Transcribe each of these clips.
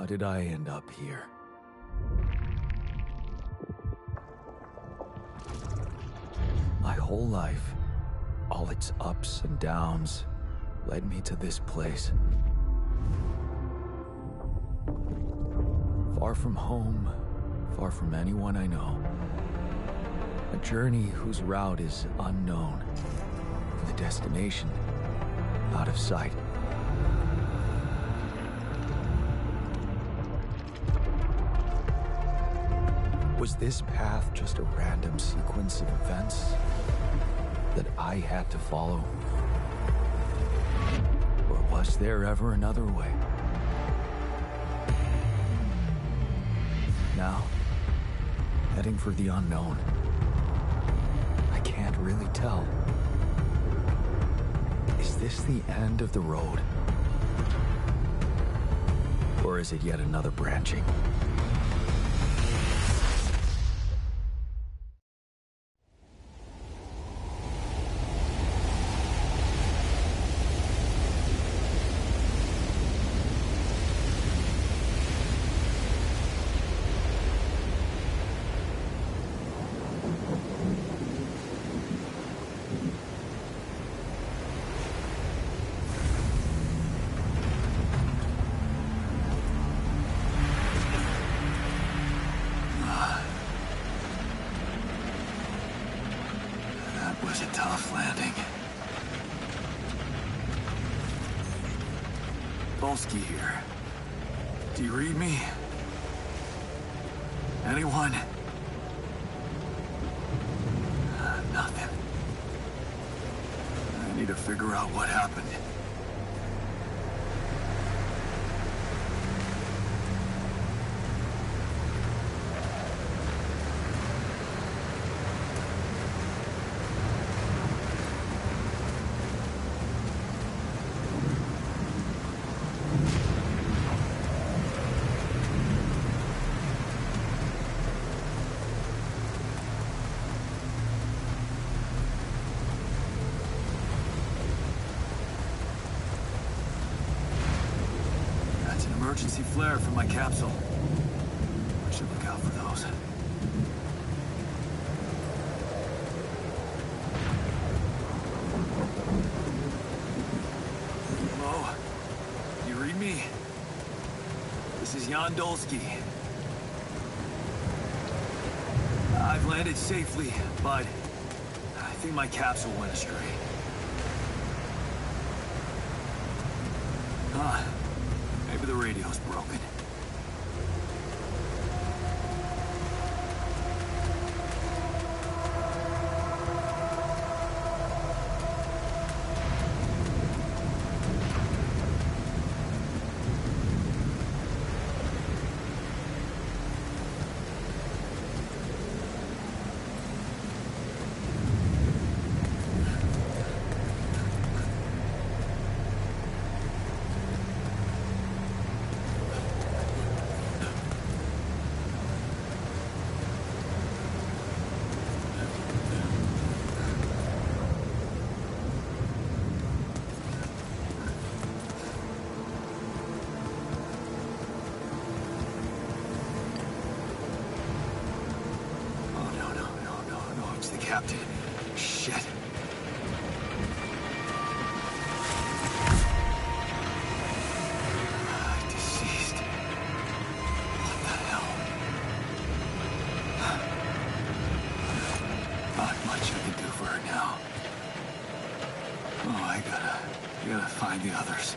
How did I end up here? My whole life, all its ups and downs, led me to this place. Far from home, far from anyone I know. A journey whose route is unknown, and the destination out of sight. Was this path just a random sequence of events that I had to follow? Or was there ever another way? Now, heading for the unknown. I can't really tell. Is this the end of the road? Or is it yet another branching? Here. Do you read me? Anyone? Nothing. I need to figure out what happened. Emergency flare from my capsule. I should look out for those. Hello? You read me? This is Jan Dolsky. I've landed safely, but I think my capsule went astray. Maybe the radio's broken. Captain. Shit. Deceased. What the hell? Not much I can do for her now. Oh, I gotta find the others.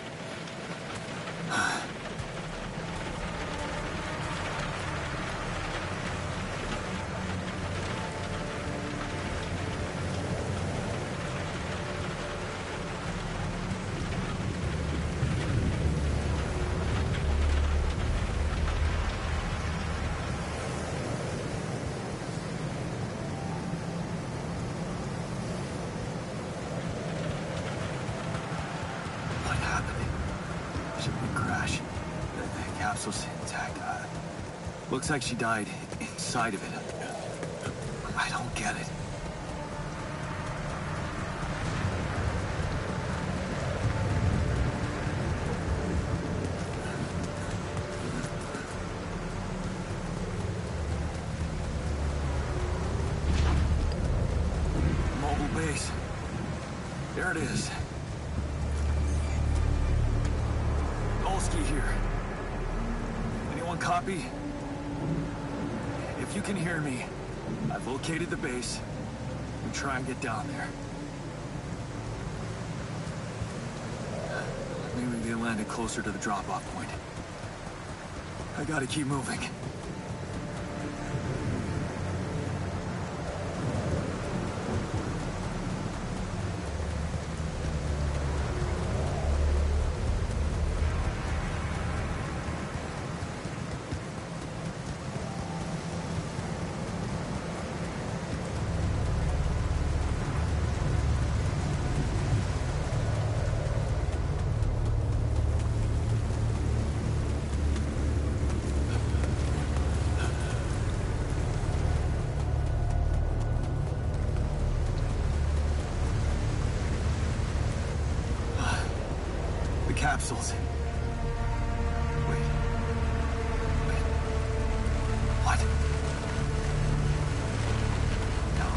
Capsule's intact. Looks like she died inside of it. I don't get it. There it is. Olsky here. Anyone copy? If you can hear me, I've located the base. We'll try and get down there. Maybe they landed closer to the drop-off point. I gotta keep moving. Capsules. Wait. What? No.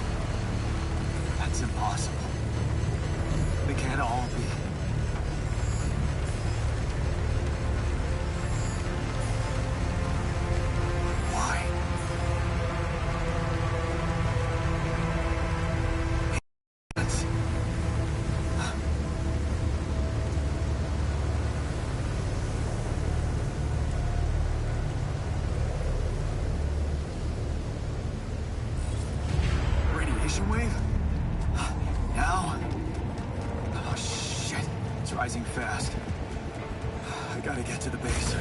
That's impossible. They can't all be. Why? That's... wave? Now? Oh, shit. It's rising fast. I gotta get to the base.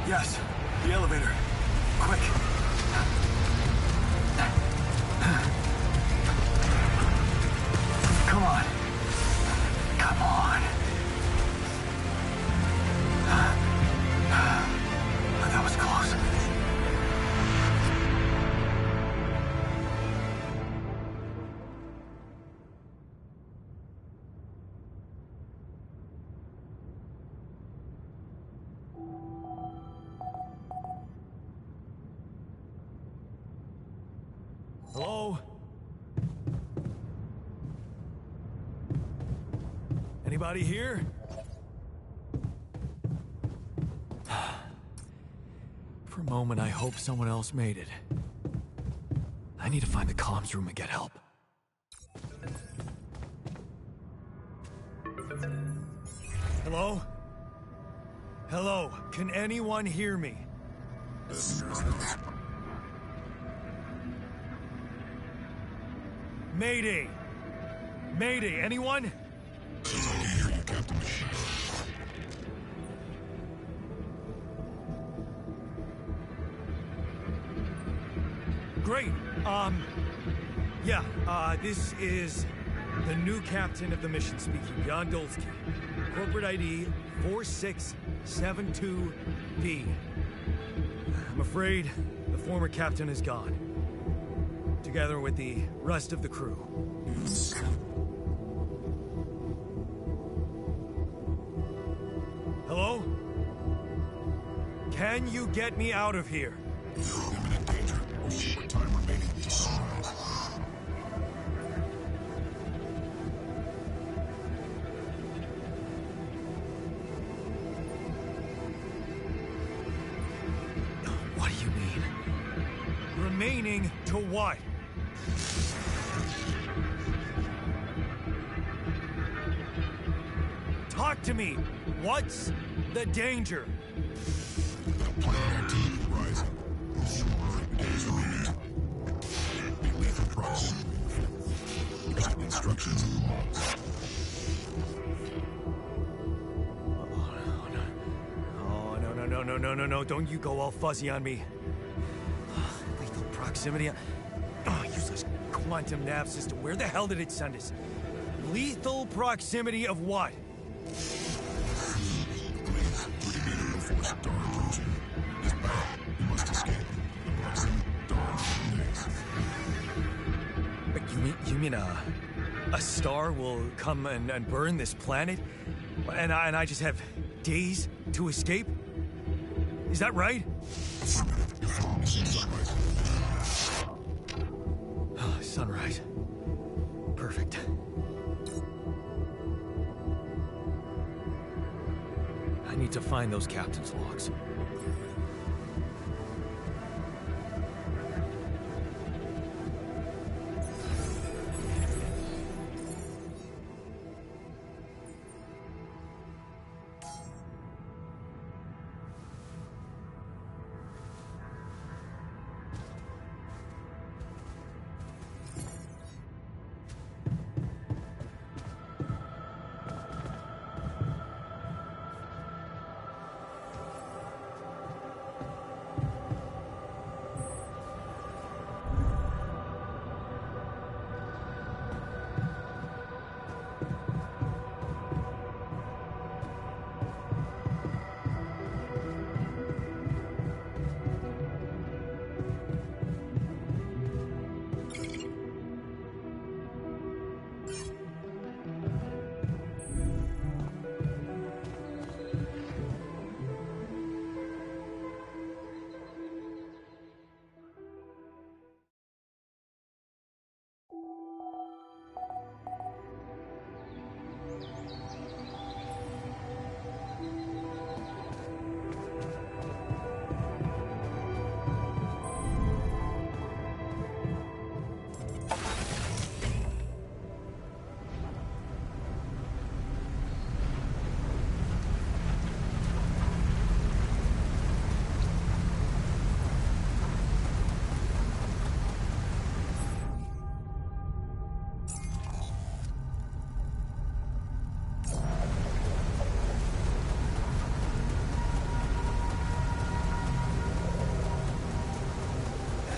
Yes, the elevator. Quick. Come on. Come on. That was close. Hello? Anybody here? For a moment, I hope someone else made it. I need to find the comms room and get help. Hello? Hello? Can anyone hear me? Mayday! Mayday, anyone? I hear you, Captain. Great. Yeah, this is the new captain of the mission speaking, Jan Dolsky. Corporate ID 4672B. I'm afraid the former captain is gone, together with the rest of the crew. Hello? Can you get me out of here? You're in imminent danger. Short time remaining to sunrise. What do you mean? Remaining to what? Talk to me! What's the danger? The planet activity rising. The sooner days are in it. Be lethal proximity. Got instructions in the logs. No, don't you go all fuzzy on me. Lethal proximity. Oh, useless quantum nav system. Where the hell did it send us? Lethal proximity of what? mean, a star will come and burn this planet? And I just have days to escape? Is that right? Sunrise. Sunrise. Perfect. I need to find those captain's logs.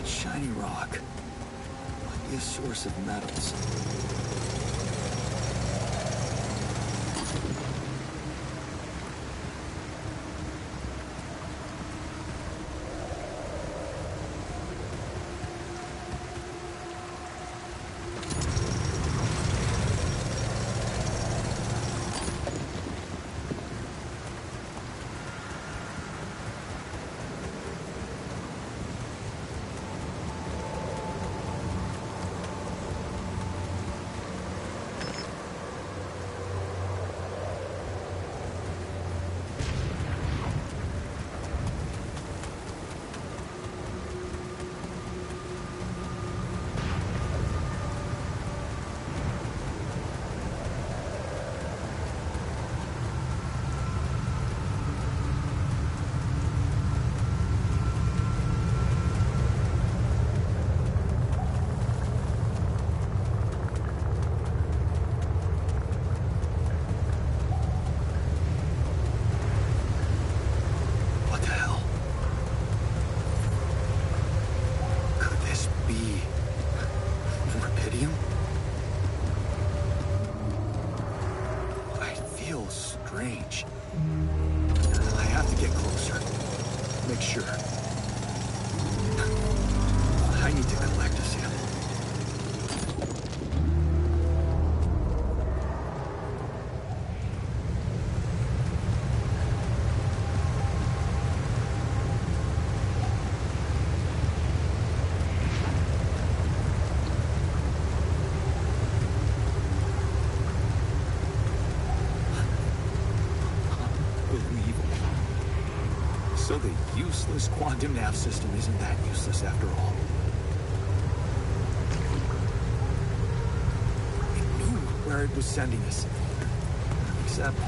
Shiny rock. Might be a source of metals. Strange. I have to get closer. Make sure. I need to collect a sample. So the useless quantum nav system isn't that useless after all. It knew where it was sending us. Except...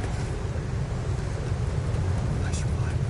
I survived.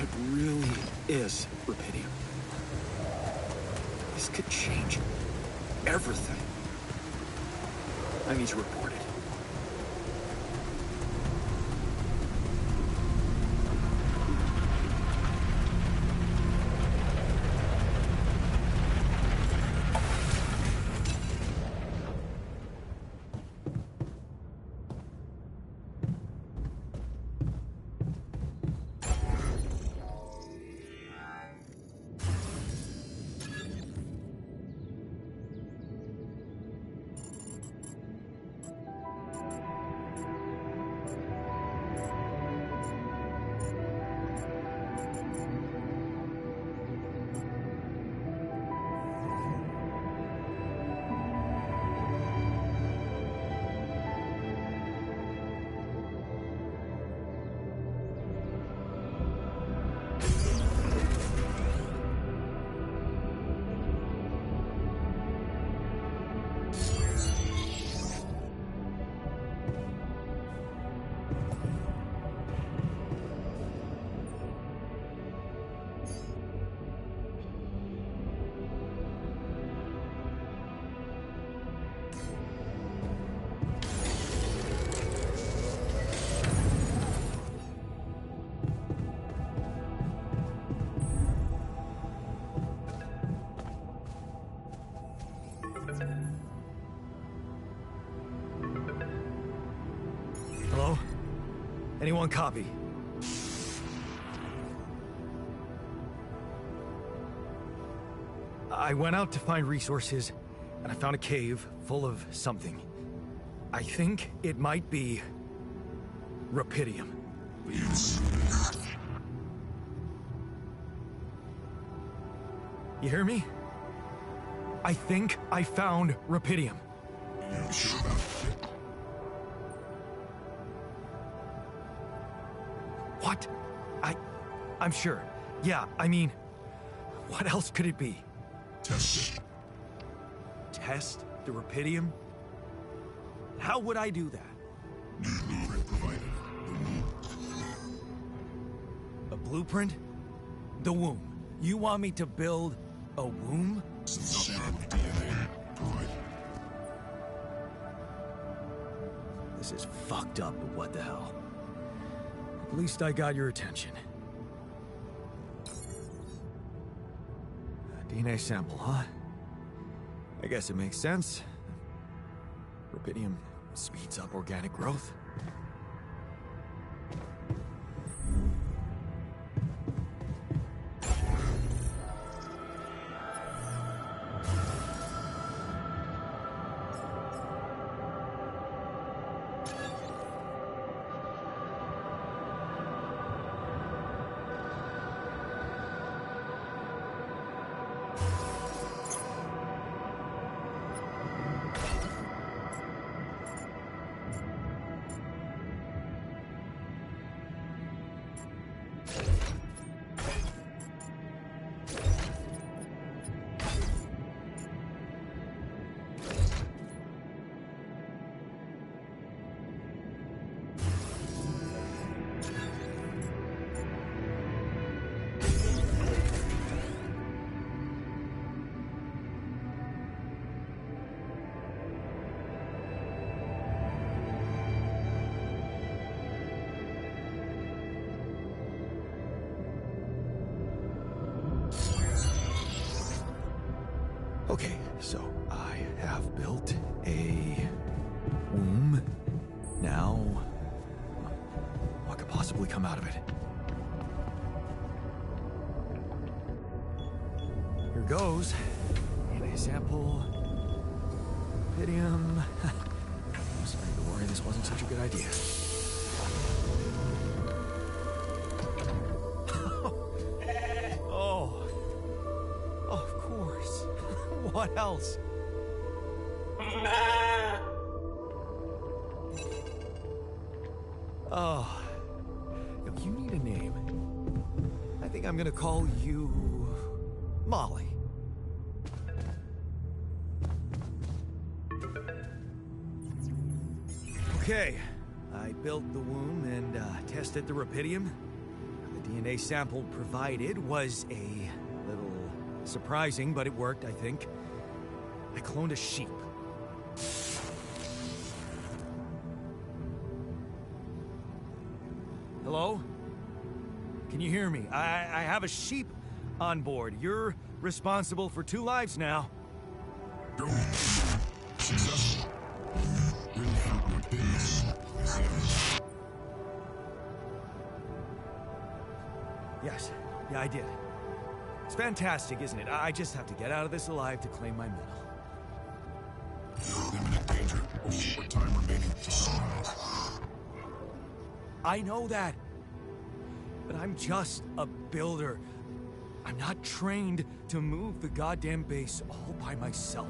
it really is rubidium, this could change everything. I need to report it. Hello? Anyone copy? I went out to find resources, and I found a cave full of something. I think it might be rubidium. You hear me? I think I found rubidium. You sure about it? What? I'm sure. Yeah, I mean, what else could it be? Test it. Test the rubidium? How would I do that? New blueprint provided. The womb. A blueprint? The womb. You want me to build a womb? Some sample of DNA provided. This is fucked up, but what the hell? At least I got your attention. A DNA sample, huh? I guess it makes sense. Rubidium speeds up organic growth. Okay, so I have built a womb. Now, what could possibly come out of it? Here goes. DNA sample. Rubidium. I'm starting to worry this wasn't such a good idea. Oh. Of course. What else? Oh. Look, you need a name. I think I'm gonna call you Molly. Okay. I built the womb and tested the rubidium. The DNA sample provided was a little surprising, but it worked, I think. I cloned a sheep. Hello? Can you hear me? I have a sheep on board. You're responsible for 2 lives now. Go. Successful. Really happy with this. Yes. Yeah, I did. It's fantastic, isn't it? I just have to get out of this alive to claim my medal. Imminent danger. Only short time remaining to sunrise. I know that. But I'm just a builder. I'm not trained to move the goddamn base all by myself.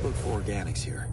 Look for organics here.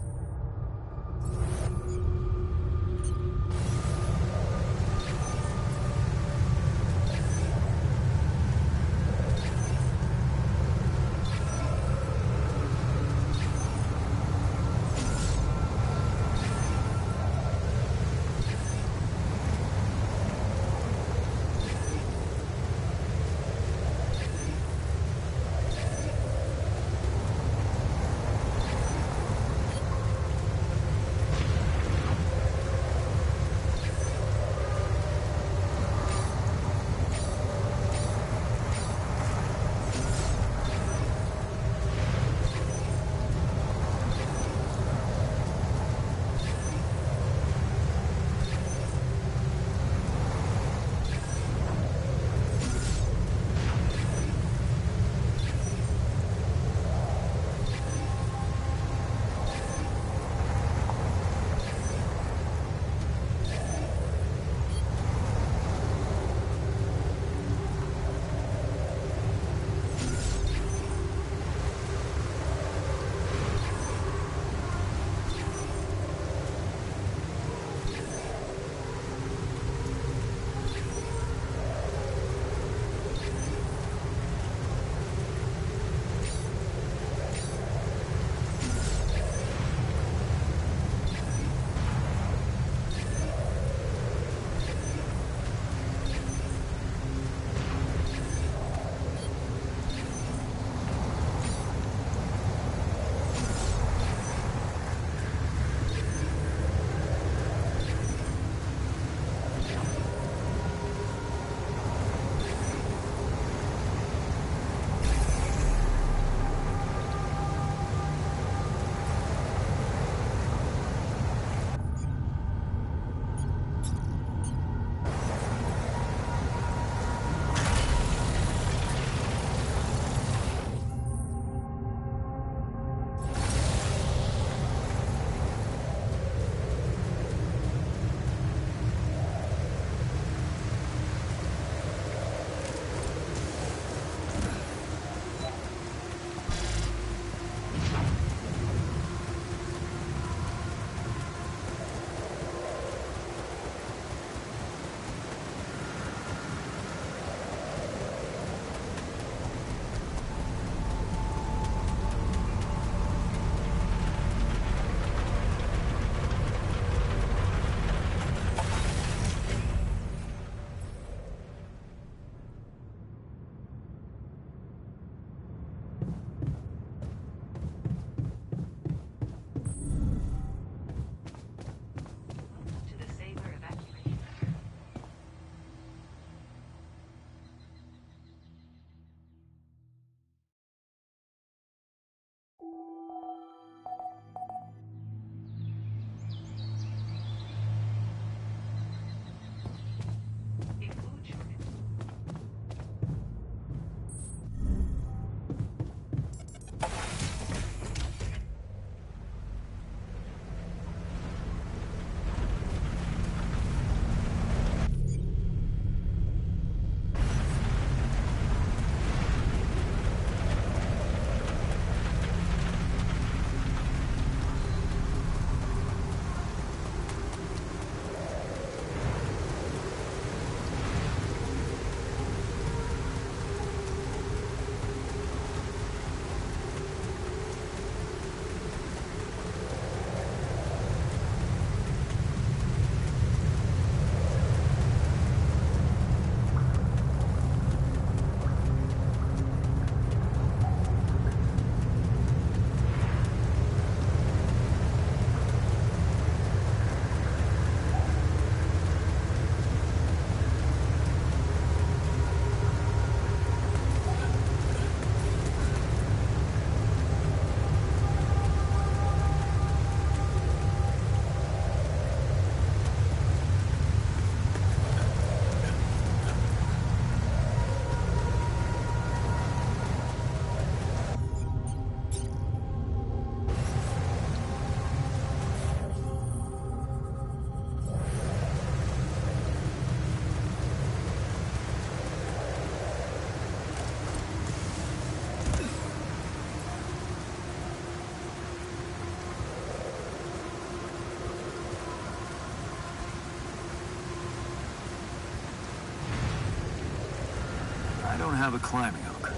don't have a climbing hook.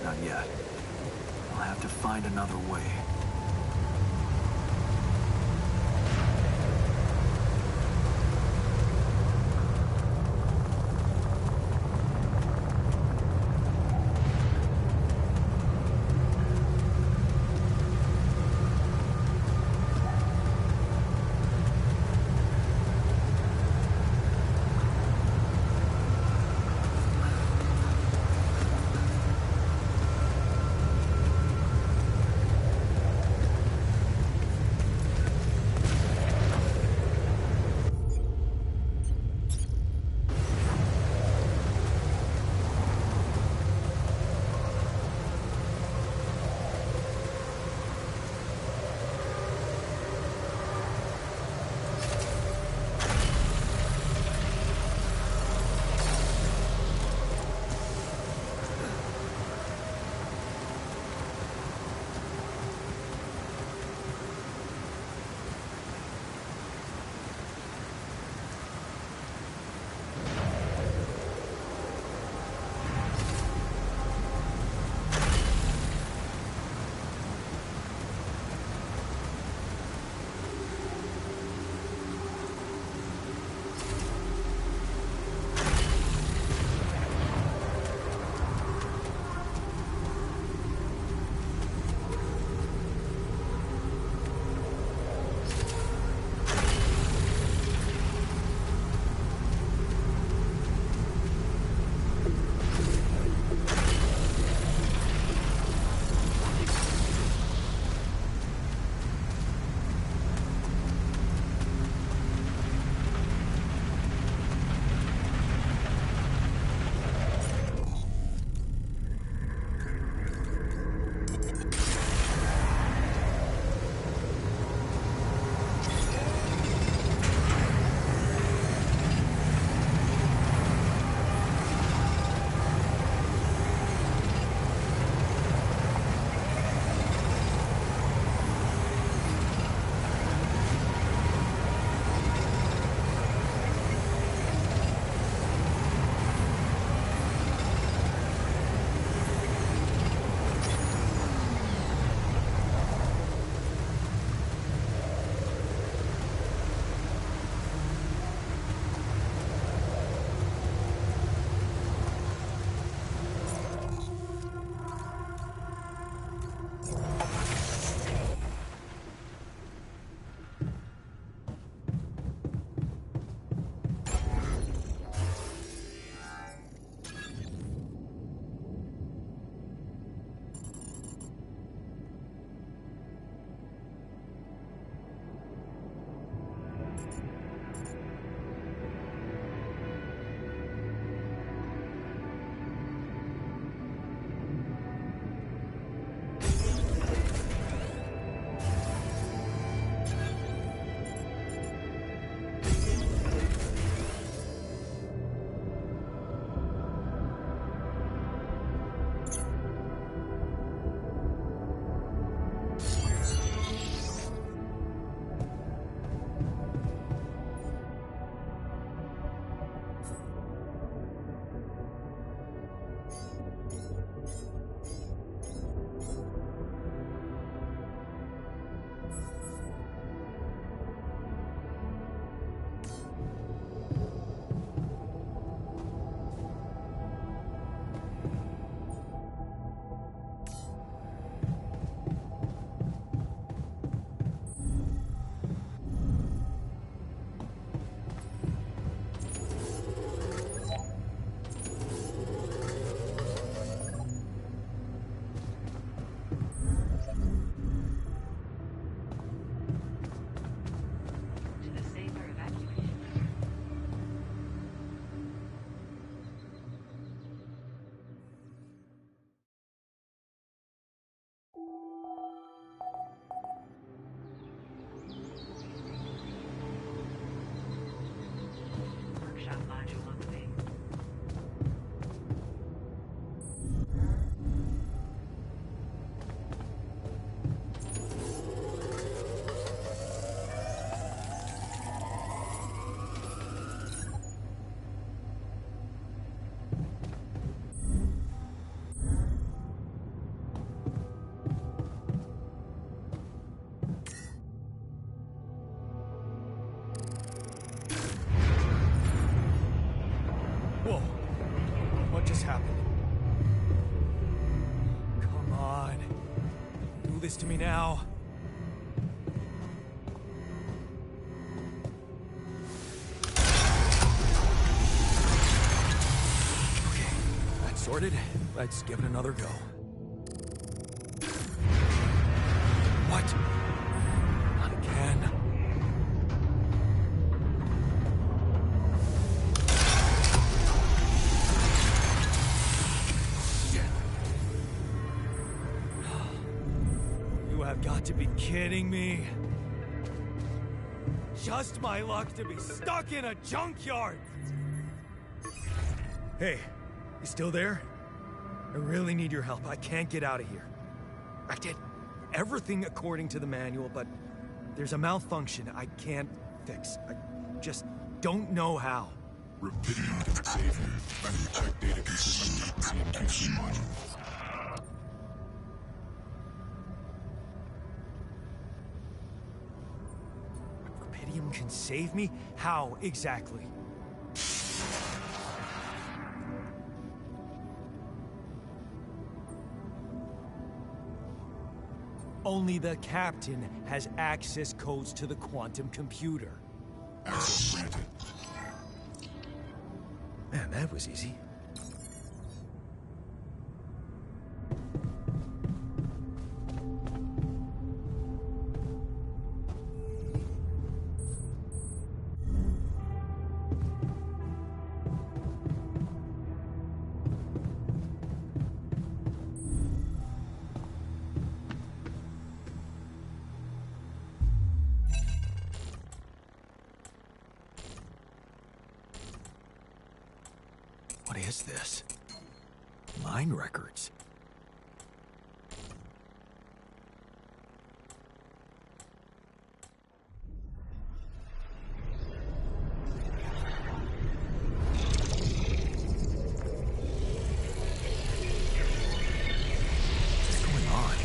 Not yet. I'll have to find another way. this to me now. Okay, that's sorted. Let's give it another go. What? Not again. You have got to be kidding me. Just my luck to be stuck in a junkyard. Hey, you still there? I really need your help. I can't get out of here. I did everything according to the manual, but there's a malfunction I can't fix. I just don't know how. Repeating can save you. Must check data consistency in QC modules. Rubidium can save me? How exactly? Only the captain has access codes to the quantum computer. Access granted. Man, that was easy. What is this? Mine records. What's going on?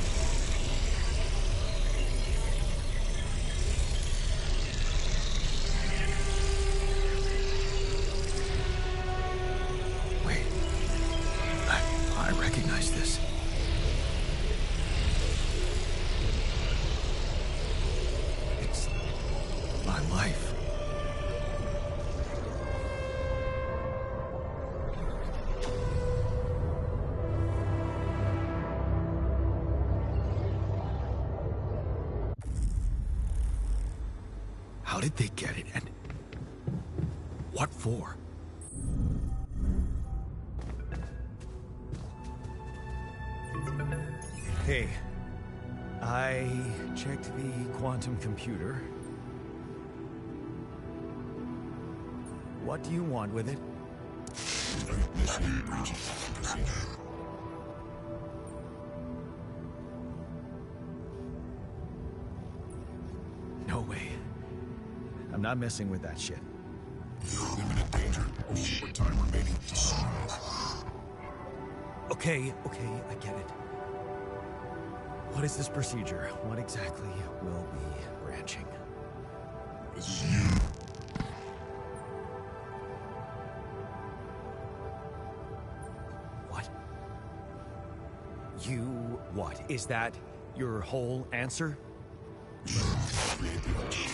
Wait. I recognize this. It's my life. How did they get it, and what for? Hey, I checked the quantum computer. What do you want with it? Initiate breaching procedure. No way. I'm not messing with that shit. Imminent danger. Only short time remaining to sunrise. Okay, I get it. What is this procedure? What exactly will be branching? This is you. What? You what? Is that your whole answer? Create the option.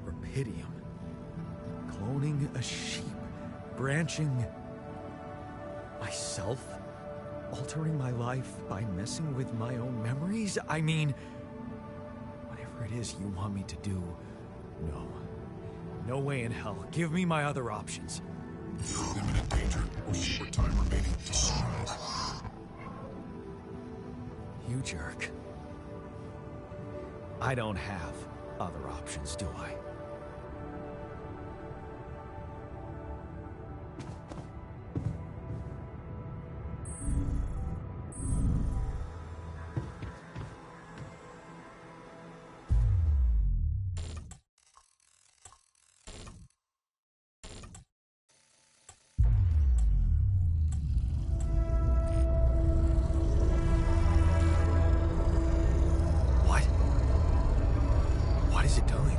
Rubidium. Cloning a sheep. Branching myself? Altering my life by messing with my own memories? I mean, whatever it is you want me to do, no. No way in hell. Give me my other options. Imminent danger. Only short time remaining to sunrise. You jerk. I don't have other options, do I? What is it doing?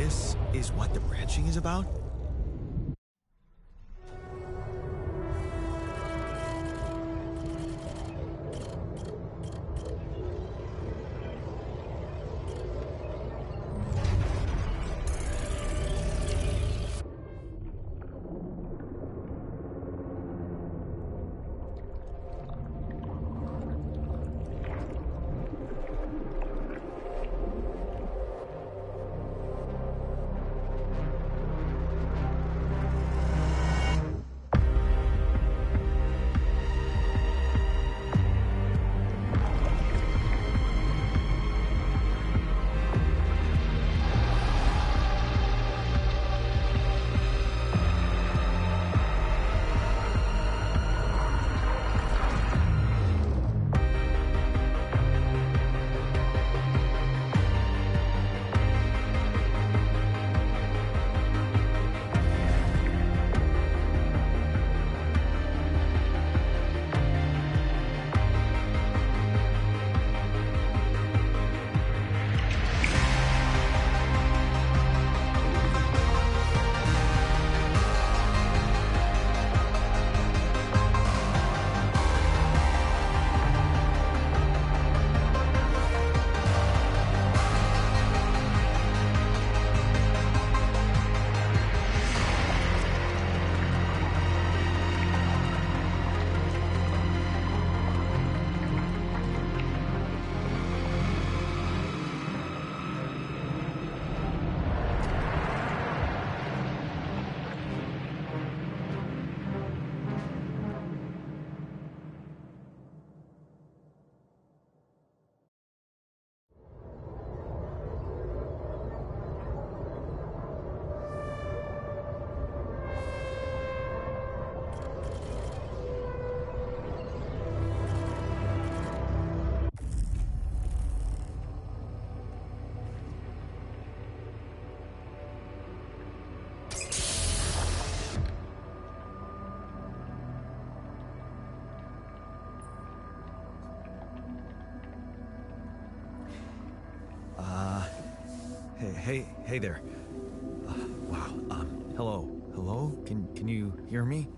this is what the branching is about? Hey there. Wow. Hello? Can you hear me?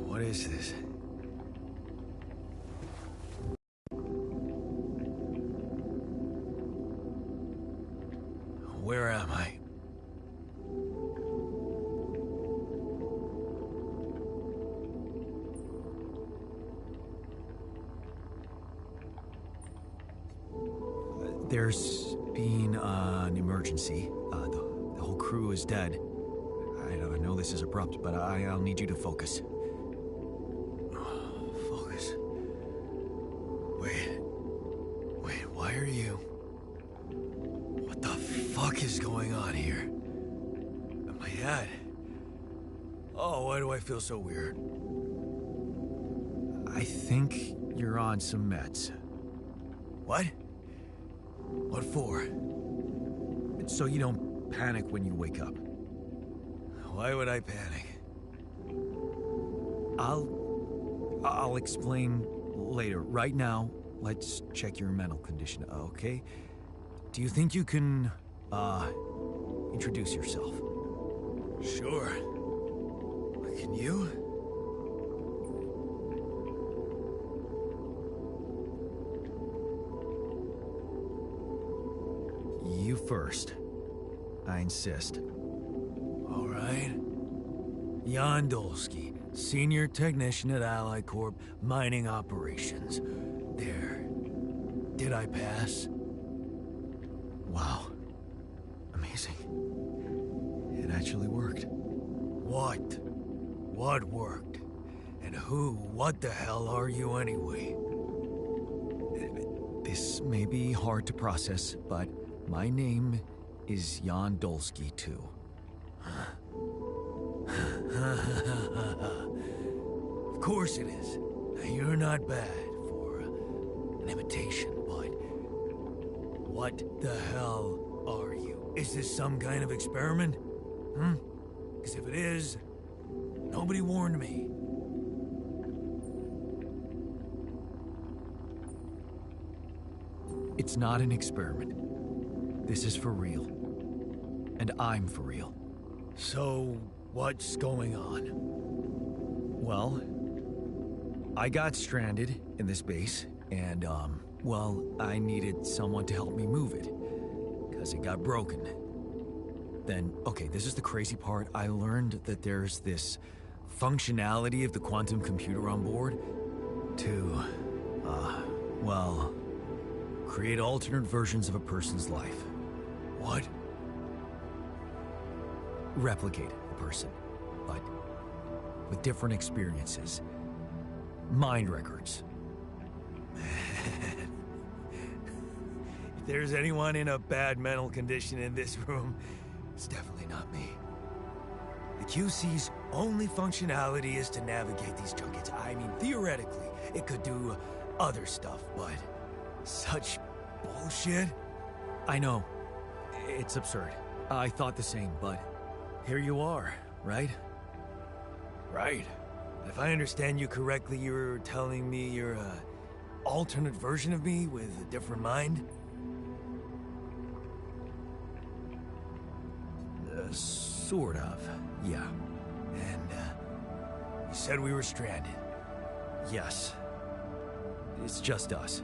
What is this? Where am I? There's been an emergency. The whole crew is dead. I know this is abrupt, but I'll need you to focus. Focus. Wait, why are you... What the fuck is going on here? My head. Oh, why do I feel so weird? I think you're on some meds. What? What for? So you don't panic when you wake up. Why would I panic? I'll explain later. Right now, let's check your mental condition, okay? Do you think you can, introduce yourself? Sure. Can you? You first. I insist. All right. Jan Dolsky, Senior Technician at Ally Corp, Mining Operations. There. Did I pass? Wow. Amazing. It actually worked. What? What worked? And what the hell are you anyway? This may be hard to process, but my name is Jan Dolsky, too. Of course it is. You're not bad for an imitation, but... What the hell are you? Is this some kind of experiment? Because if it is, nobody warned me. It's not an experiment. This is for real. And I'm for real. So, what's going on? Well, I got stranded in this base, and, well, I needed someone to help me move it. Because it got broken. Then, okay, this is the crazy part. I learned that there's this functionality of the quantum computer on board to, well, create alternate versions of a person's life. What? Replicate a person, but with different experiences. Mind records. If there's anyone in a bad mental condition in this room, it's definitely not me. The QC's only functionality is to navigate these junkets. I mean, theoretically, it could do other stuff, but such bullshit? I know. It's absurd. I thought the same, but here you are, right? Right. If I understand you correctly, you're telling me you're a alternate version of me with a different mind? Sort of, yeah. And, you said we were stranded. Yes. It's just us.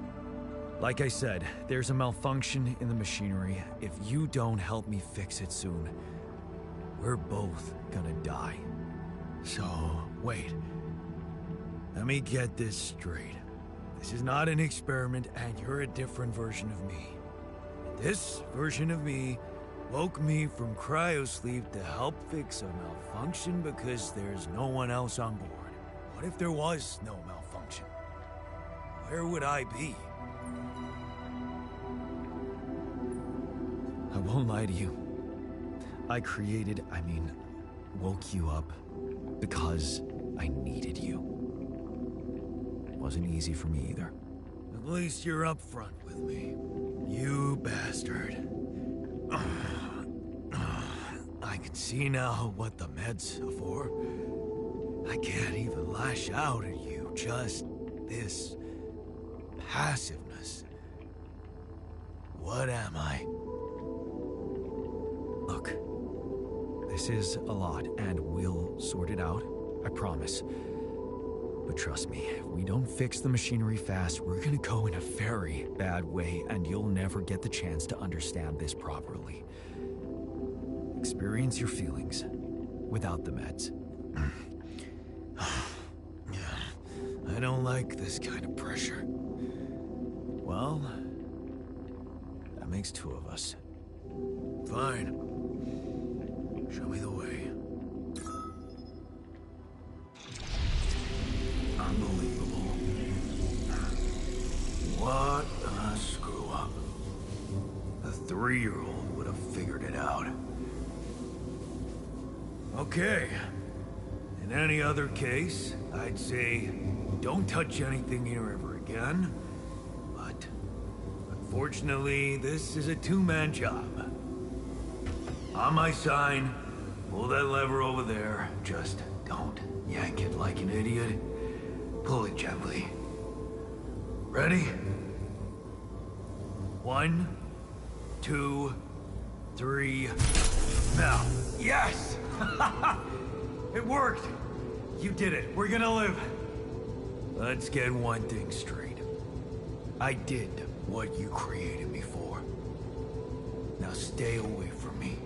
Like I said, there's a malfunction in the machinery. If you don't help me fix it soon, we're both gonna die. So, wait. Let me get this straight. This is not an experiment, and you're a different version of me. This version of me woke me from cryosleep to help fix a malfunction because there's no one else on board. What if there was no malfunction? Where would I be? I won't lie to you. I woke you up because I needed you. It wasn't easy for me either. At least you're upfront with me. You bastard. I can see now what the meds are for. I can't even lash out at you, just this passiveness. What am I? Look, this is a lot, and we'll sort it out, I promise. But trust me, if we don't fix the machinery fast, we're gonna go in a very bad way, and you'll never get the chance to understand this properly. Experience your feelings without the meds. I don't like this kind of pressure. Well, that makes two of us. Fine. Show me the way. Unbelievable. What a screw up. A 3-year-old would have figured it out. Okay. In any other case, I'd say don't touch anything here ever again. But unfortunately, this is a two-man job. On my sign, pull that lever over there. Just don't yank it like an idiot. Pull it gently. Ready? 1, 2, 3. Now. Yes! It worked! You did it. We're gonna live. Let's get one thing straight. I did what you created me for. Now stay away from me.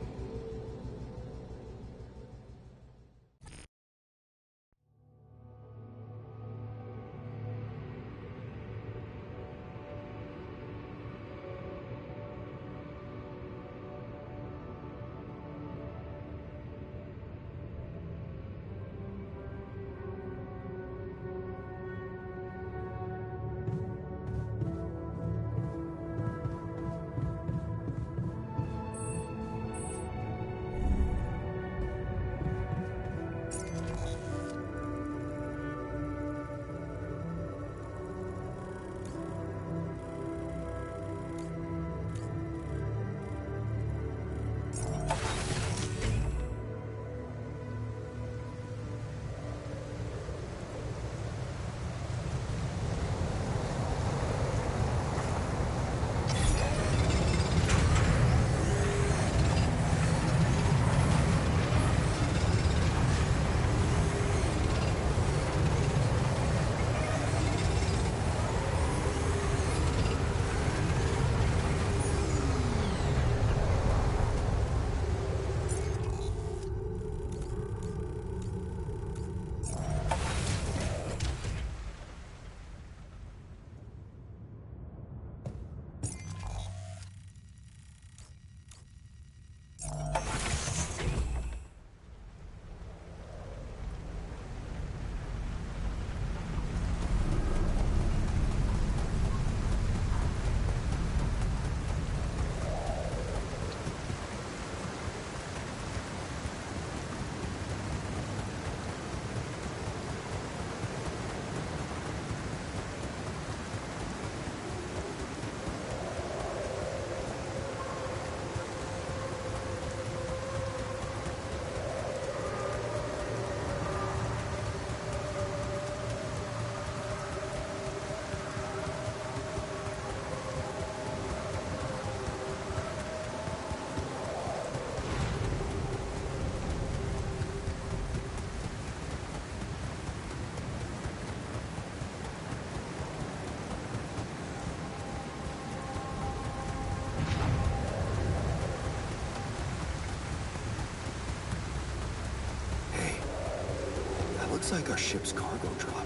looks like our ship's cargo drop.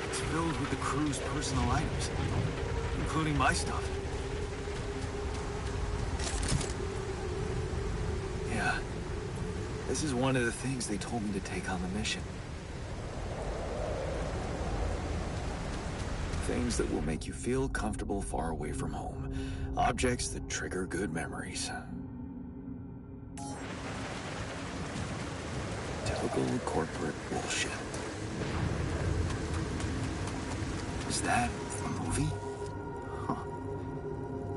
It's filled with the crew's personal items, including my stuff. Yeah. This is one of the things they told me to take on the mission. Things that will make you feel comfortable far away from home. Objects that trigger good memories. Typical corporate bullshit. Is that a movie? Huh.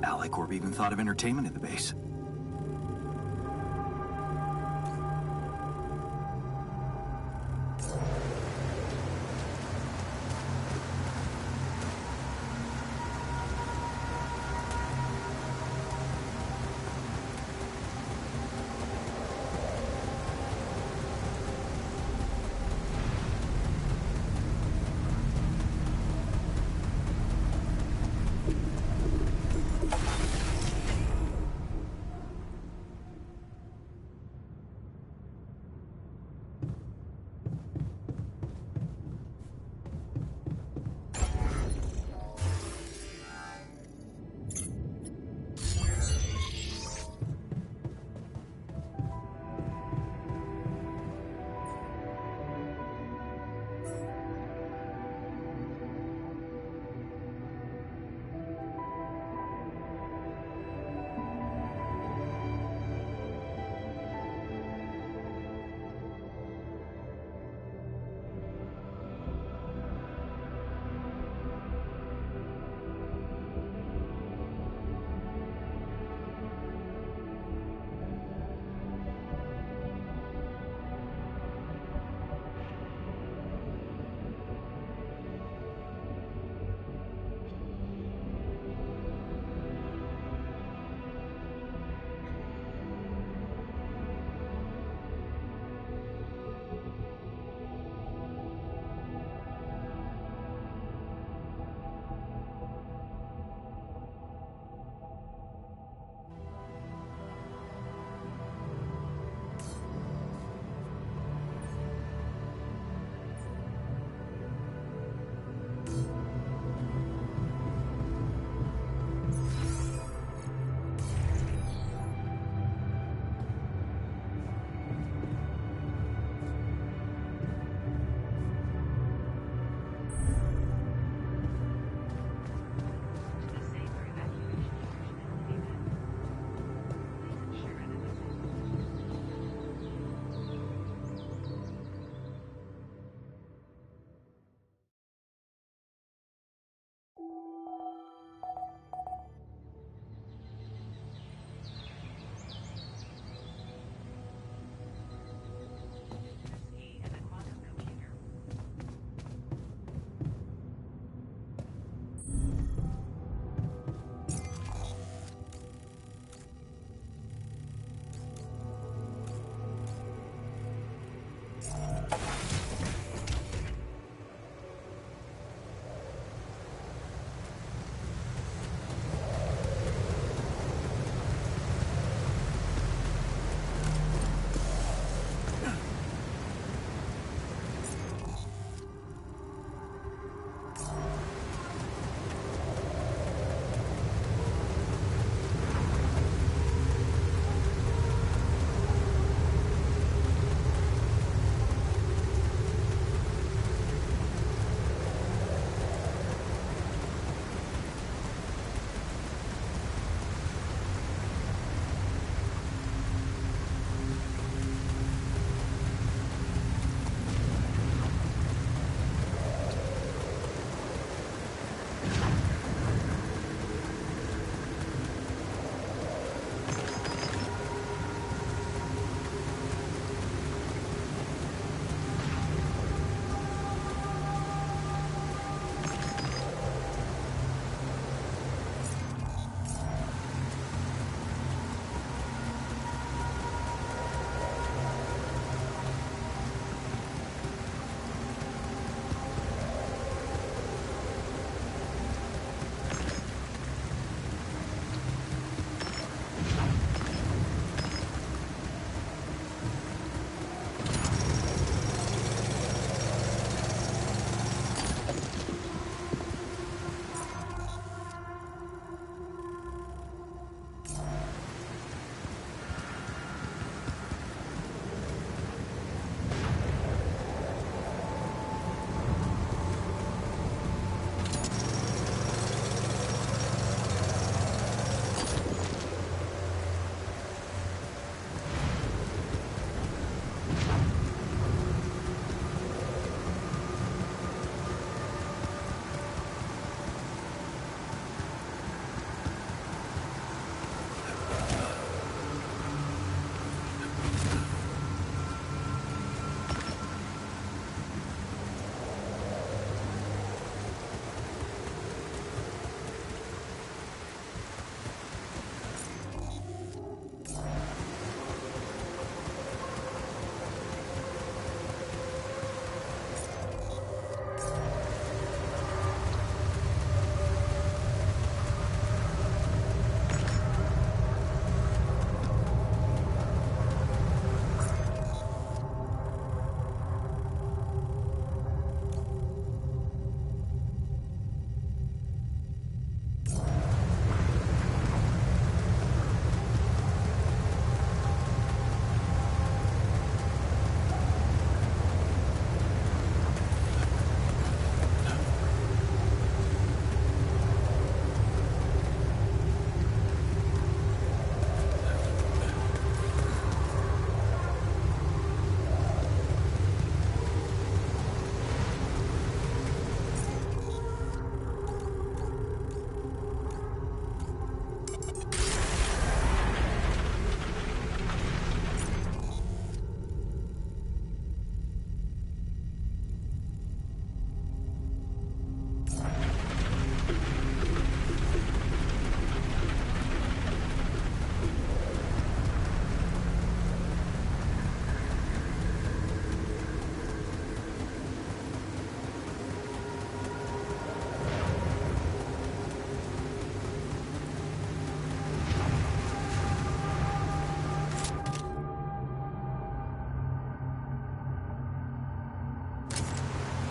Alicorp even thought of entertainment at the base.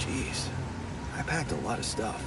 Jeez, I packed a lot of stuff.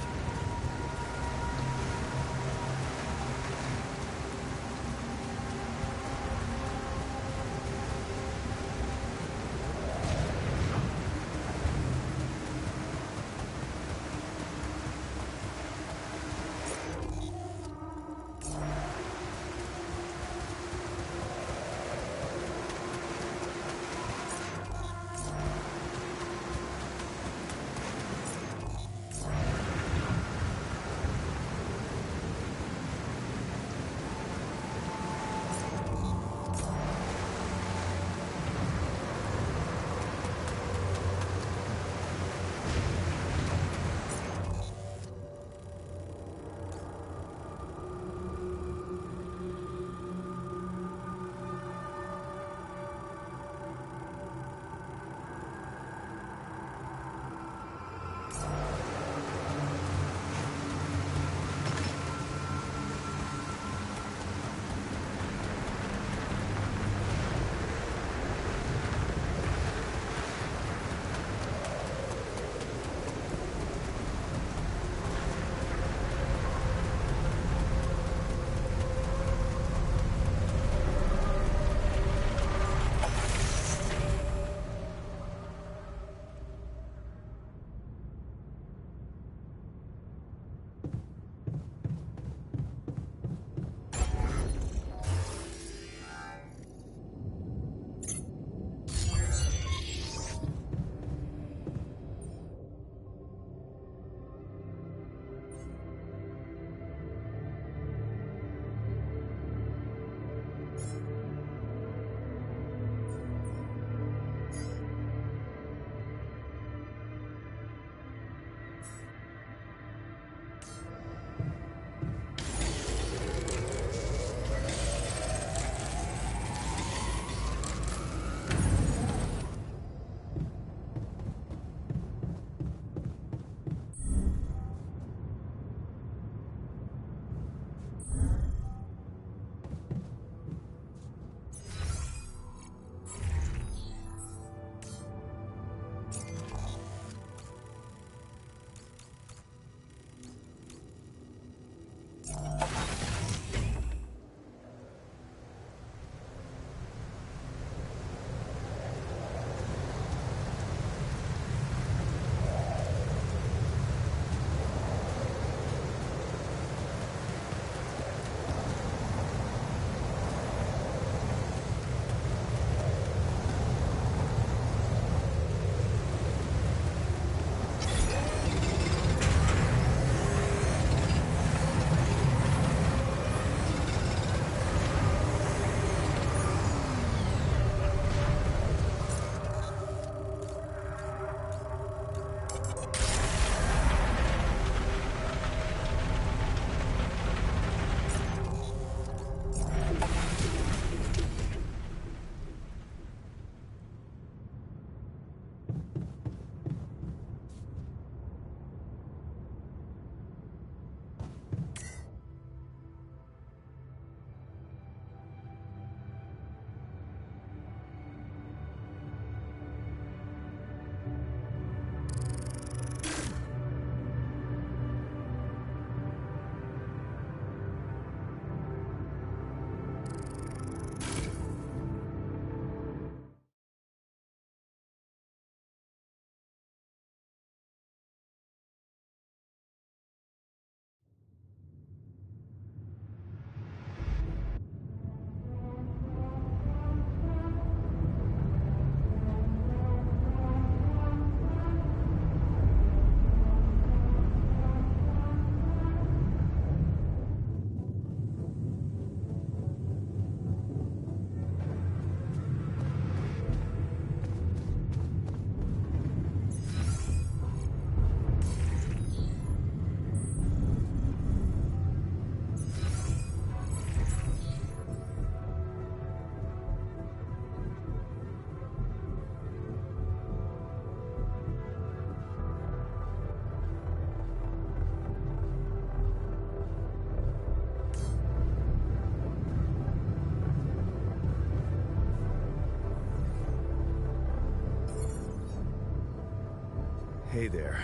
Hey there.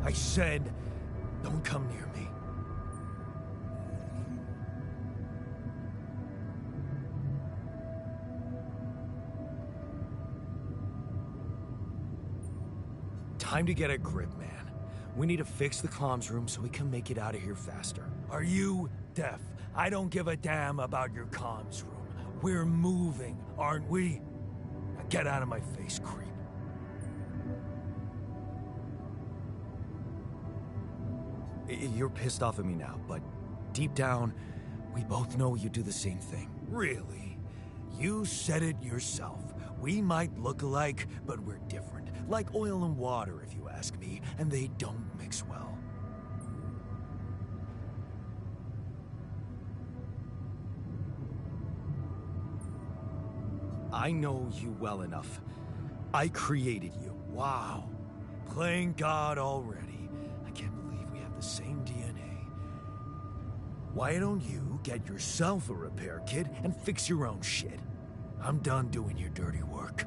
I said, don't come near me. Time to get a grip, man. We need to fix the comms room so we can make it out of here faster. Are you deaf? I don't give a damn about your comms room. We're moving, aren't we? Now get out of my face, creep. You're pissed off at me now, but deep down, we both know you do the same thing. Really? You said it yourself. We might look alike, but we're different. Like oil and water, if you ask me, and they don't mix well. I know you well enough. I created you. Wow. Playing God already. I can't believe we have the same DNA. Why don't you get yourself a repair kit and fix your own shit? I'm done doing your dirty work.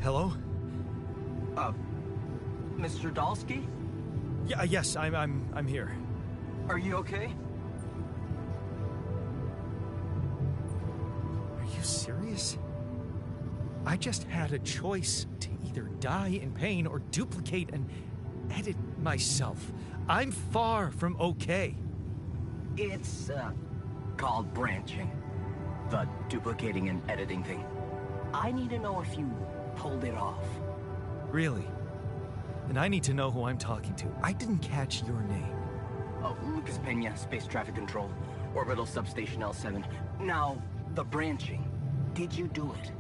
Hello? Mr. Dalsky? Yeah, yes, I'm here. Are you okay? Are you serious? I just had a choice to either die in pain or duplicate and edit myself. I'm far from okay. It's, called branching. The duplicating and editing thing. I need to know if you pulled it off. Really? And I need to know who I'm talking to. I didn't catch your name. Oh, Lucas Pena, Space Traffic Control, Orbital Substation L7. Now, the branching. Did you do it?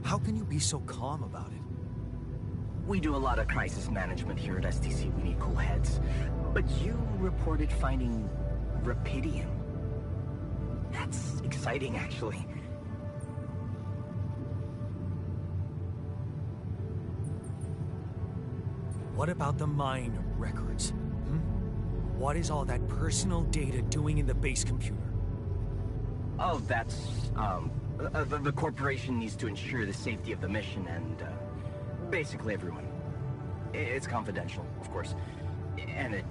How can you be so calm about it? We do a lot of crisis management here at STC. We need cool heads. But you reported finding Rapidium. That's exciting, actually. What about the mine records? What is all that personal data doing in the base computer? Oh, that's, the corporation needs to ensure the safety of the mission and, basically everyone. It's confidential, of course. And it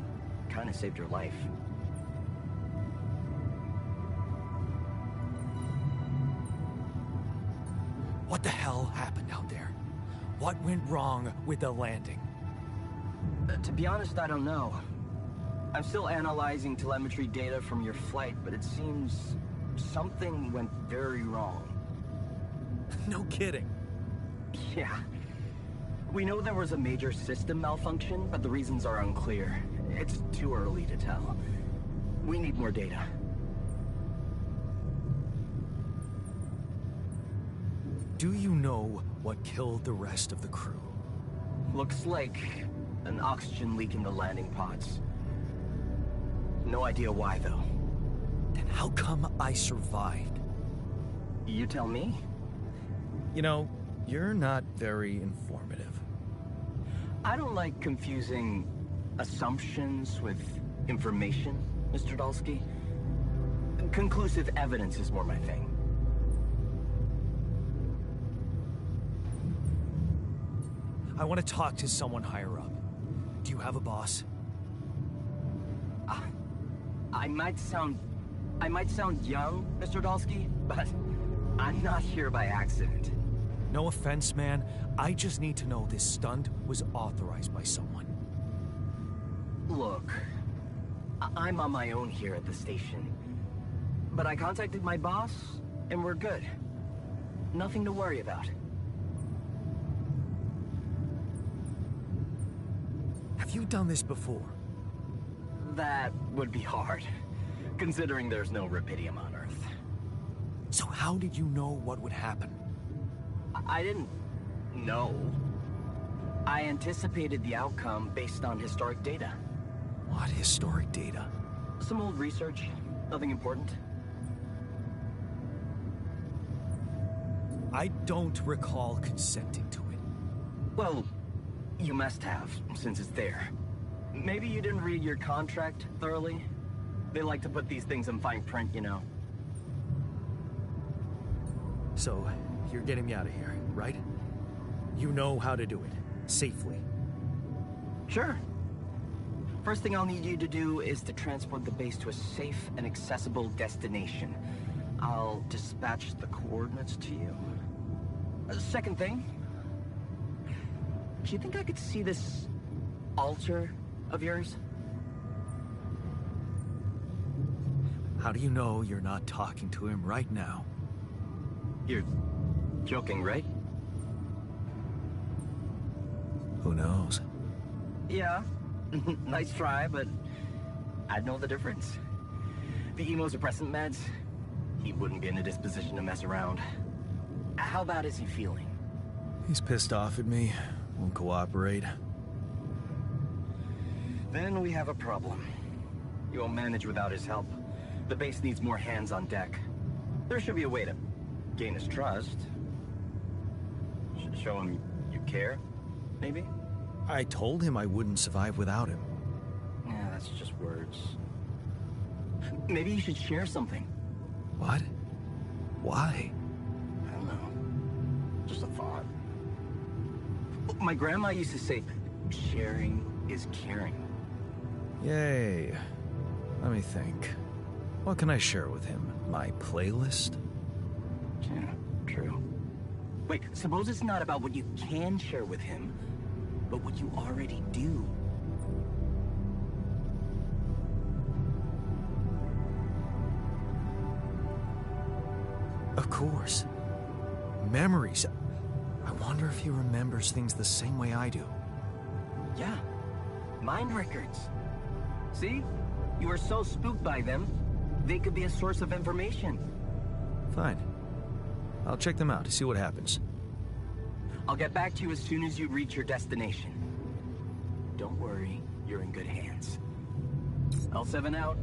kind of saved your life. What the hell happened out there? What went wrong with the landing? To be honest, I don't know. I'm still analyzing telemetry data from your flight, but it seems something went very wrong. No kidding. Yeah. We know there was a major system malfunction, but the reasons are unclear. It's too early to tell. We need more data. Do you know what killed the rest of the crew? Looks like an oxygen leak in the landing pods. No idea why, though. Then how come I survived? You tell me. You know, you're not very informative. I don't like confusing assumptions with information, Mr. Dalsky. Conclusive evidence is more my thing. I want to talk to someone higher up. Do you have a boss? I might sound young, Mr. Dalsky, but I'm not here by accident. No offense, man. I just need to know this stunt was authorized by someone. Look, I'm on my own here at the station. But I contacted my boss, and we're good. Nothing to worry about. Have you done this before? That would be hard, considering there's no rubidium on Earth. So how did you know what would happen? I didn't know. I anticipated the outcome based on historic data. What historic data? Some old research, nothing important. I don't recall consenting to it. Well, you must have, since it's there. Maybe you didn't read your contract thoroughly? They like to put these things in fine print, you know. So, you're getting me out of here, right? You know how to do it, safely. Sure. First thing I'll need you to do is to transport the base to a safe and accessible destination. I'll dispatch the coordinates to you. Second thing, do you think I could see this altar of yours? How do you know you're not talking to him right now? You're joking, right? Who knows? Yeah. Nice try, but I'd know the difference. The immunosuppressant meds, he wouldn't be in a disposition to mess around. How bad is he feeling? He's pissed off at me, won't cooperate. Then we have a problem. You won't manage without his help. The base needs more hands on deck. There should be a way to gain his trust. Show him you care, maybe? I told him I wouldn't survive without him. Yeah, that's just words. Maybe you should share something. What? Why? I don't know. Just a thought. My grandma used to say, sharing is caring. Yay. Let me think. What can I share with him? My playlist? Yeah, true. Wait, suppose it's not about what you can share with him, but what you already do. Of course. Memories. I wonder if he remembers things the same way I do. Yeah, mind records. See? You were so spooked by them, they could be a source of information. Fine. I'll check them out to see what happens. I'll get back to you as soon as you reach your destination. Don't worry, you're in good hands. L7 out.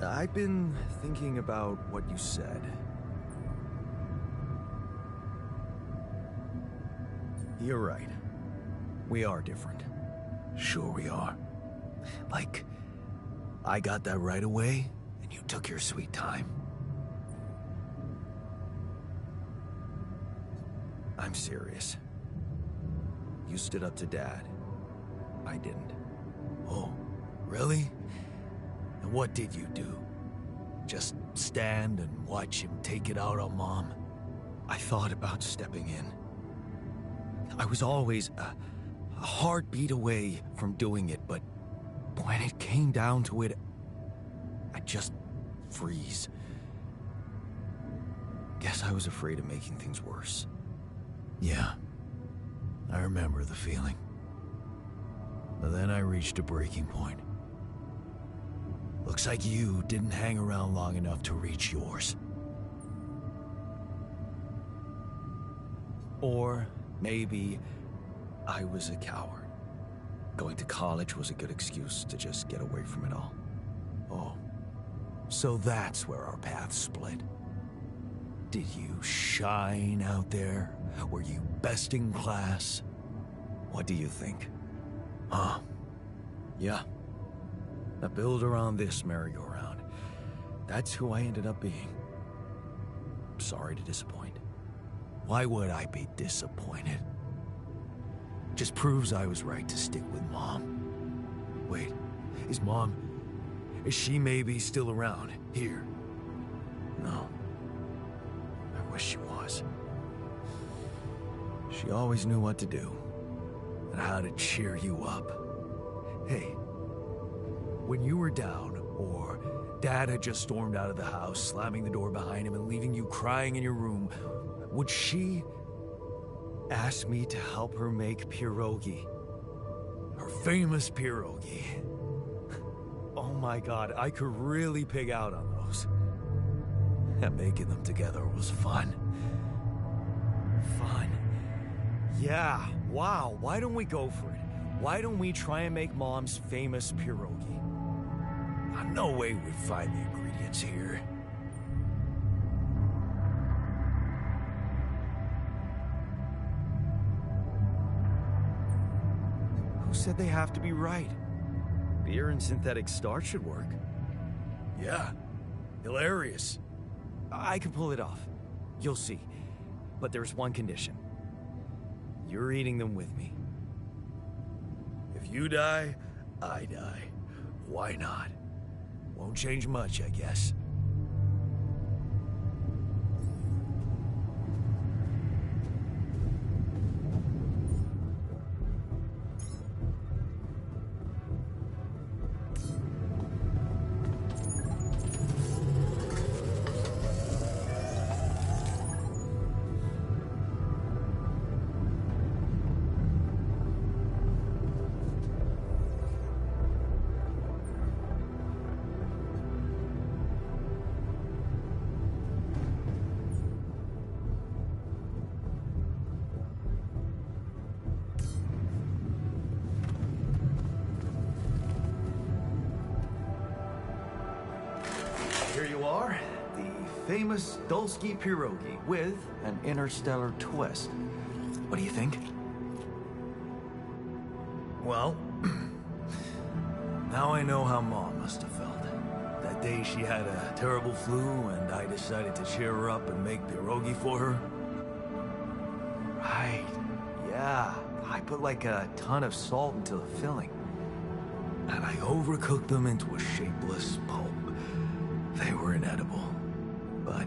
I've been thinking about what you said. You're right. We are different. Sure we are. Like, I got that right away, and you took your sweet time. I'm serious. You stood up to Dad. I didn't. Oh, really? And what did you do? Just stand and watch him take it out on Mom? I thought about stepping in. I was always a heartbeat away from doing it, but when it came down to it, I'd just freeze. Guess I was afraid of making things worse. Yeah, I remember the feeling. But then I reached a breaking point. Looks like you didn't hang around long enough to reach yours. Or maybe I was a coward. Going to college was a good excuse to just get away from it all. Oh, so that's where our paths split. Did you shine out there? Were you best in class? What do you think? Huh? Yeah. Now build around this merry-go-round. That's who I ended up being. Sorry to disappoint. Why would I be disappointed? Just proves I was right to stick with Mom. Wait, is she maybe still around here? No. I wish she was. She always knew what to do and how to cheer you up. Hey, when you were down, or Dad had just stormed out of the house, slamming the door behind him and leaving you crying in your room, would she ask me to help her make pierogi? Her famous pierogi. Oh my God, I could really pig out on those. And making them together was fun. Fun. Yeah, wow, why don't we go for it? Why don't we try and make Mom's famous pierogi? No way we'd find the ingredients here. Who said they have to be right? Beer and synthetic starch should work. Yeah, hilarious. I can pull it off. You'll see. But there's one condition. You're eating them with me. If you die, I die. Why not? Won't change much, I guess. Here you are, the famous Dulski pierogi with an interstellar twist. What do you think? Well, now I know how Mom must have felt. That day she had a terrible flu and I decided to cheer her up and make pierogi for her. Right, yeah. I put like a ton of salt into the filling. And I overcooked them into a shapeless pulp. They were inedible. But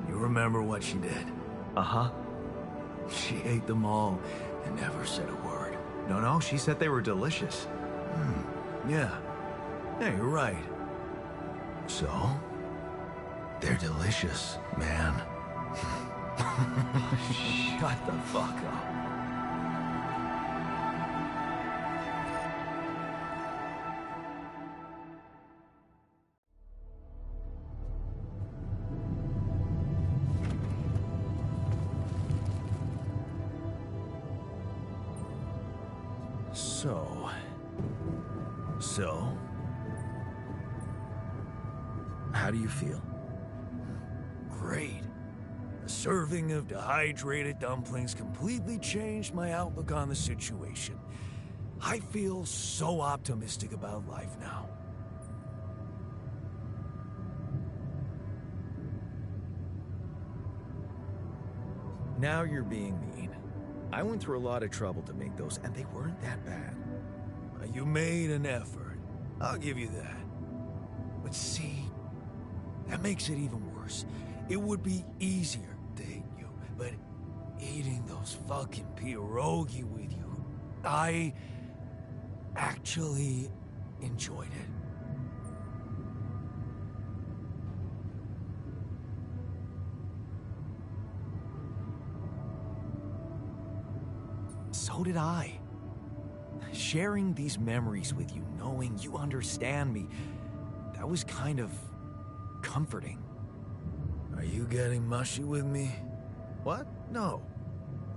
you remember what she did? Uh-huh. She ate them all and never said a word. No, she said they were delicious. Yeah. Yeah, you're right. So, they're delicious, man. Shut the fuck up. So, How do you feel? Great. A serving of dehydrated dumplings completely changed my outlook on the situation. I feel so optimistic about life now. Now you're being mean. I went through a lot of trouble to make those, and they weren't that bad. You made an effort. I'll give you that. But see, that makes it even worse. It would be easier to hate you, but eating those fucking pierogi with you, I actually enjoyed it. So did I. Sharing these memories with you, knowing you understand me, that was kind of comforting. Are you getting mushy with me? What? No.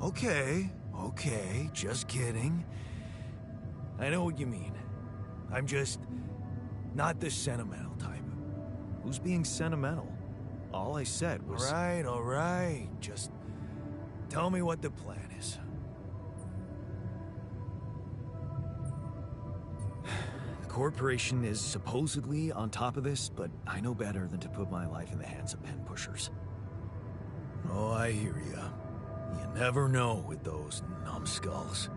Okay, just kidding. I know what you mean. I'm just not the sentimental type. Who's being sentimental? All I said was... All right. Just tell me what the plan is. The corporation is supposedly on top of this, but I know better than to put my life in the hands of pen pushers. Oh, I hear ya. You never know with those numbskulls.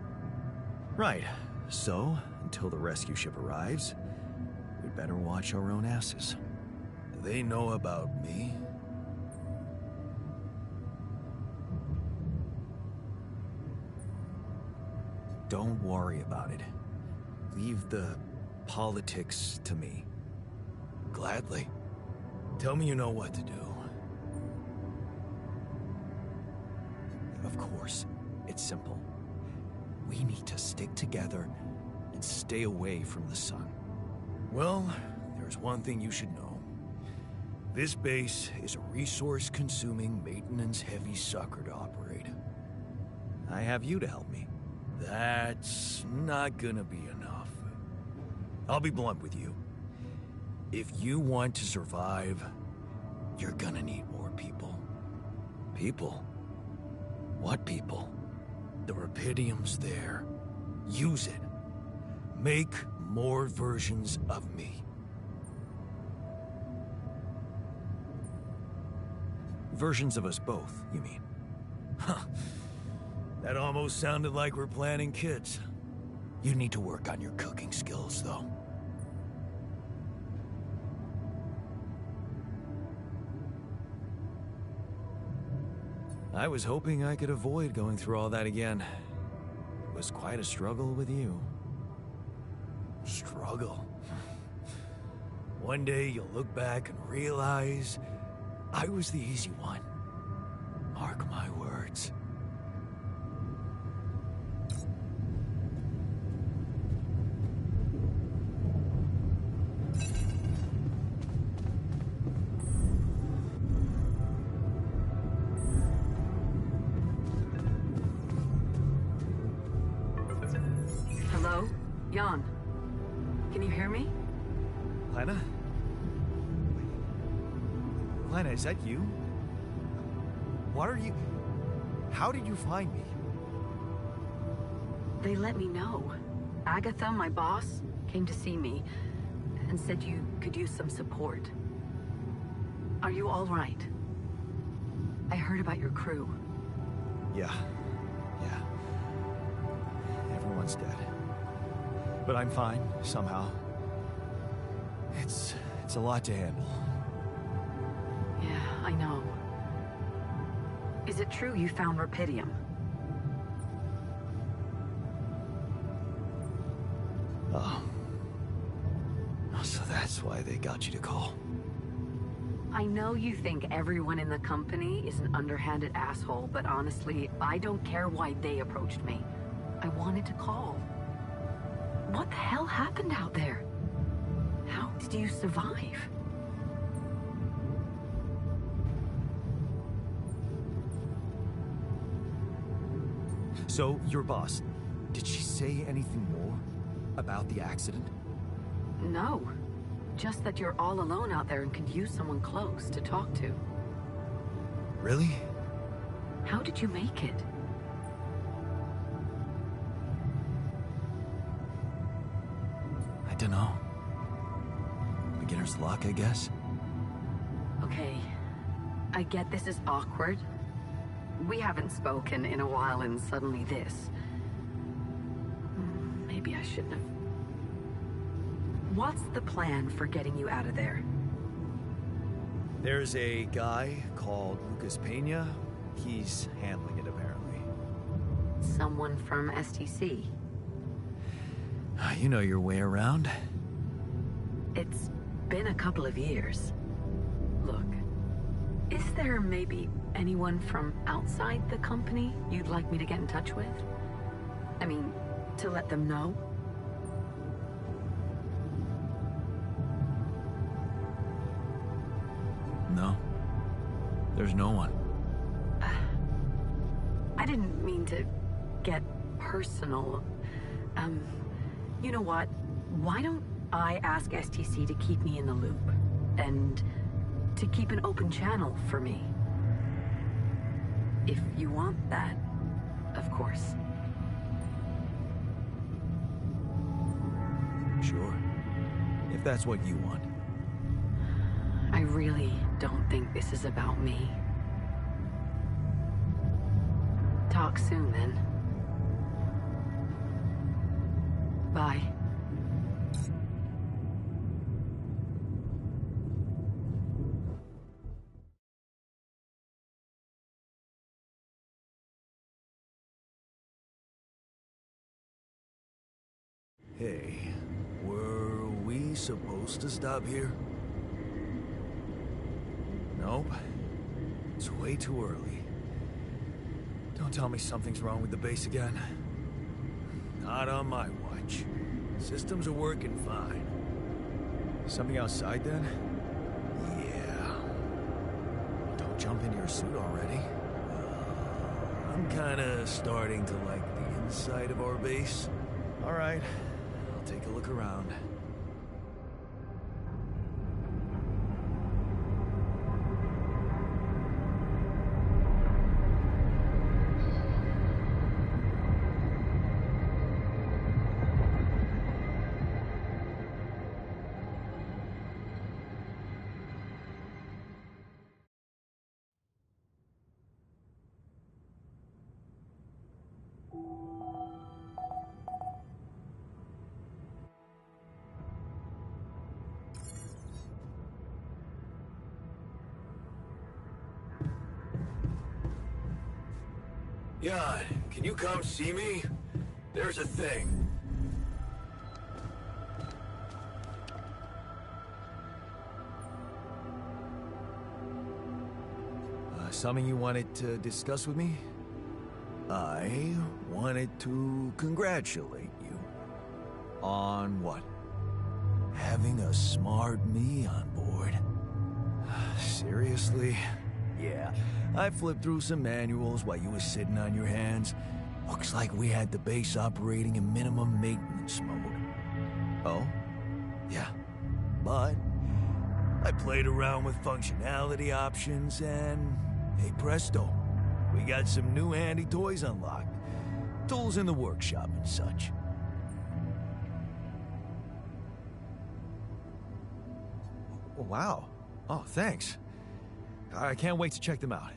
Right. So, until the rescue ship arrives, we'd better watch our own asses. Do they know about me? Don't worry about it. Leave the politics to me. Gladly. Tell me you know what to do. Of course, it's simple. We need to stick together and stay away from the sun. Well, there's one thing you should know. This base is a resource-consuming, maintenance-heavy sucker to operate. I have you to help me. That's not gonna be enough. I'll be blunt with you. If you want to survive, you're gonna need more people. People? What people? The Rapidium's there. Use it. Make more versions of me. Versions of us both, you mean? Huh. That almost sounded like we're planning kids. You need to work on your cooking skills, though. I was hoping I could avoid going through all that again. It was quite a struggle with you. Struggle? One day you'll look back and realize I was the easy one. Mark my words. Hello? Jan? Can you hear me? Lena? Lena, is that you? What are you... How did you find me? They let me know. Agatha, my boss, came to see me and said you could use some support. Are you all right? I heard about your crew. Yeah. Everyone's dead. But I'm fine, somehow. It's a lot to handle. Yeah, I know. Is it true you found Rapidium? Oh. So that's why they got you to call. I know you think everyone in the company is an underhanded asshole, but honestly, I don't care why they approached me. I wanted to call. What the hell happened out there? How did you survive? So, your boss, did she say anything more about the accident? No. Just that you're all alone out there and could use someone close to talk to. Really? How did you make it? I don't know. Beginner's luck, I guess? Okay, I get this is awkward. We haven't spoken in a while and suddenly this. Maybe I shouldn't have. What's the plan for getting you out of there? There's a guy called Lucas Pena. He's handling it, apparently. Someone from STC. You know your way around. It's been a couple of years. Look, is there maybe anyone from outside the company you'd like me to get in touch with? I mean, to let them know? No. There's no one. I didn't mean to get personal. You know what? Why don't I ask STC to keep me in the loop? And to keep an open channel for me? If you want that, of course. Sure. If that's what you want. I really don't think this is about me. Talk soon, then. Bye. Hey, were we supposed to stop here? Nope. It's way too early. Don't tell me something's wrong with the base again. Not on my watch. Systems are working fine. Something outside, then? Yeah. Don't jump into your suit already. I'm kinda starting to like the inside of our base. All right. I'll take a look around. Jan, can you come see me? There's a thing. Something you wanted to discuss with me? I wanted to congratulate you. On what? Having a smart me on board. Seriously? Yeah, I flipped through some manuals while you were sitting on your hands. Looks like we had the base operating in minimum maintenance mode. Oh? Yeah, but I played around with functionality options and, hey presto, we got some new handy toys unlocked. Tools in the workshop and such. Wow. Oh, thanks. I can't wait to check them out.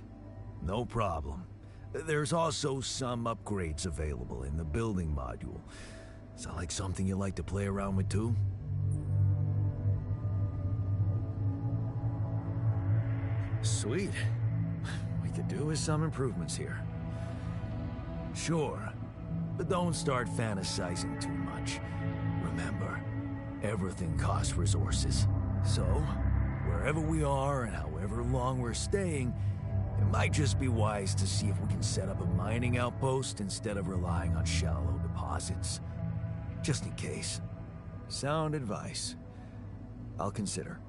No problem. There's also some upgrades available in the building module. Sound like something you like to play around with too? Sweet. We could do with some improvements here. Sure, but don't start fantasizing too much. Remember, everything costs resources. So, wherever we are and however long we're staying, it might just be wise to see if we can set up a mining outpost instead of relying on shallow deposits. Just in case. Sound advice. I'll consider.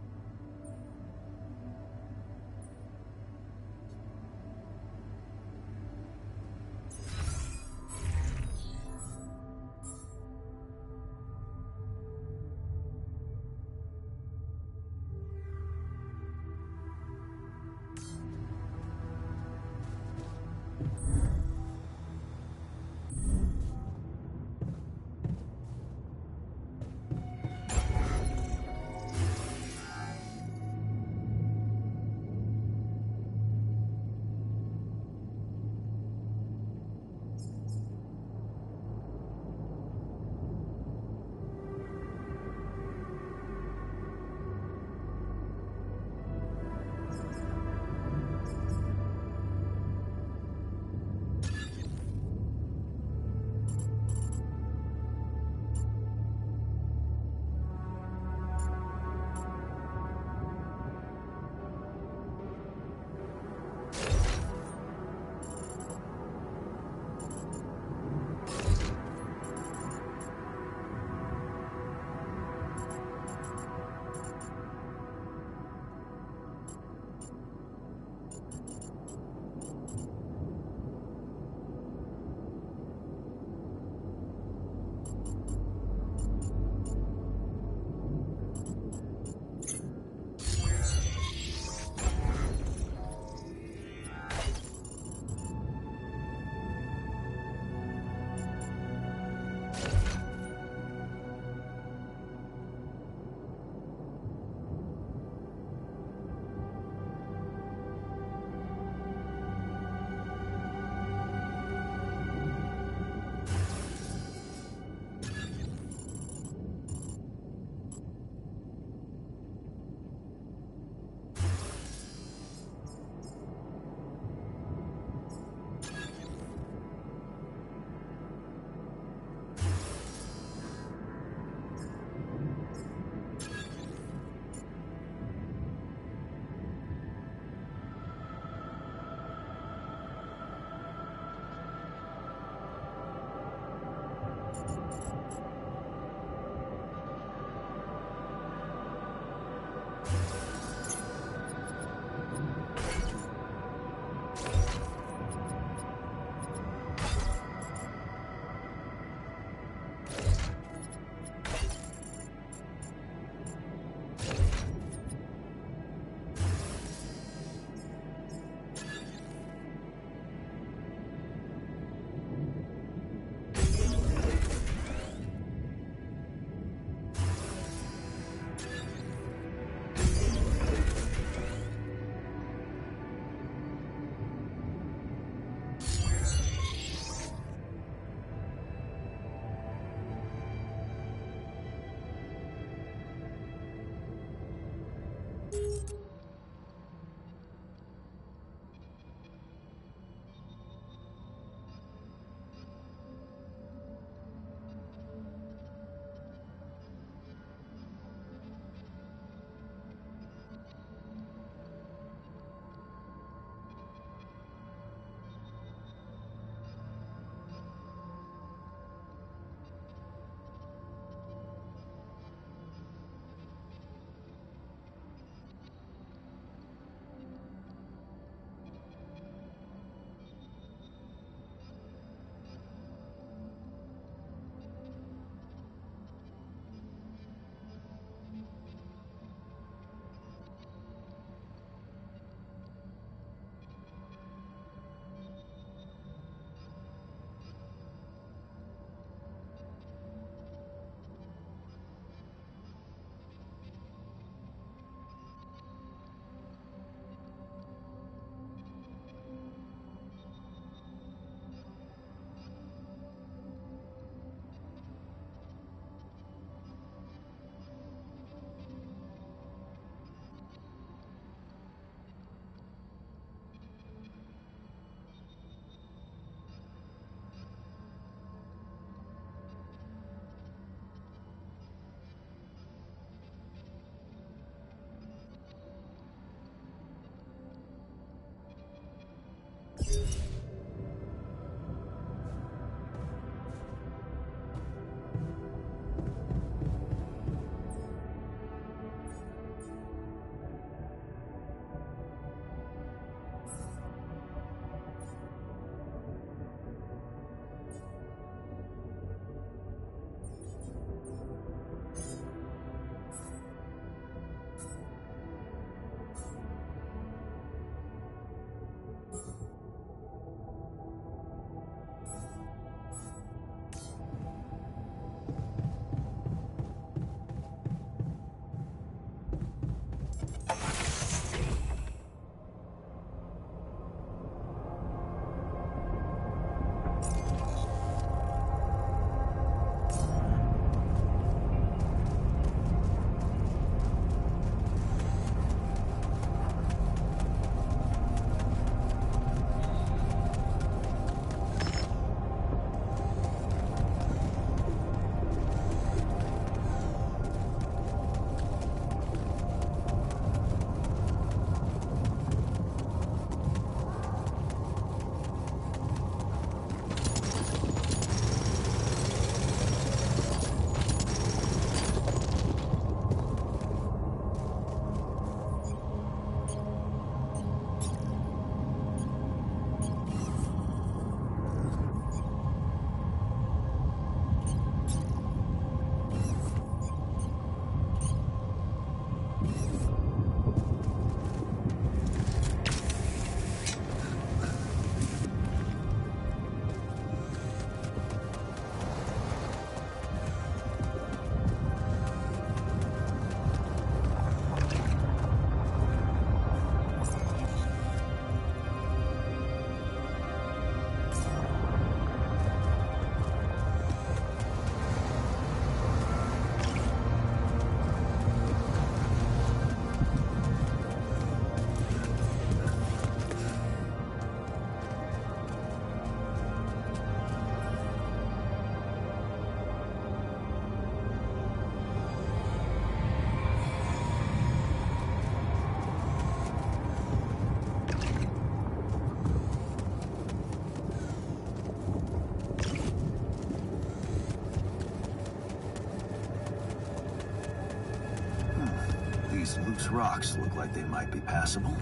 These loose rocks look like they might be passable.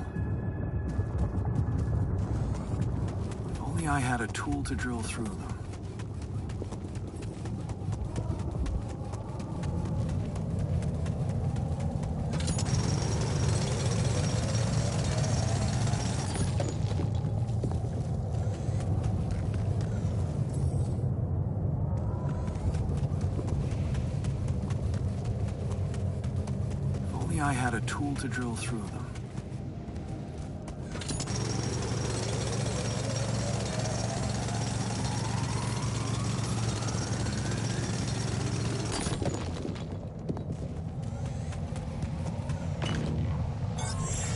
If only I had a tool to drill through them. I had a tool to drill through them.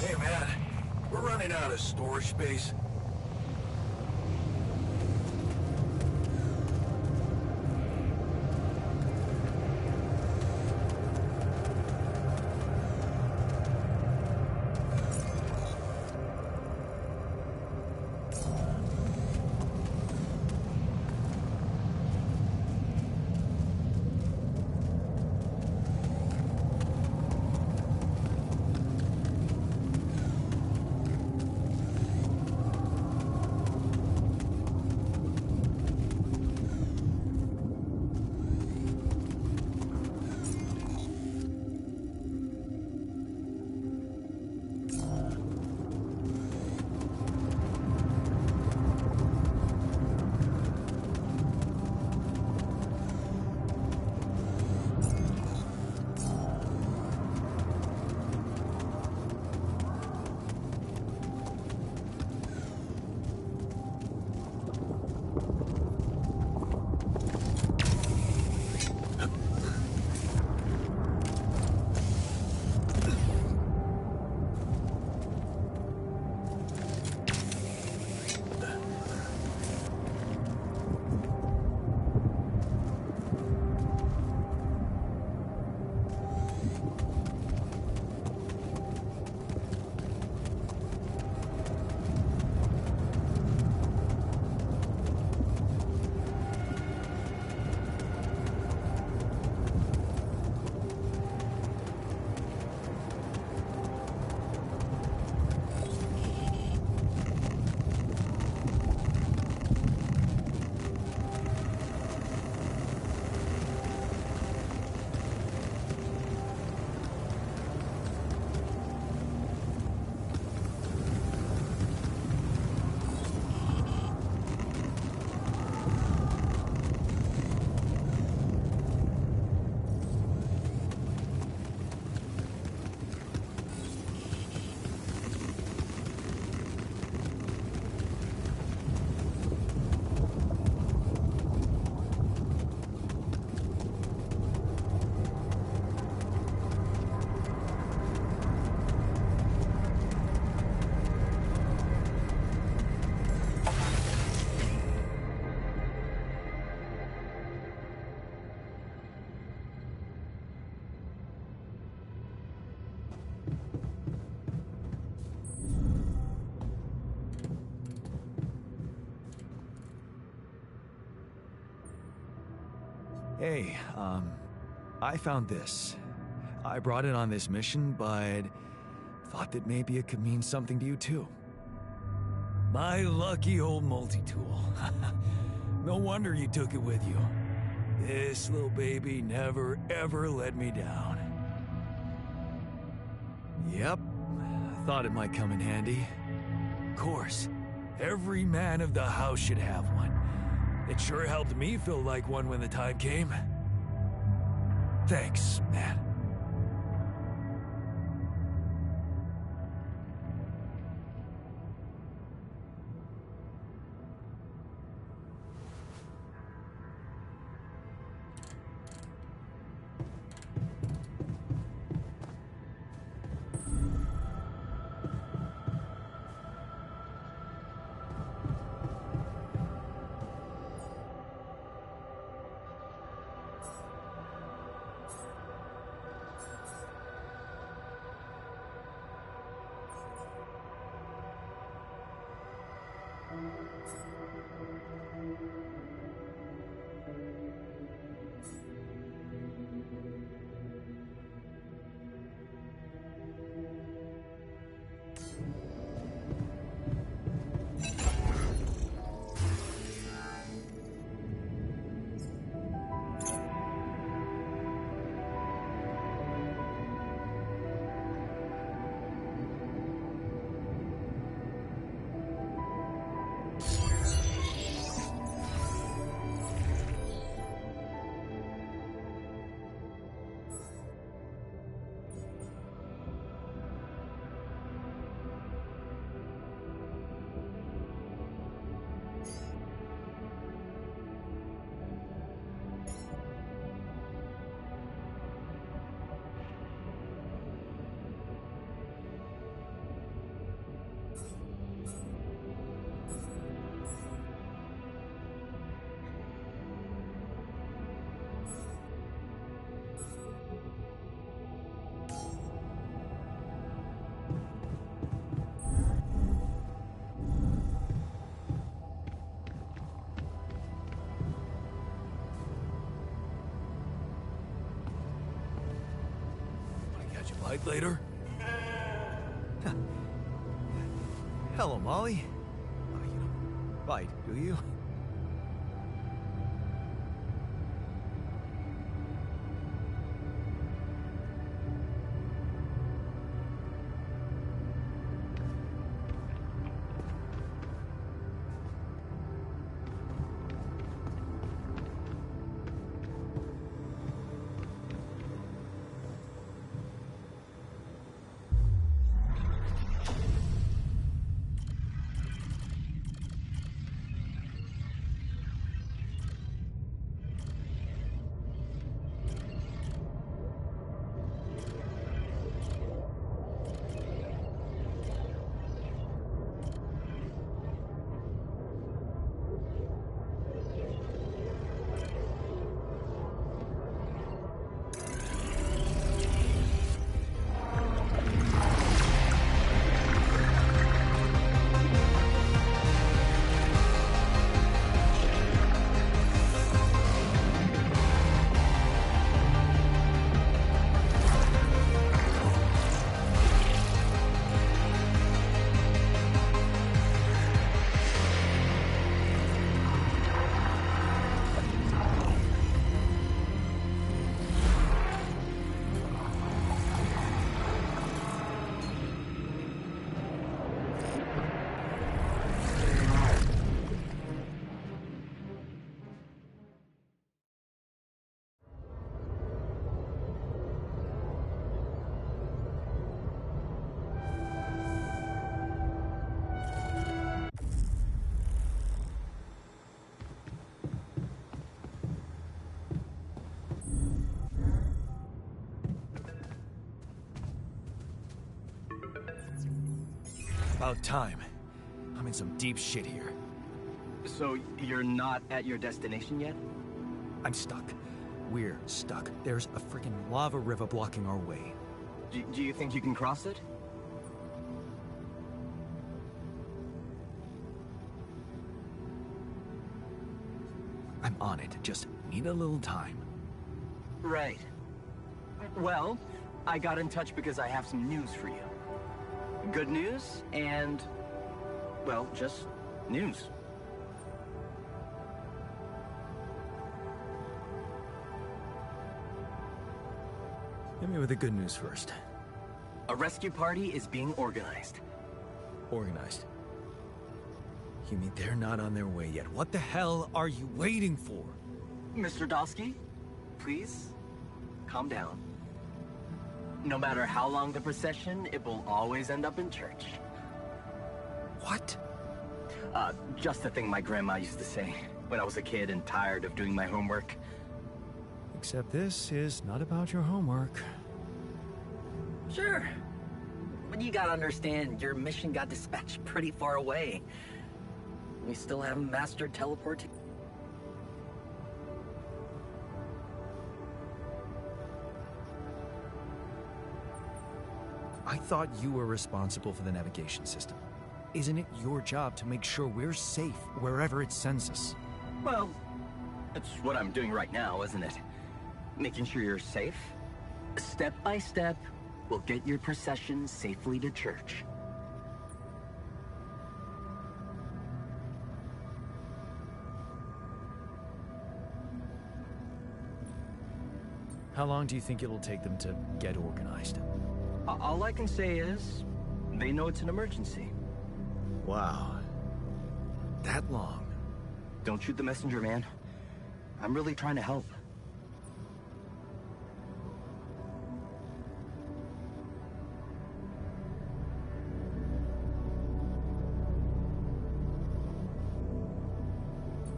Hey man, we're running out of storage space. Hey, I found this. I brought it on this mission, but thought that maybe it could mean something to you too. My lucky old multi-tool. No wonder you took it with you. This little baby never ever let me down. Yep, I thought it might come in handy. Of course, every man of the house should have one. It sure helped me feel like one when the time came. Thanks, man. fight later? Hello, Molly. You don't fight, do you? About time. I'm in some deep shit here. So, you're not at your destination yet? I'm stuck. We're stuck. There's a freaking lava river blocking our way. Do you think you can cross it? I'm on it. Just need a little time. Right. Well, I got in touch because I have some news for you. Good news and, well, just news. Hit me with the good news first. A rescue party is being organized. Organized. You mean they're not on their way yet? What the hell are you waiting for? Mr. Dosky, please, calm down. No matter how long the procession, it will always end up in church. What? Just the thing my grandma used to say when I was a kid and tired of doing my homework. Except this is not about your homework. Sure. But you gotta understand, your mission got dispatched pretty far away. We still haven't mastered teleporting. I thought you were responsible for the navigation system. Isn't it your job to make sure we're safe wherever it sends us? Well, that's what I'm doing right now, isn't it? Making sure you're safe. Step by step, we'll get your procession safely to church. How long do you think it'll take them to get organized? All I can say is, they know it's an emergency. Wow. That long? Don't shoot the messenger, man. I'm really trying to help.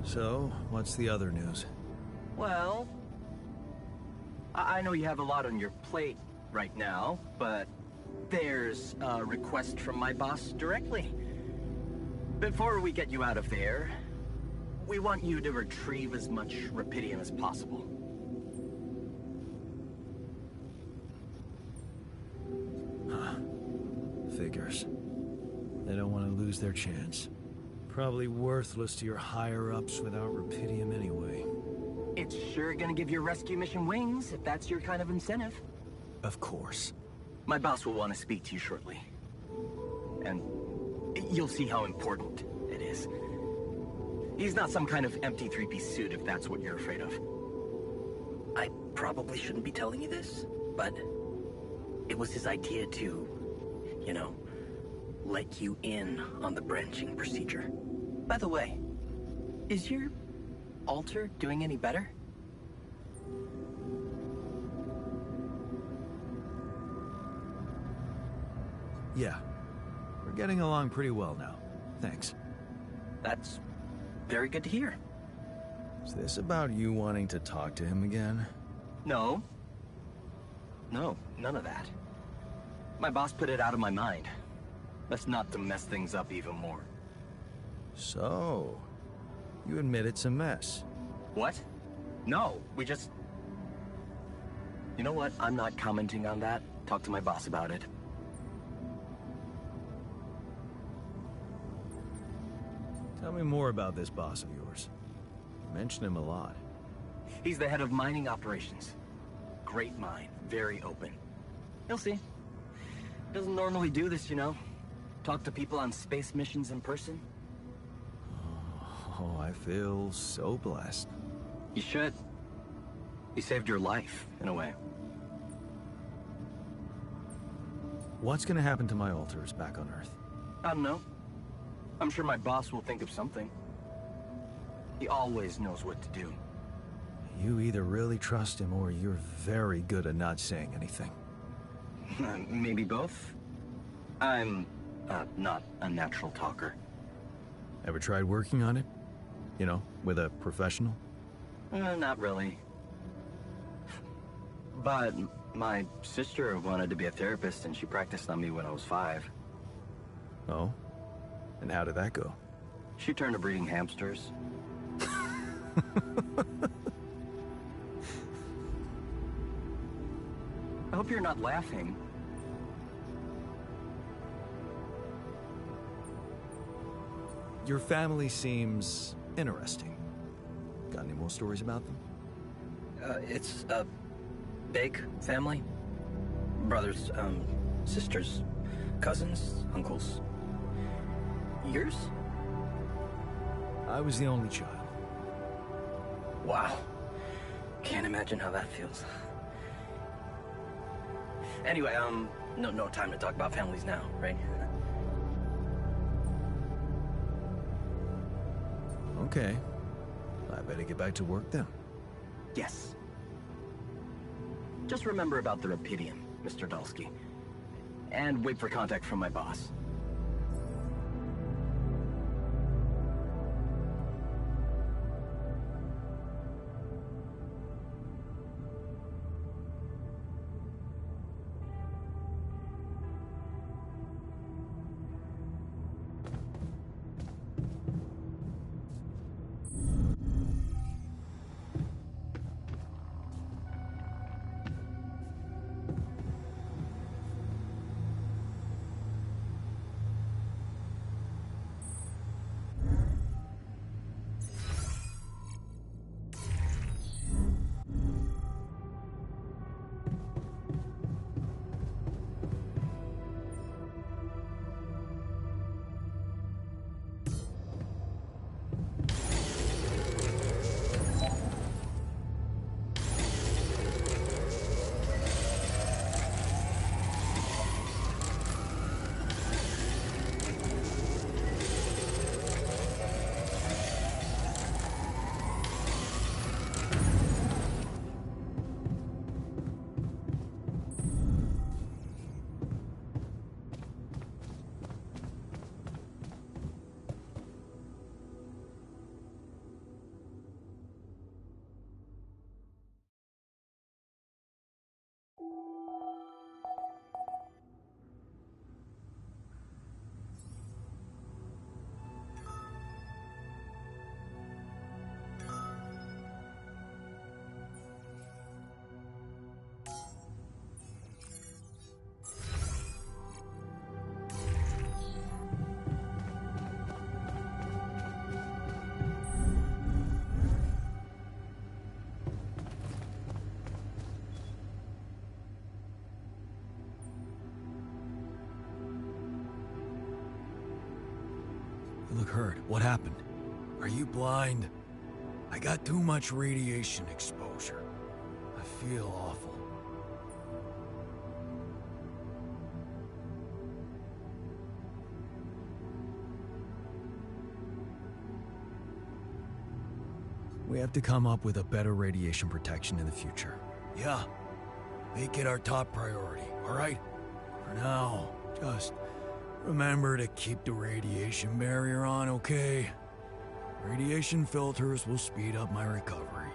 So, what's the other news? Well, I know you have a lot on your plate right now, but there's a request from my boss directly. Before we get you out of there, we want you to retrieve as much Rapidium as possible. Huh. Figures. They don't want to lose their chance. Probably worthless to your higher-ups without Rapidium anyway. It's sure gonna give your rescue mission wings, if that's your kind of incentive. Of course. My boss will want to speak to you shortly. And you'll see how important it is. He's not some kind of empty three-piece suit, if that's what you're afraid of. I probably shouldn't be telling you this, but it was his idea to, you know, let you in on the branching procedure. By the way, is your altar doing any better? Yeah. We're getting along pretty well now. Thanks. That's very good to hear. Is this about you wanting to talk to him again? No. No, none of that. My boss put it out of my mind. Best not to mess things up even more. So, you admit it's a mess. What? No, we just... You know what? I'm not commenting on that. Talk to my boss about it. Tell me more about this boss of yours. You mention him a lot. He's the head of mining operations. Great mine, very open. You'll see. Doesn't normally do this, you know. Talk to people on space missions in person. Oh, I feel so blessed. You should. He saved your life, in a way. What's gonna happen to my altars back on Earth? I don't know. I'm sure my boss will think of something. He always knows what to do. You either really trust him or you're very good at not saying anything. Maybe both? I'm not a natural talker. Ever tried working on it? You know, with a professional? Not really. But my sister wanted to be a therapist and she practiced on me when I was 5. Oh? And how did that go? She turned to breeding hamsters. I hope you're not laughing. Your family seems interesting. Got any more stories about them? It's a big family. Brothers, sisters, cousins, uncles. Yours? I was the only child. Wow. Can't imagine how that feels. Anyway, no time to talk about families now, right? Okay. I better get back to work then. Yes. Just remember about the Rapidium, Mr. Dalsky. And wait for contact from my boss. hurt. What happened? Are you blind? I got too much radiation exposure. I feel awful. We have to come up with a better radiation protection in the future. Yeah. Make it our top priority, alright? For now, just remember to keep the radiation barrier on, okay? Radiation filters will speed up my recovery.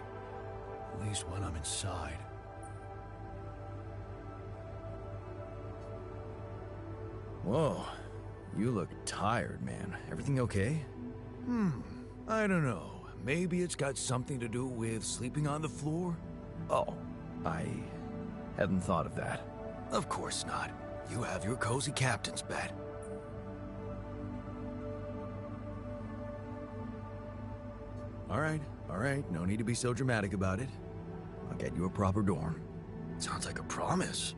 At least when I'm inside. Whoa. You look tired, man. Everything okay? I don't know. Maybe it's got something to do with sleeping on the floor? Oh, I hadn't thought of that. Of course not. You have your cozy captain's bed. All right. No need to be so dramatic about it. I'll get you a proper dorm. Sounds like a promise.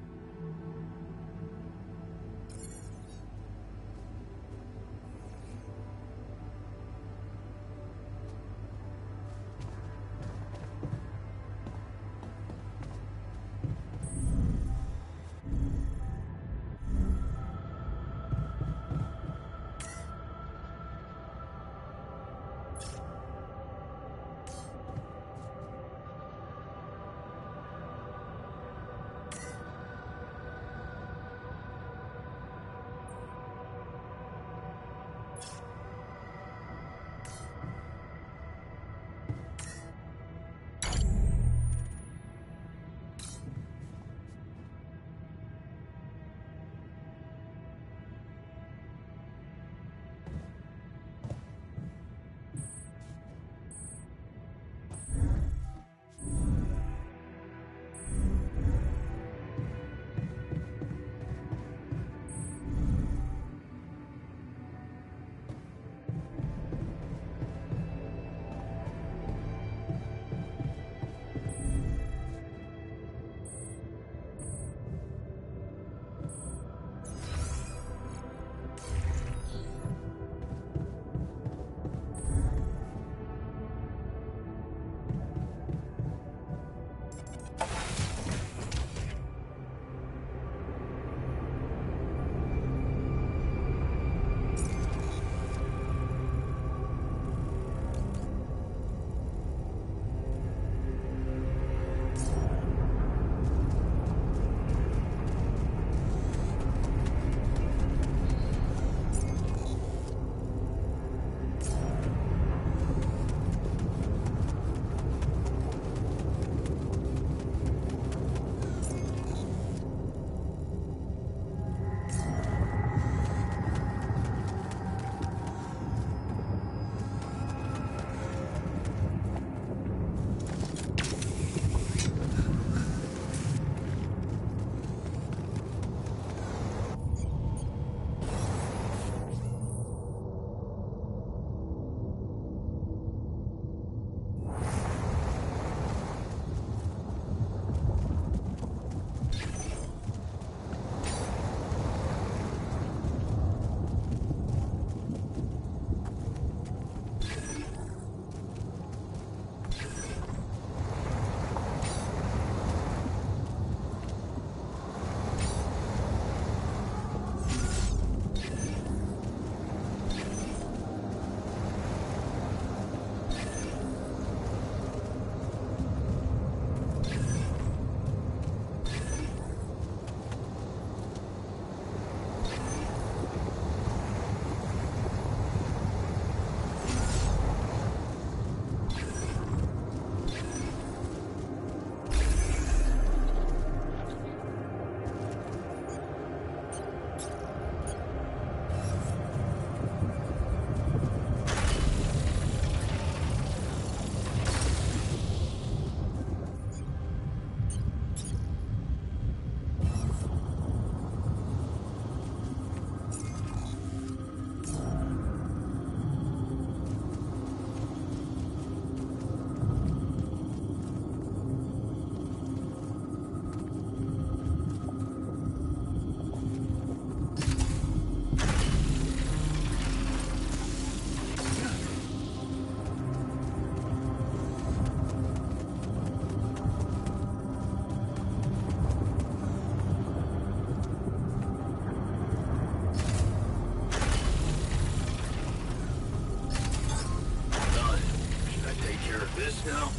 This now?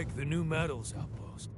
like the new metals outpost.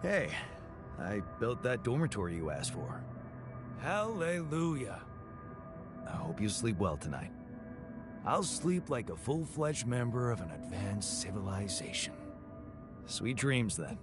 Hey, I built that dormitory you asked for. Hallelujah. I hope you sleep well tonight. I'll sleep like a full-fledged member of an advanced civilization. Sweet dreams, then.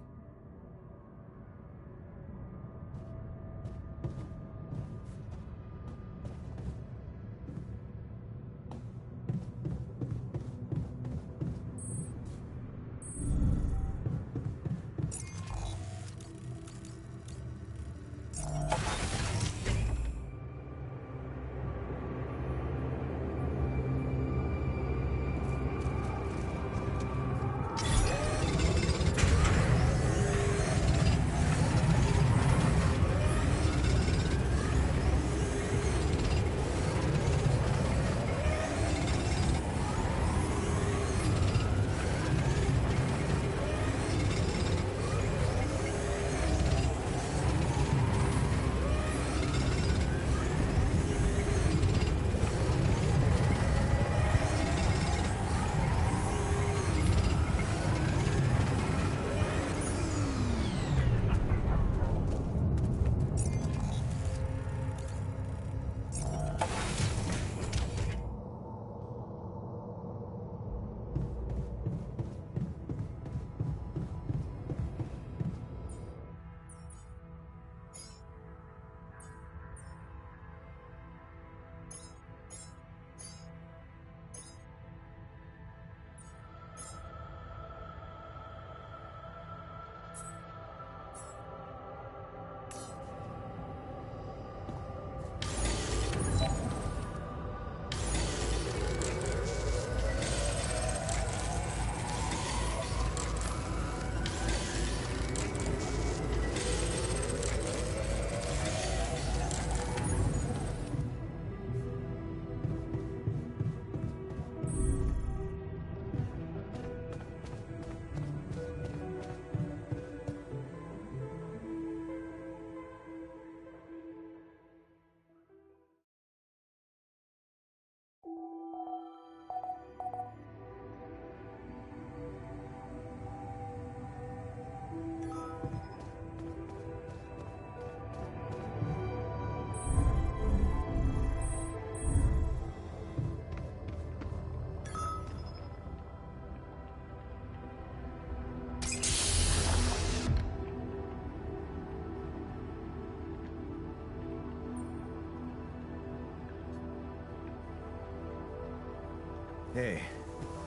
Hey,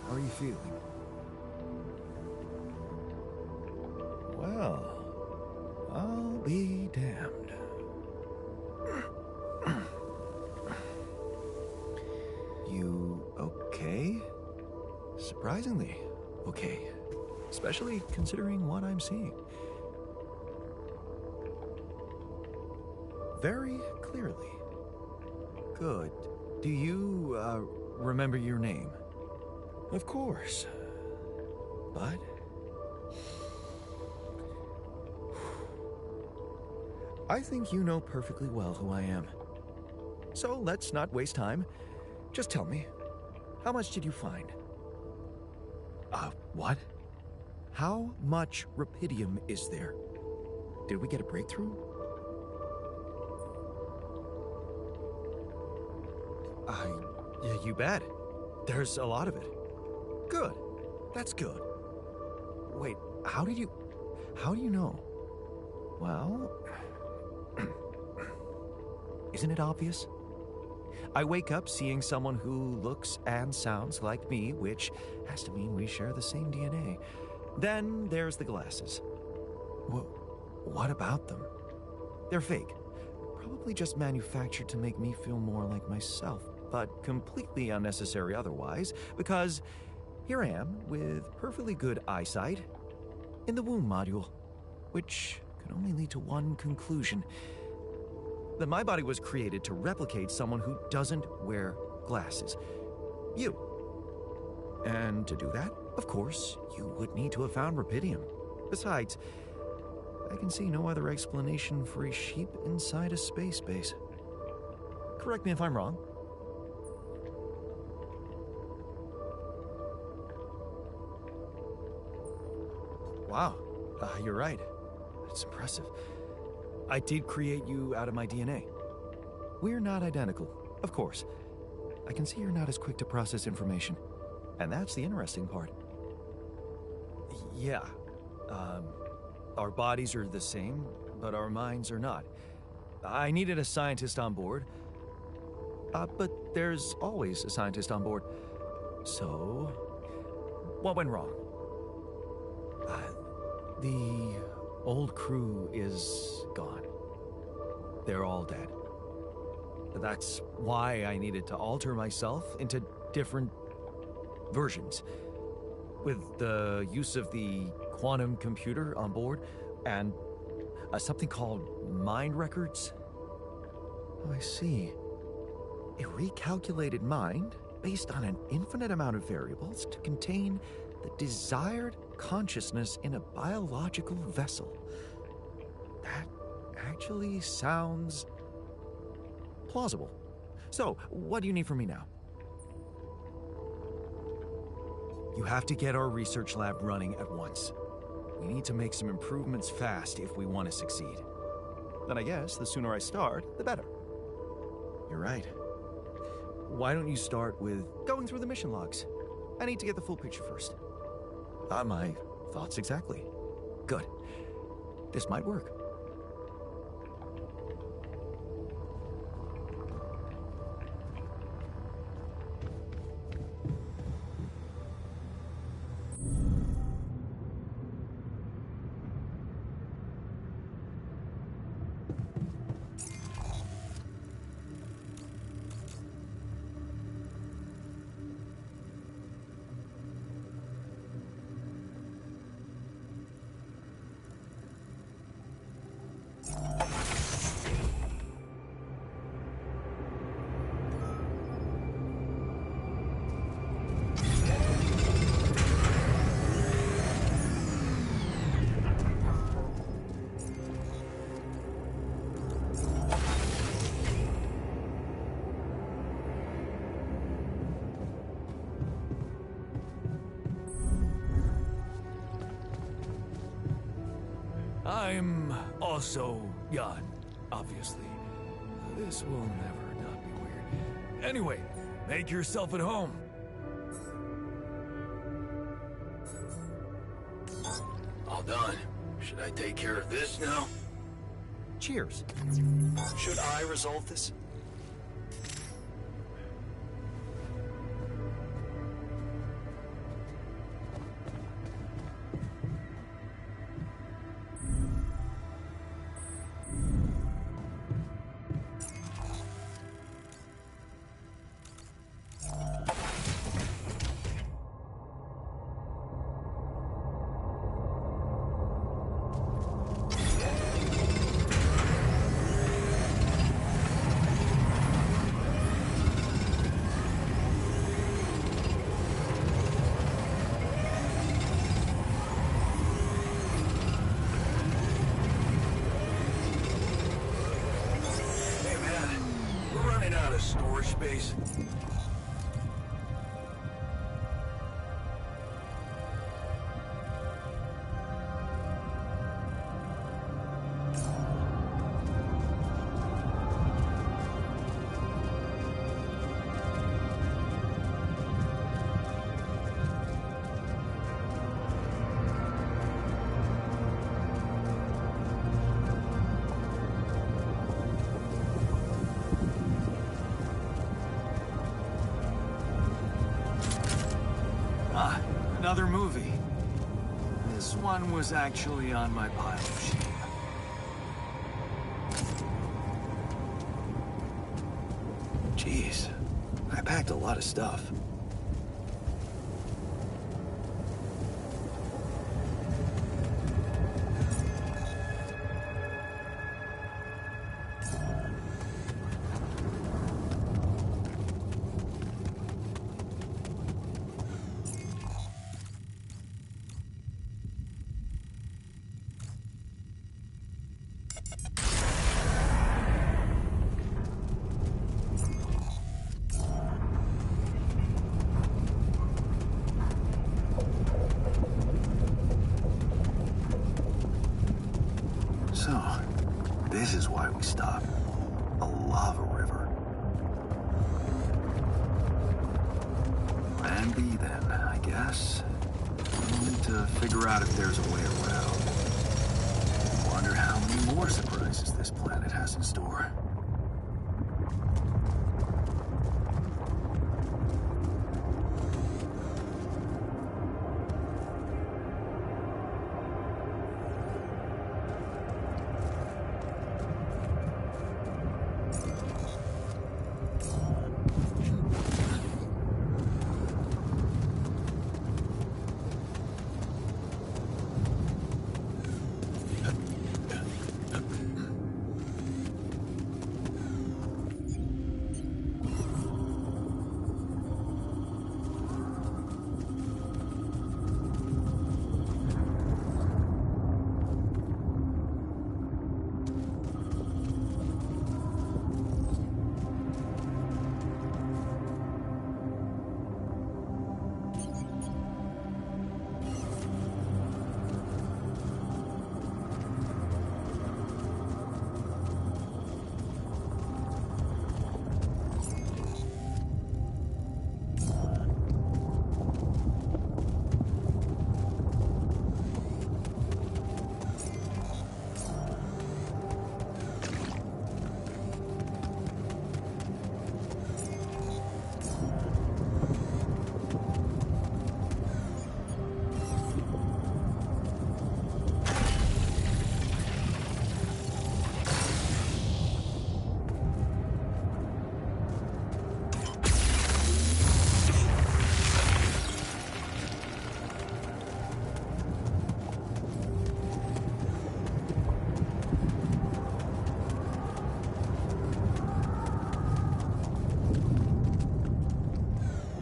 how are you feeling? Well, I'll be damned. You okay? Surprisingly okay. Especially considering what I'm seeing. Very clearly. Good. Do you, remember your name? Of course. But... I think you know perfectly well who I am. So let's not waste time. Just tell me, how much did you find? What? How much rupidium is there? Did we get a breakthrough? Yeah, you bet. There's a lot of it. Good. That's good. Wait, how do you know? Well, isn't it obvious? I wake up seeing someone who looks and sounds like me, which has to mean we share the same DNA. Then there's the glasses. What about them? They're fake. Probably just manufactured to make me feel more like myself, but completely unnecessary otherwise, because here I am with perfectly good eyesight in the womb module, which can only lead to one conclusion: that my body was created to replicate someone who doesn't wear glasses. You. And to do that, of course, you would need to have found rupidium. Besides, I can see no other explanation for a sheep inside a space base. Correct me if I'm wrong. Wow, you're right. It's impressive. I did create you out of my DNA. We're not identical, of course. I can see you're not as quick to process information. And that's the interesting part. Yeah. Our bodies are the same, but our minds are not. I needed a scientist on board. But there's always a scientist on board. So, what went wrong? The old crew is gone. They're all dead. That's why I needed to alter myself into different versions. With the use of the quantum computer on board and something called mind records. Oh, I see. A recalculated mind based on an infinite amount of variables to contain the desired consciousness in a biological vessel. That actually sounds plausible. So, what do you need from me now? You have to get our research lab running at once. We need to make some improvements fast if we want to succeed. Then I guess the sooner I start, the better. You're right. Why don't you start with going through the mission logs? I need to get the full picture first. My thoughts exactly. Good. This might work. I'm also young, obviously. This will never not be weird. Anyway, make yourself at home. All done. Should I take care of this now? Cheers. Should I resolve this? Storage space. Another movie. This one was actually on my pile of shame. Jeez, I packed a lot of stuff. lava river. Plan B then, I guess. We need to figure out if there's a way around. Wonder how many more surprises this planet has in store.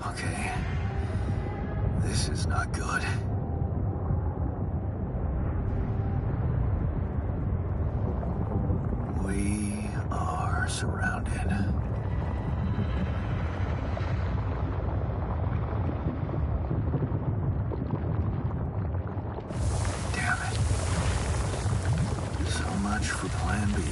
Okay. This is not good. We are surrounded. Damn it. So much for Plan B.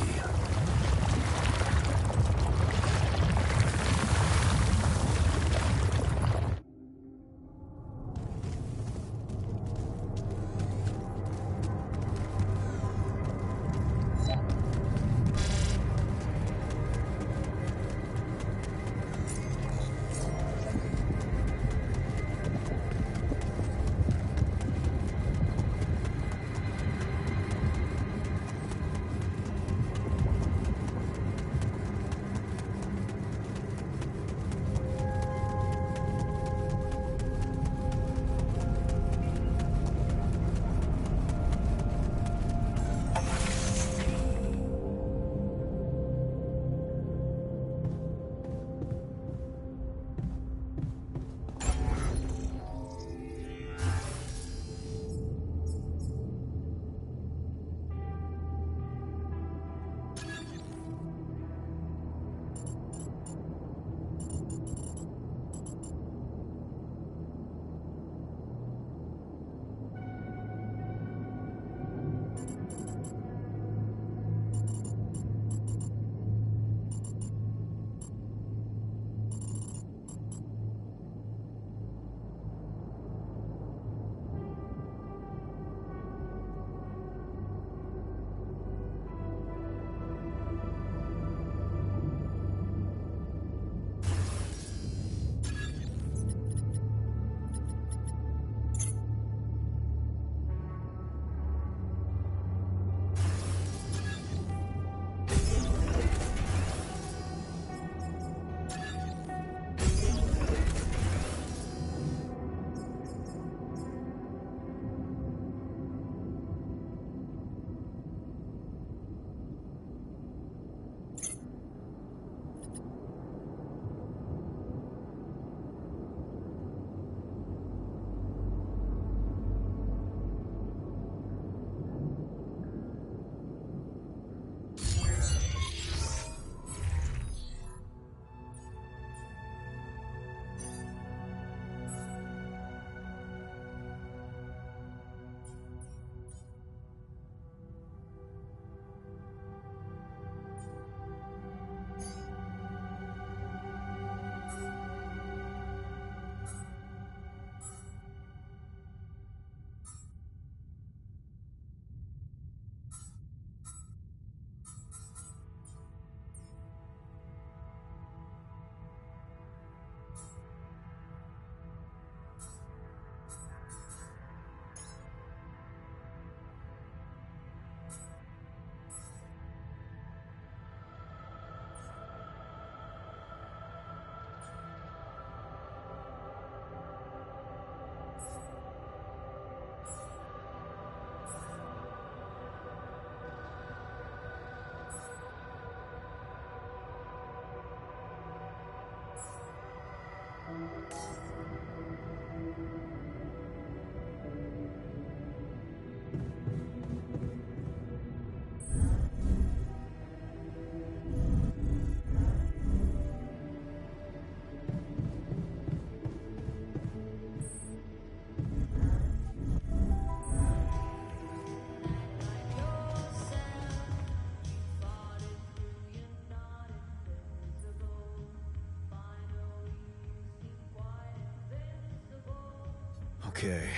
Okay.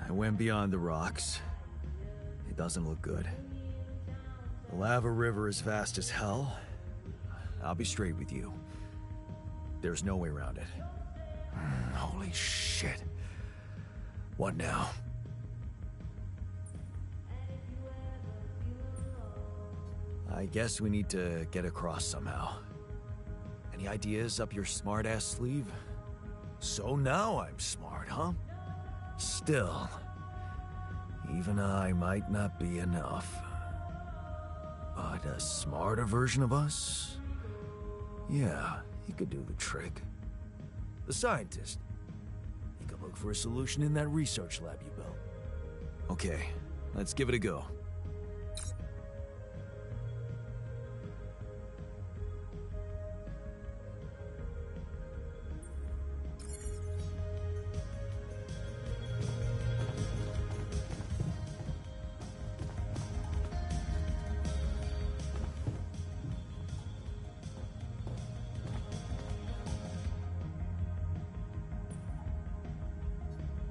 I went beyond the rocks. It doesn't look good. The lava river is fast as hell. I'll be straight with you. There's no way around it. Holy shit. What now? I guess we need to get across somehow. Any ideas up your smart-ass sleeve? So now I'm smart, huh? Still, even I might not be enough. But a smarter version of us? Yeah, he could do the trick. The scientist. He could look for a solution in that research lab you built. Okay, let's give it a go.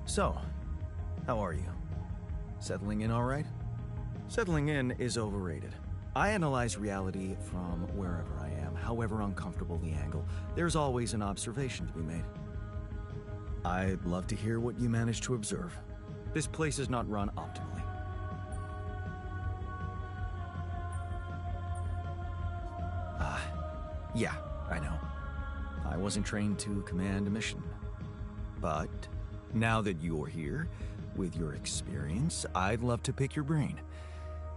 So, how are you? Settling in all right? Settling in is overrated. I analyze reality from wherever I am, however uncomfortable the angle. There's always an observation to be made. I'd love to hear what you managed to observe. This place is not run optimally. Yeah, I know. I wasn't trained to command a mission. But now that you're here, with your experience, I'd love to pick your brain.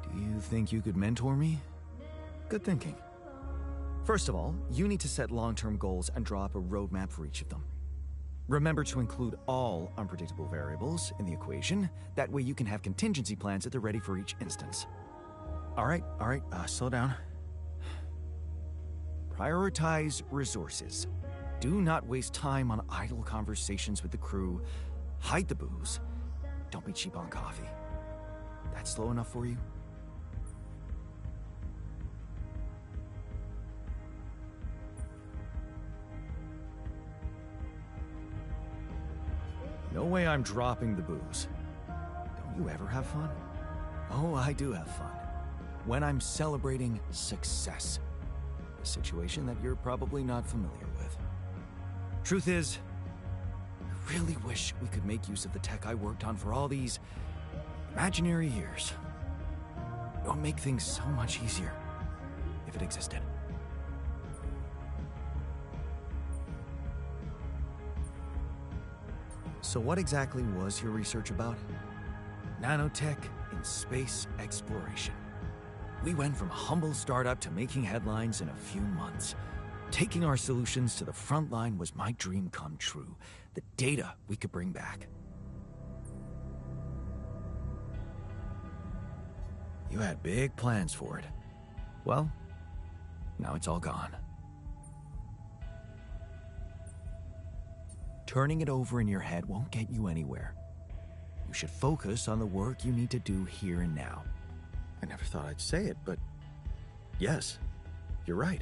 Do you think you could mentor me? Good thinking. First of all, you need to set long-term goals and draw up a roadmap for each of them. Remember to include all unpredictable variables in the equation. That way you can have contingency plans at the ready for each instance. All right, slow down. Prioritize resources. Do not waste time on idle conversations with the crew. Hide the booze. Don't be cheap on coffee. That's slow enough for you? No way I'm dropping the booze. Don't you ever have fun? Oh, I do have fun. When I'm celebrating success. A situation that you're probably not familiar with. Truth is, I really wish we could make use of the tech I worked on for all these imaginary years. It would make things so much easier if it existed. So what exactly was your research about? Nanotech in space exploration. We went from a humble startup to making headlines in a few months. Taking our solutions to the front line was my dream come true. The data we could bring back. You had big plans for it. Well, now it's all gone. Turning it over in your head won't get you anywhere. You should focus on the work you need to do here and now. I never thought I'd say it, but yes, you're right.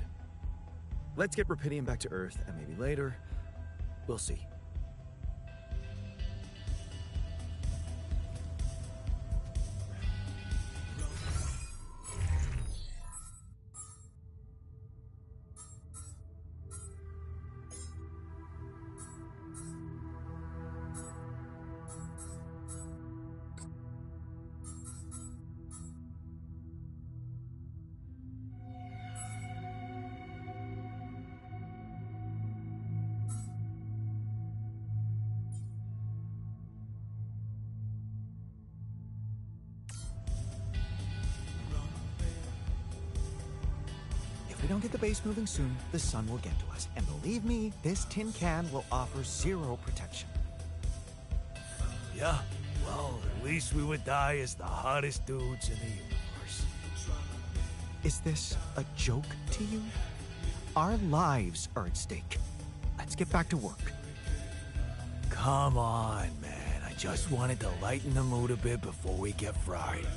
Let's get Rapidium back to Earth, and maybe later, we'll see. If we don't get the base moving soon, the sun will get to us. And believe me, this tin can will offer zero protection. Yeah, well, at least we would die as the hottest dudes in the universe. Is this a joke to you? Our lives are at stake. Let's get back to work. Come on, man. I just wanted to lighten the mood a bit before we get fried.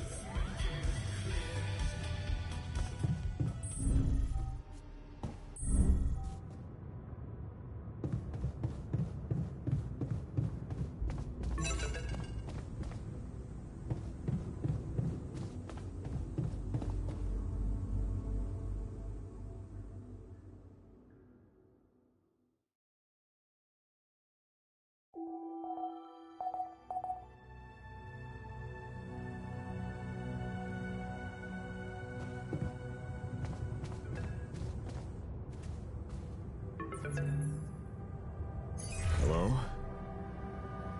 Hello?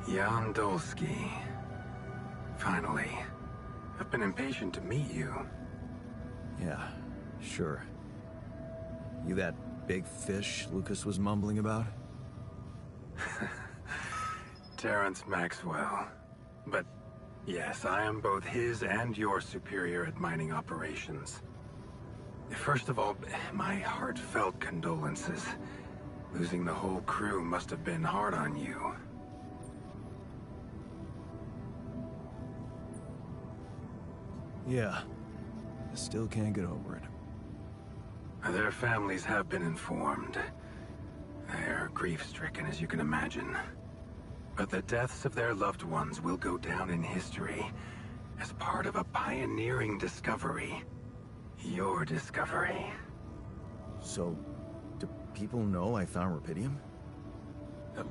Jan Dolsky. Finally. I've been impatient to meet you. Yeah, sure. You that big fish Lucas was mumbling about? Terrence Maxwell. But yes, I am both his and your superior at mining operations. First of all, my heartfelt condolences. Losing the whole crew must have been hard on you. Yeah. I still can't get over it. Their families have been informed. They're grief-stricken, as you can imagine. But the deaths of their loved ones will go down in history as part of a pioneering discovery. Your discovery. So, do people know I found Rupidium?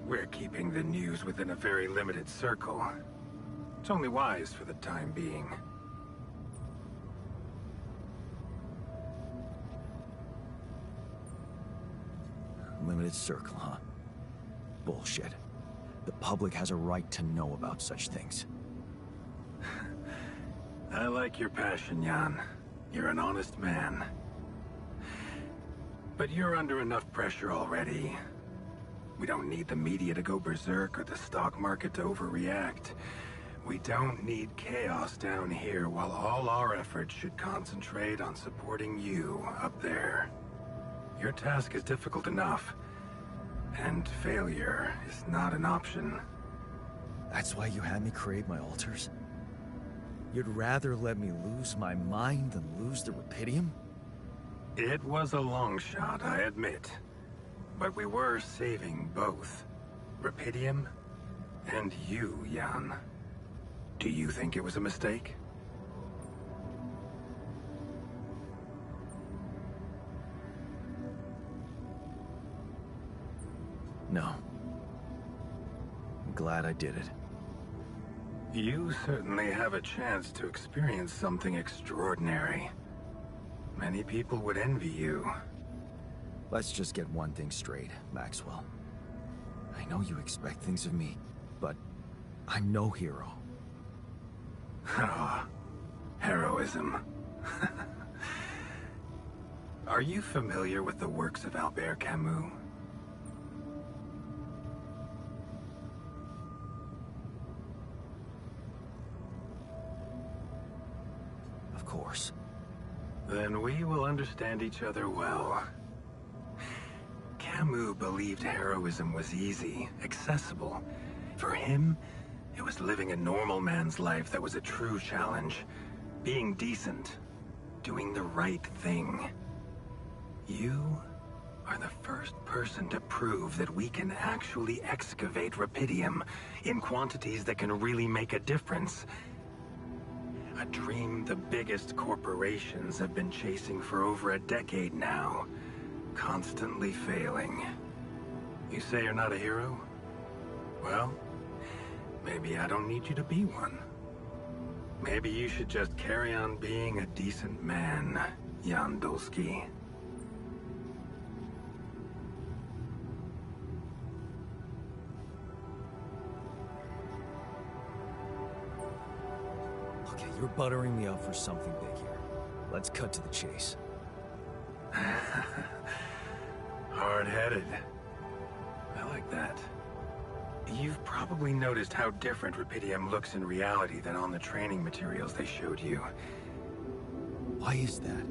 We're keeping the news within a very limited circle. It's only wise for the time being. Limited circle, huh? Bullshit. The public has a right to know about such things. I like your passion, Jan. You're an honest man. But you're under enough pressure already. We don't need the media to go berserk or the stock market to overreact. We don't need chaos down here while all our efforts should concentrate on supporting you up there. Your task is difficult enough, and failure is not an option. That's why you had me create my altars? You'd rather let me lose my mind than lose the Rupidium? It was a long shot, I admit. But we were saving both. Rupidium and you, Jan. Do you think it was a mistake? No. I'm glad I did it. You certainly have a chance to experience something extraordinary. Many people would envy you. Let's just get one thing straight, Maxwell. I know you expect things of me, but I'm no hero. Ah, heroism. Are you familiar with the works of Albert Camus? Of course. Then we will understand each other well. Camus believed heroism was easy, accessible. For him, it was living a normal man's life that was a true challenge. Being decent. Doing the right thing. You are the first person to prove that we can actually excavate Rupidium in quantities that can really make a difference. A dream the biggest corporations have been chasing for over a decade now. Constantly failing. You say you're not a hero? Well, maybe I don't need you to be one. Maybe you should just carry on being a decent man, Jan Dolsky. Okay, you're buttering me up for something big here. Let's cut to the chase. Hard-headed. I like that. You've probably noticed how different Rupidium looks in reality than on the training materials they showed you. Why is that?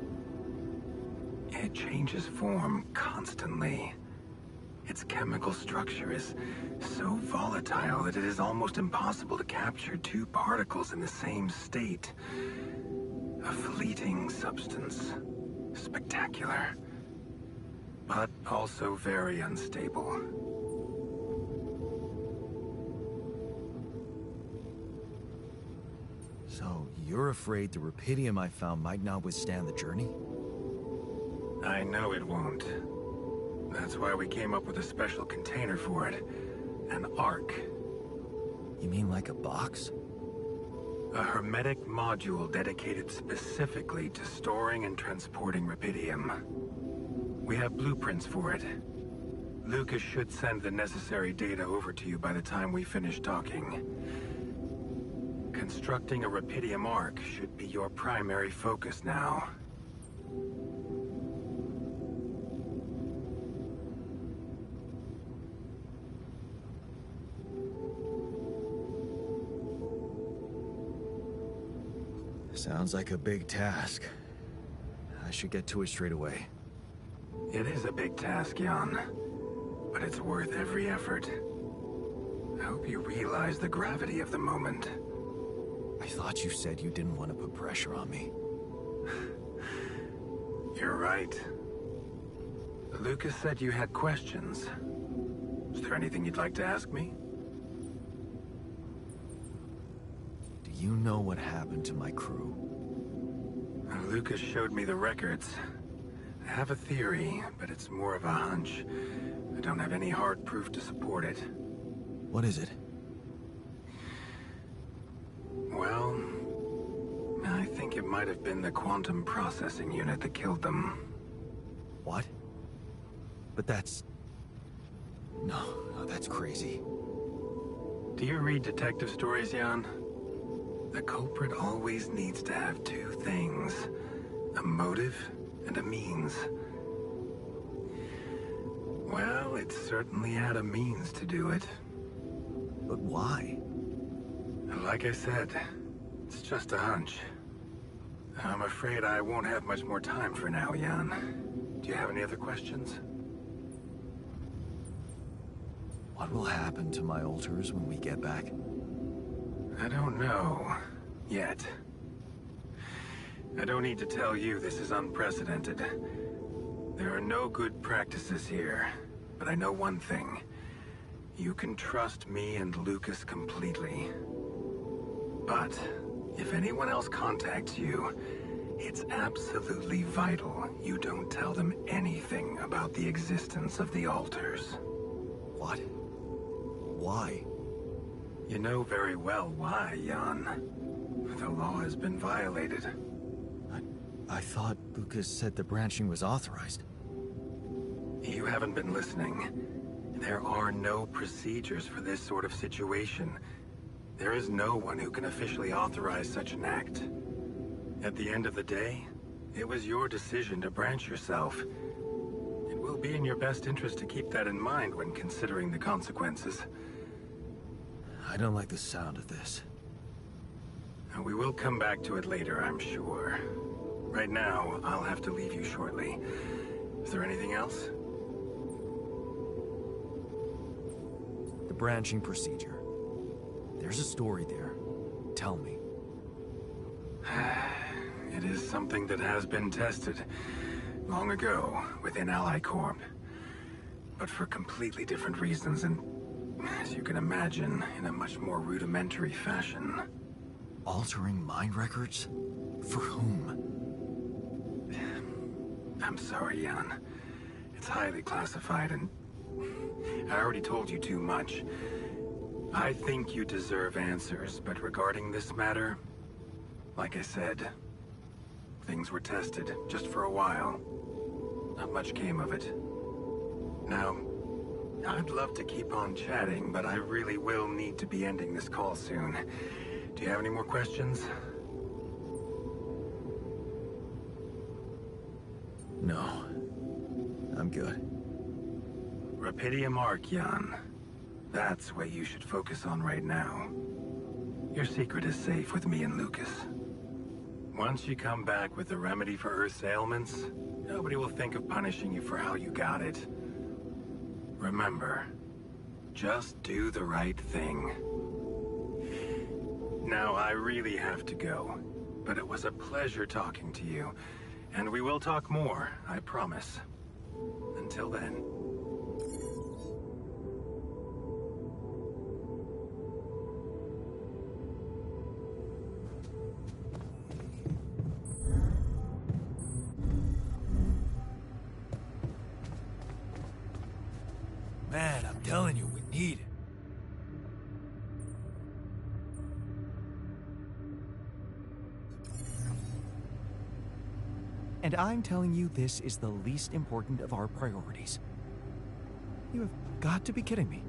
It changes form constantly. Its chemical structure is so volatile that it is almost impossible to capture two particles in the same state. A fleeting substance. Spectacular. But also very unstable. So, you're afraid the Rupidium I found might not withstand the journey? I know it won't. That's why we came up with a special container for it. An Ark. You mean like a box? A hermetic module dedicated specifically to storing and transporting Rupidium. We have blueprints for it. Lucas should send the necessary data over to you by the time we finish talking. Constructing a Rapidium Arc should be your primary focus now. Sounds like a big task. I should get to it straight away. It is a big task, Jan, but it's worth every effort. I hope you realize the gravity of the moment. I thought you said you didn't want to put pressure on me. You're right. Lucas said you had questions. Is there anything you'd like to ask me? Do you know what happened to my crew? Lucas showed me the records. I have a theory, but it's more of a hunch. I don't have any hard proof to support it. What is it? Well, I think it might have been the quantum processing unit that killed them. What? But that's... No, that's crazy. Do you read detective stories, Jan? The culprit always needs to have two things. A motive and a means. Well, it certainly had a means to do it. But why? Like I said, it's just a hunch. I'm afraid I won't have much more time for now, Jan. Do you have any other questions? What will happen to my alters when we get back? I don't know. Yet. I don't need to tell you this is unprecedented. There are no good practices here, but I know one thing. You can trust me and Lucas completely. But if anyone else contacts you, it's absolutely vital you don't tell them anything about the existence of the alters. What? Why? You know very well why, Jan. The law has been violated. I thought Lucas said the branching was authorized. You haven't been listening. There are no procedures for this sort of situation. There is no one who can officially authorize such an act. At the end of the day, it was your decision to branch yourself. It will be in your best interest to keep that in mind when considering the consequences. I don't like the sound of this. We will come back to it later, I'm sure. Right now, I'll have to leave you shortly. Is there anything else? The branching procedure. There's a story there. Tell me. It is something that has been tested long ago within Ally Corp. But for completely different reasons and, as you can imagine, in a much more rudimentary fashion. Altering mind records? For whom? I'm sorry, Jan. It's highly classified and I already told you too much. I think you deserve answers, but regarding this matter, like I said, things were tested just for a while. Not much came of it. Now, I'd love to keep on chatting, but I really will need to be ending this call soon. Do you have any more questions? No. I'm good. Rapidium Arc, Jan. That's what you should focus on right now. Your secret is safe with me and Lucas. Once you come back with a remedy for Earth's ailments, nobody will think of punishing you for how you got it. Remember, just do the right thing. Now, I really have to go, but it was a pleasure talking to you, and we will talk more, I promise. Until then. Man, I'm telling you, we need it. And I'm telling you this is the least important of our priorities. You have got to be kidding me.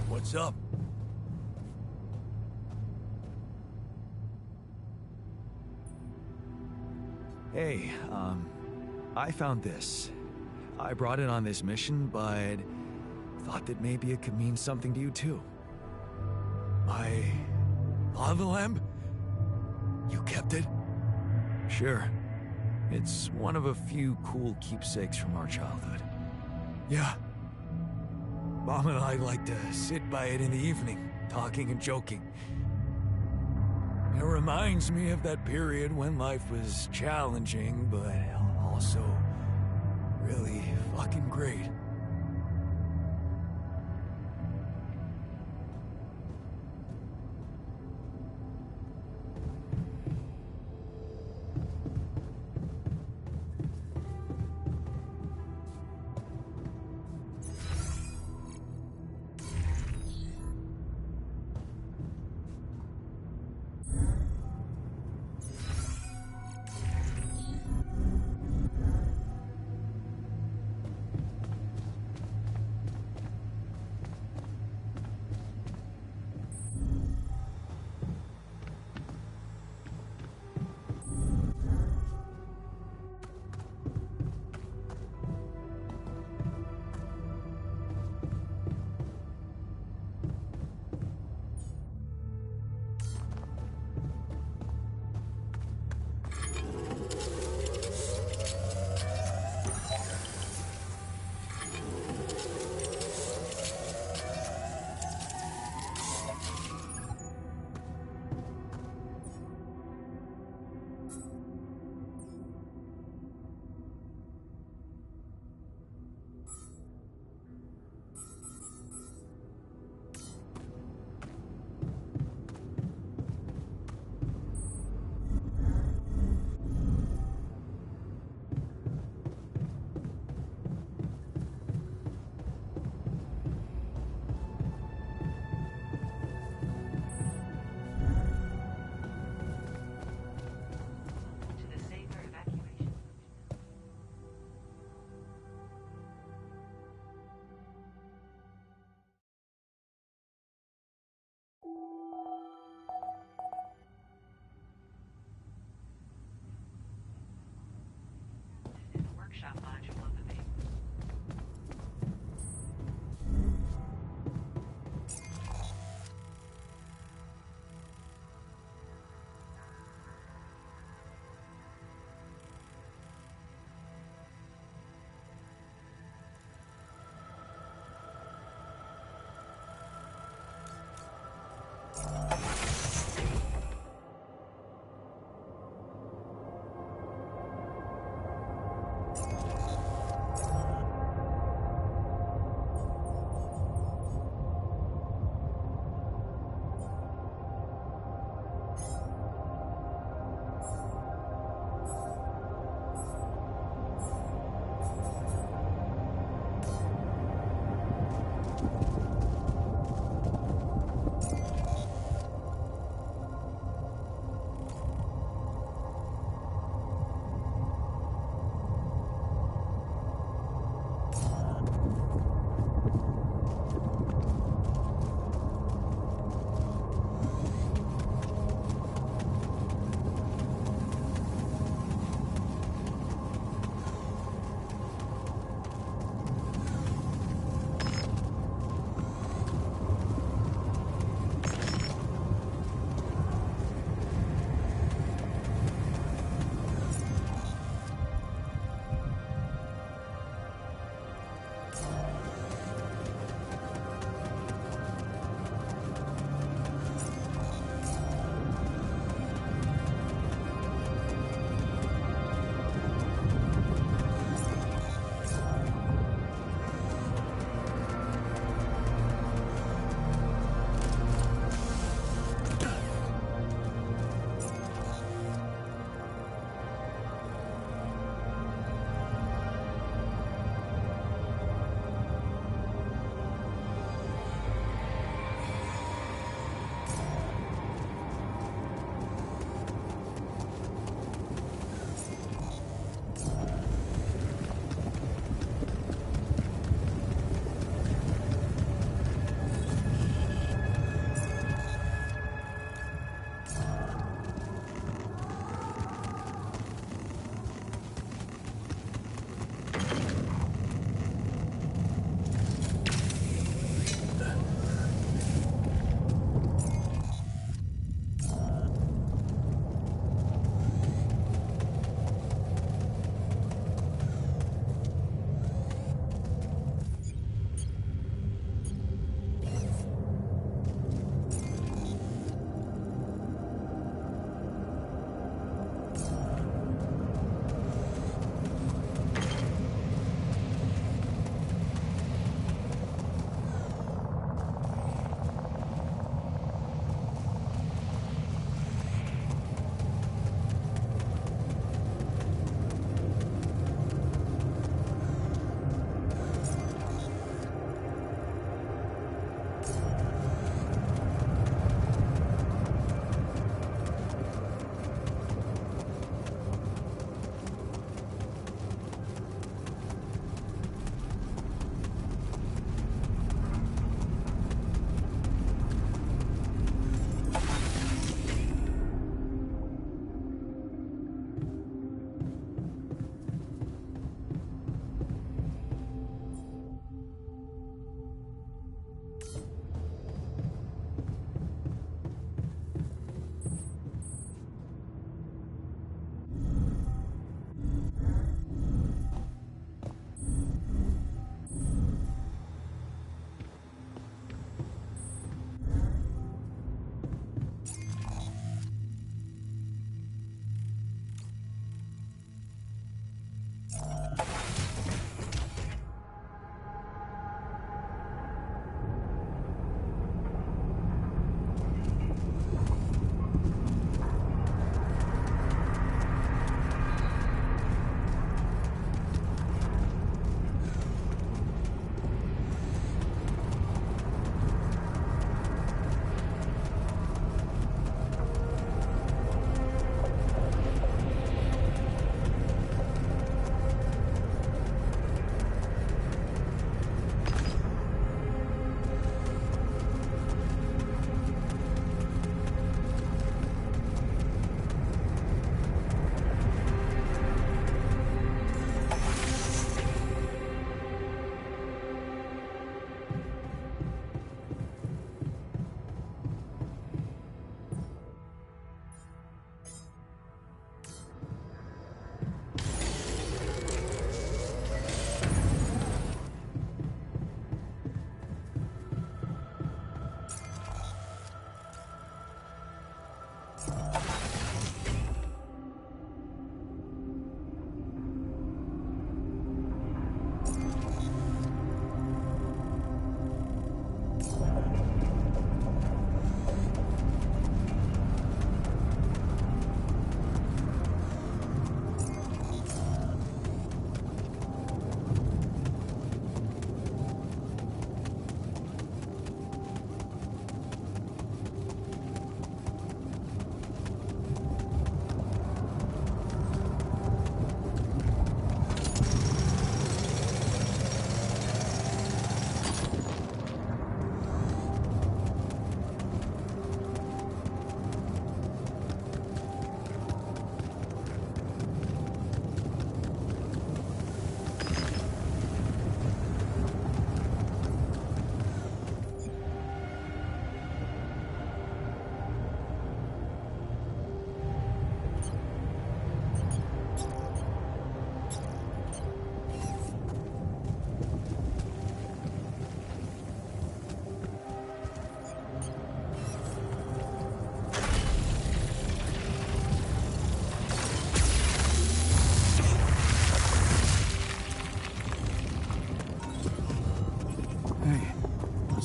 What's up? Hey, I found this. I brought it on this mission, but thought that maybe it could mean something to you too. My lava lamp? You kept it? Sure. It's one of a few cool keepsakes from our childhood. Yeah. Mom and I like to sit by it in the evening, talking and joking. It reminds me of that period when life was challenging, but also really fucking great.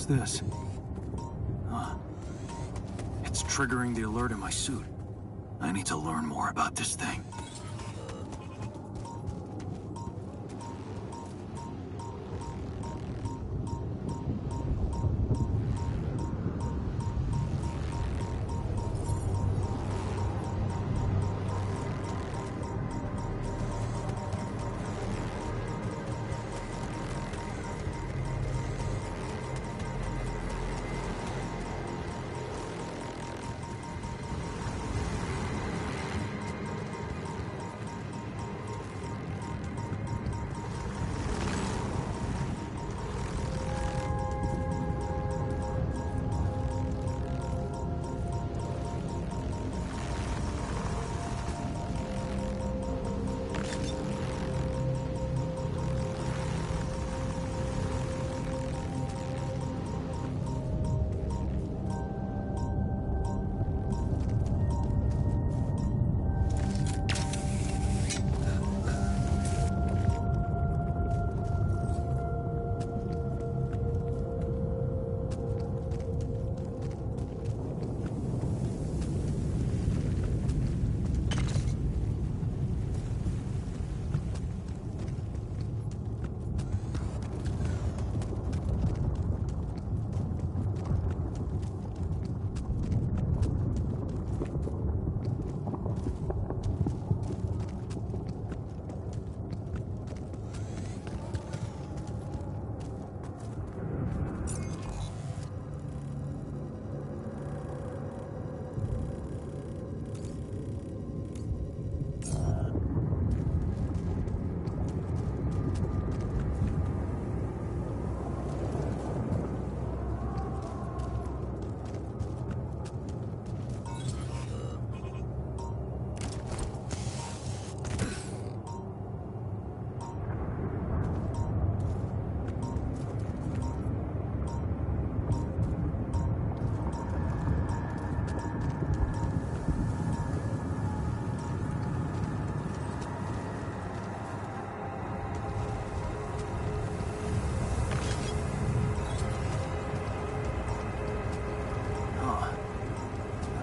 This? It's triggering the alert in my suit. I need to learn more about this thing.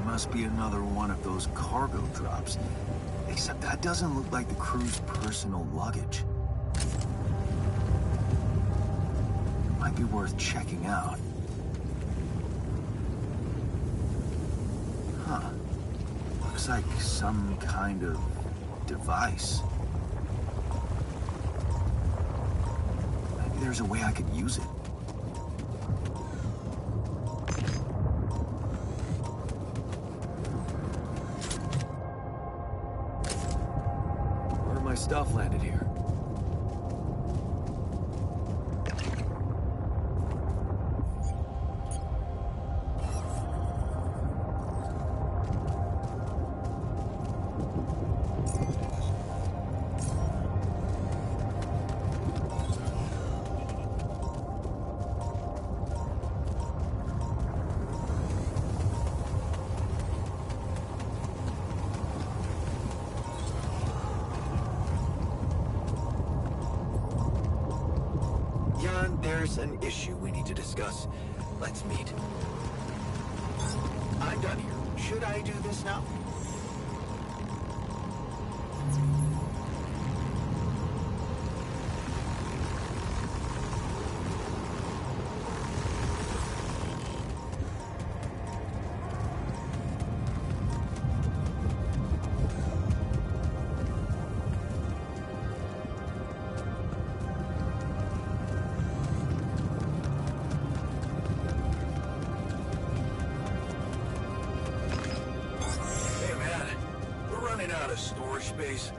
Must be another one of those cargo drops. Except that doesn't look like the crew's personal luggage. Might be worth checking out. Huh. Looks like some kind of device. Maybe there's a way I could use it. Stuff landed here. There's an issue we need to discuss. Let's meet. I'm done here. Should I do this now? Hey man, we're running out of storage space.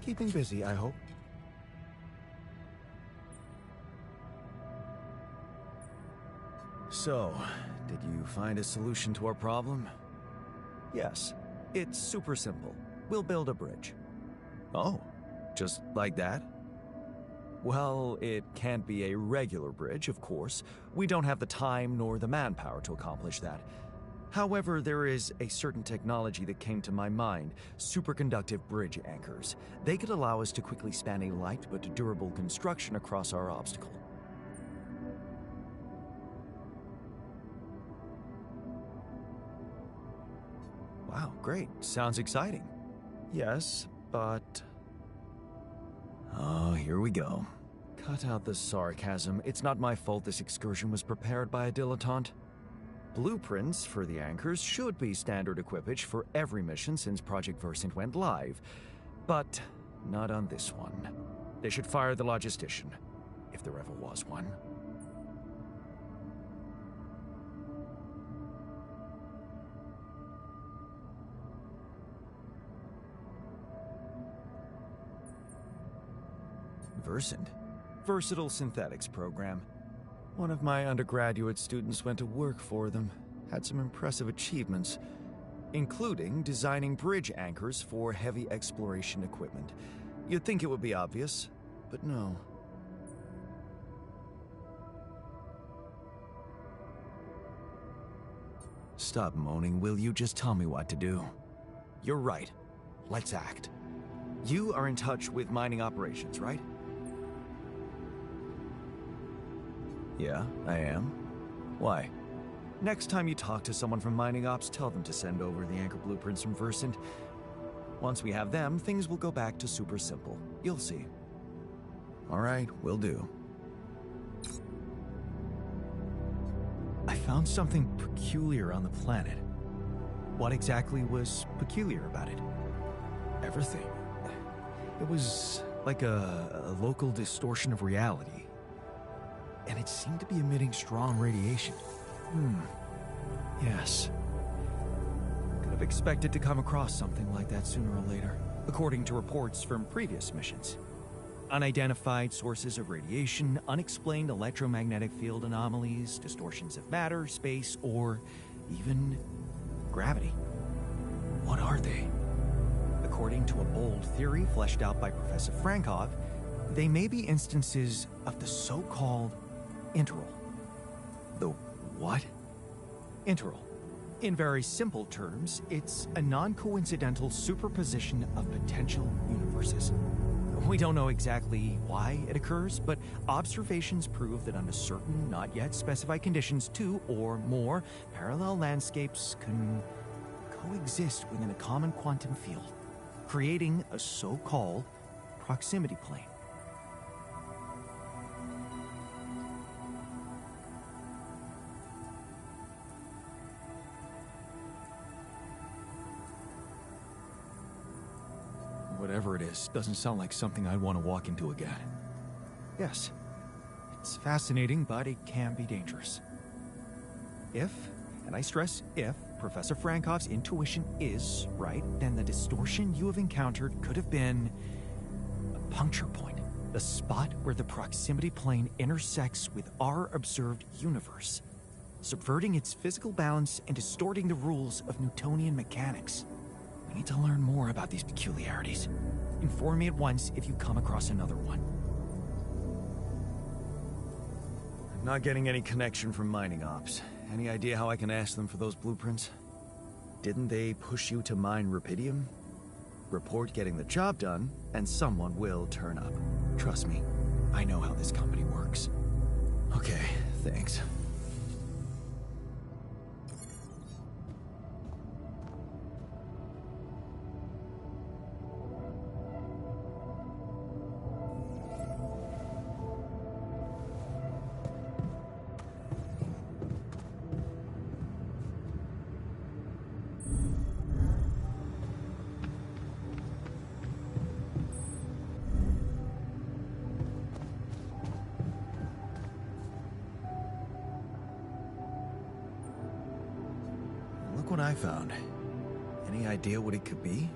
Keeping busy, I hope. So, did you find a solution to our problem? Yes. It's super simple. We'll build a bridge. Oh, just like that? Well, it can't be a regular bridge, of course. We don't have the time nor the manpower to accomplish that. However, there is a certain technology that came to my mind, superconductive bridge anchors. They could allow us to quickly span a light but durable construction across our obstacle. Wow, great. Sounds exciting. Yes, but... Oh, here we go. Cut out the sarcasm. It's not my fault this excursion was prepared by a dilettante. Blueprints for the anchors should be standard equipage for every mission since Project Versant went live, but not on this one. They should fire the logistician, if there ever was one. Versant? Versatile Synthetics program. One of my undergraduate students went to work for them, had some impressive achievements, including designing bridge anchors for heavy exploration equipment. You'd think it would be obvious, but no. Stop moaning, will you? Just tell me what to do. You're right. Let's act. You are in touch with mining operations, right? Yeah, I am. Why? Next time you talk to someone from mining ops, tell them to send over the anchor blueprints from Versant. Once we have them, things will go back to super simple. You'll see. All right, will do. I found something peculiar on the planet. What exactly was peculiar about it? Everything. It was like a local distortion of reality. And it seemed to be emitting strong radiation. Yes. Could have expected to come across something like that sooner or later, according to reports from previous missions. Unidentified sources of radiation, unexplained electromagnetic field anomalies, distortions of matter, space, or even gravity. What are they? According to a bold theory fleshed out by Professor Frankov, they may be instances of the so-called interval. The what? Interval. In very simple terms, it's a non-coincidental superposition of potential universes. We don't know exactly why it occurs, but observations prove that under certain, not yet specified conditions, two or more parallel landscapes can coexist within a common quantum field, creating a so-called proximity plane. Whatever it is, doesn't sound like something I'd want to walk into again. Yes, it's fascinating, but it can be dangerous. If, and I stress if, Professor Frankov's intuition is right, then the distortion you have encountered could have been a puncture point, the spot where the proximity plane intersects with our observed universe, subverting its physical balance and distorting the rules of Newtonian mechanics. We need to learn more about these peculiarities. Inform me at once if you come across another one. I'm not getting any connection from mining ops. Any idea how I can ask them for those blueprints? Didn't they push you to mine rubidium? Report getting the job done, and someone will turn up. Trust me, I know how this company works. Okay, thanks. Look what I found. Any idea what it could be?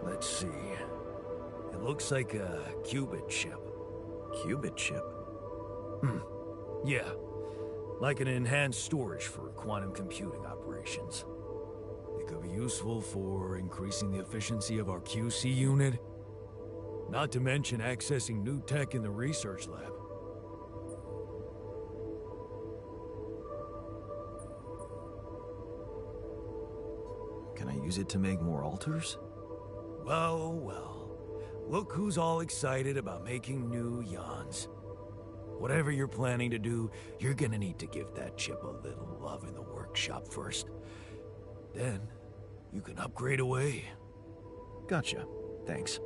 Let's see. It looks like a qubit chip. Qubit chip? Yeah. Like an enhanced storage for quantum computing operations. It could be useful for increasing the efficiency of our QC unit. Not to mention accessing new tech in the research lab. Can I use it to make more altars? Well, well. Look who's all excited about making new yawns. Whatever you're planning to do, you're gonna need to give that chip a little love in the workshop first. Then, you can upgrade away. Gotcha. Thanks.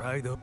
Right, though.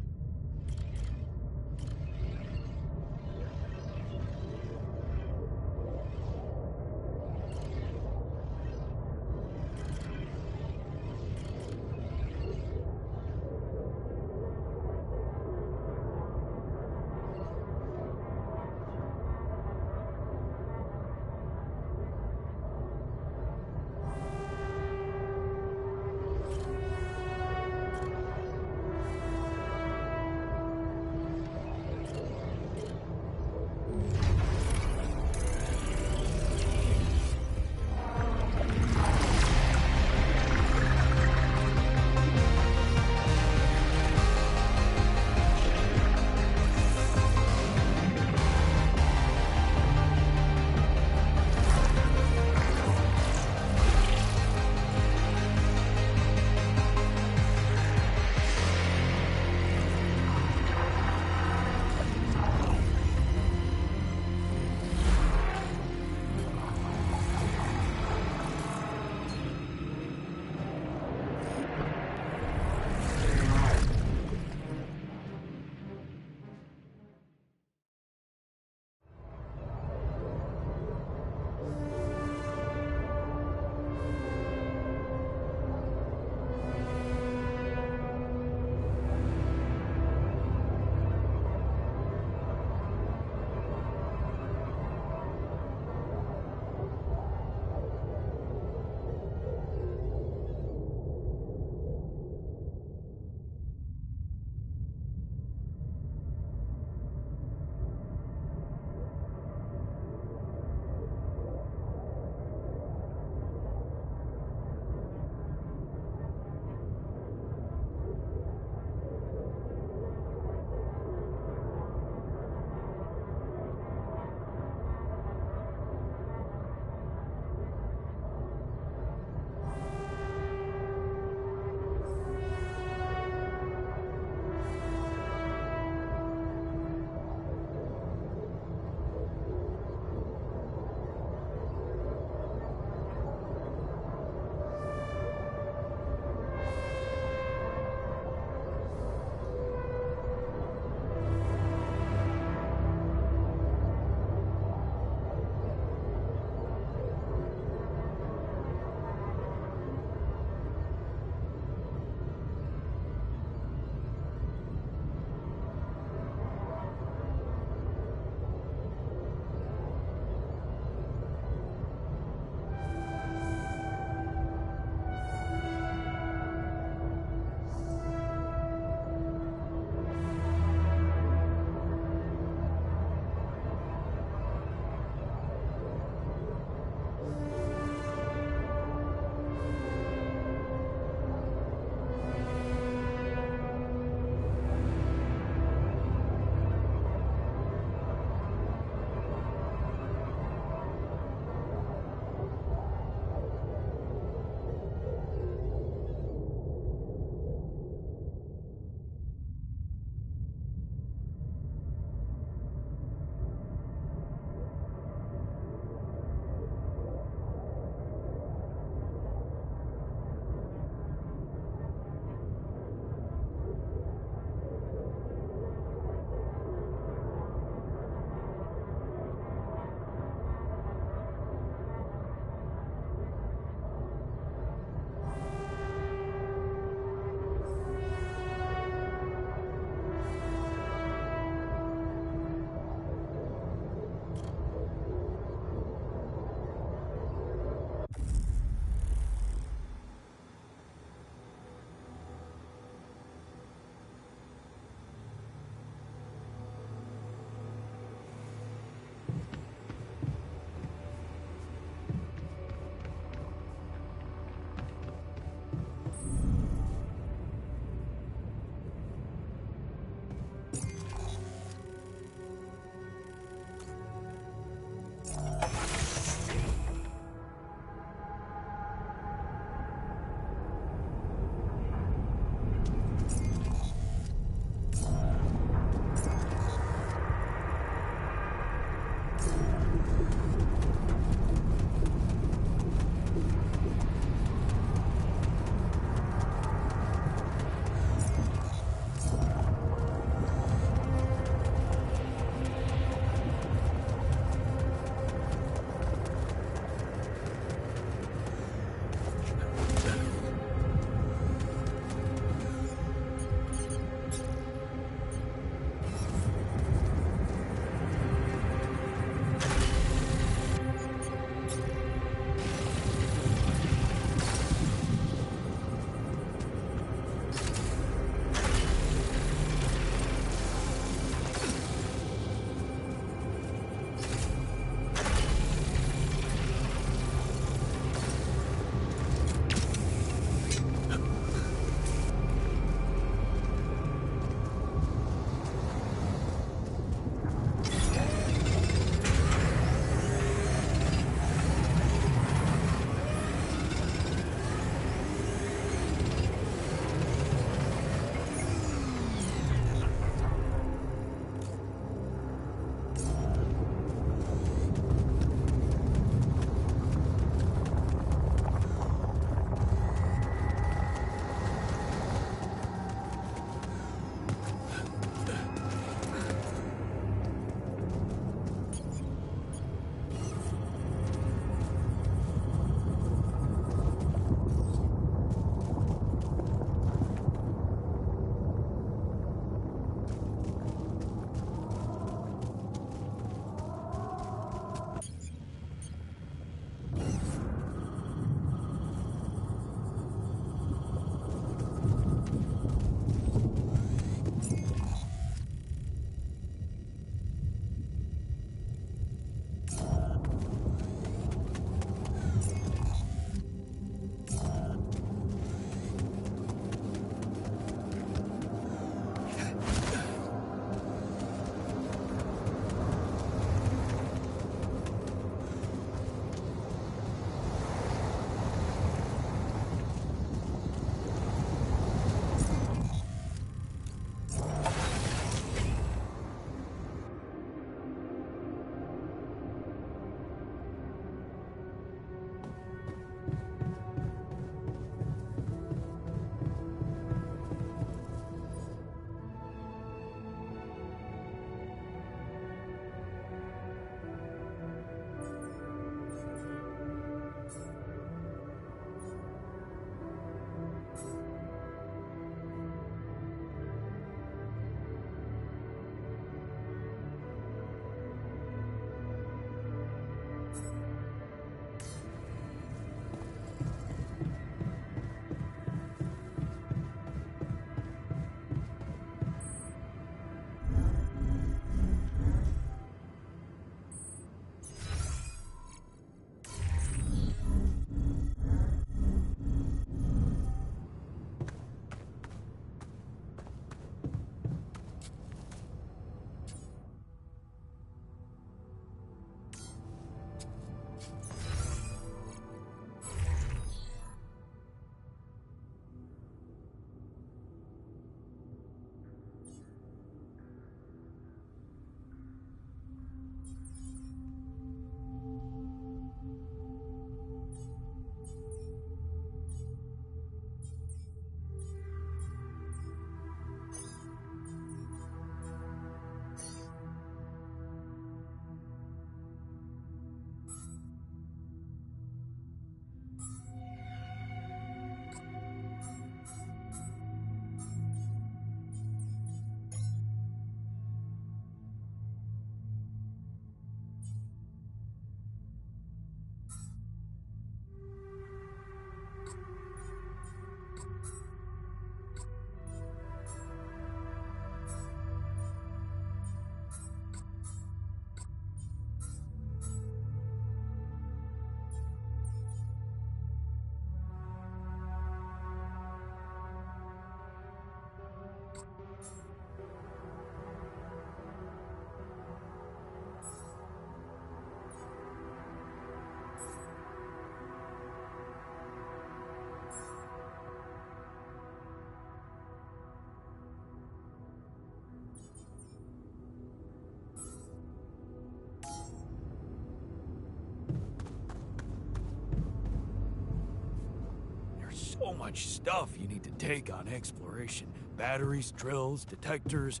so much stuff you need to take on exploration. Batteries, drills, detectors.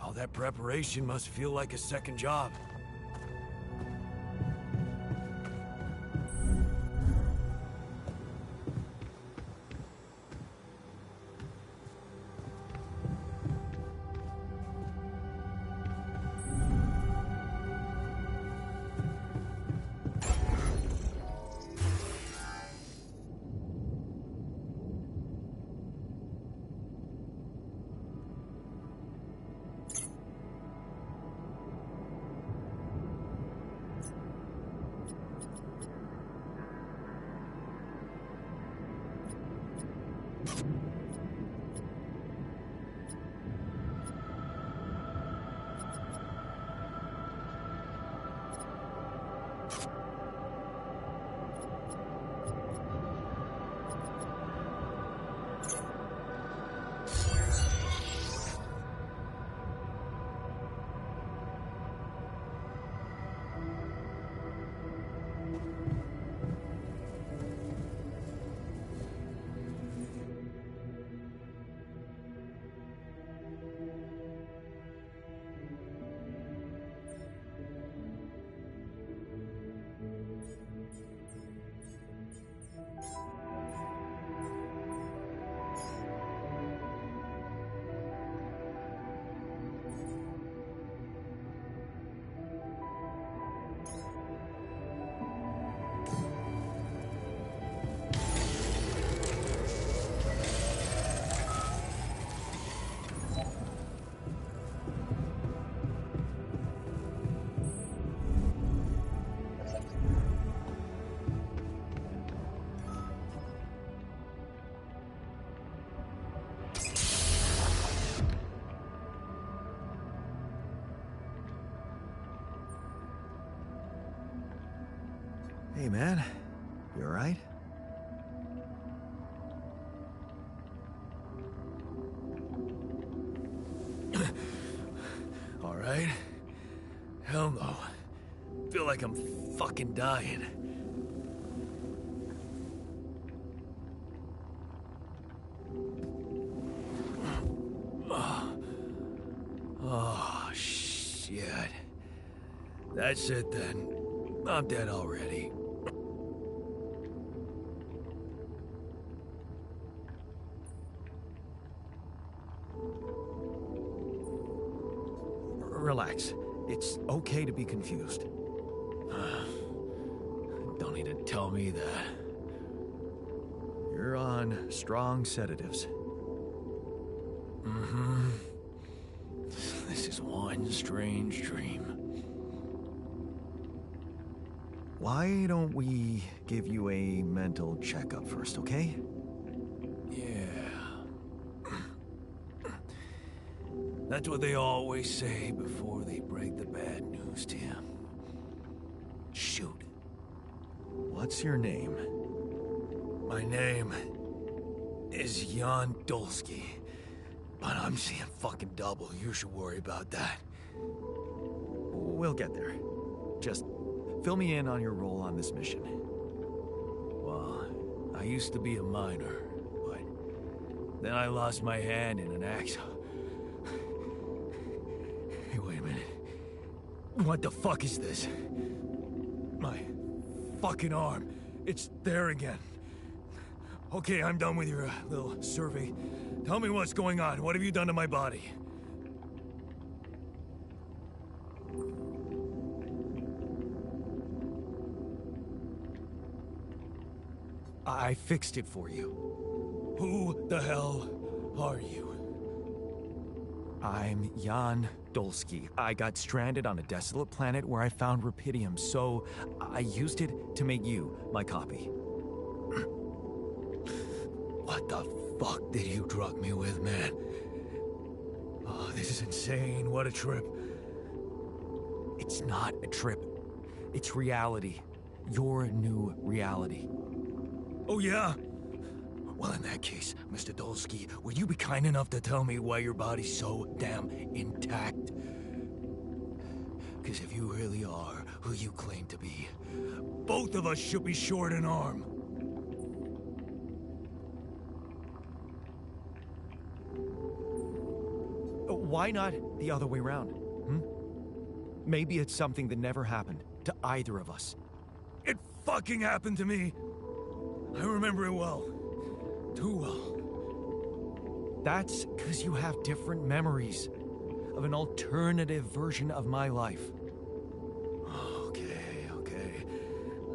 All that preparation must feel like a second job. Hey, man. You alright? Alright? Hell no. Feel like I'm fucking dying. Oh, shit. That's it then. I'm dead already. Relax. It's okay to be confused. Don't need to tell me that. You're on strong sedatives. Mm-hmm. This is one strange dream. Why don't we give you a mental checkup first, okay? Yeah. That's what they always say before they break the bad news to you. Shoot. What's your name? My name is Jan Dolsky. But I'm seeing fucking double. You should worry about that. We'll get there. Just fill me in on your role on this mission. Well, I used to be a miner, but then I lost my hand in an accident. Hey, wait a minute. What the fuck is this? My fucking arm. It's there again. Okay, I'm done with your little survey. Tell me what's going on. What have you done to my body? I fixed it for you. Who the hell are you? I'm Jan Dolsky. I got stranded on a desolate planet where I found rupidium, so I used it to make you my copy. What the fuck did you drug me with, man? Oh, this is insane. What a trip. It's not a trip. It's reality. Your new reality. Oh, yeah? Well, in that case, Mr. Dolsky, would you be kind enough to tell me why your body's so damn intact? Because if you really are who you claim to be, both of us should be short an arm. Why not the other way around? Maybe it's something that never happened to either of us. It fucking happened to me. I remember it well. Too well. That's because you have different memories of an alternative version of my life. Okay.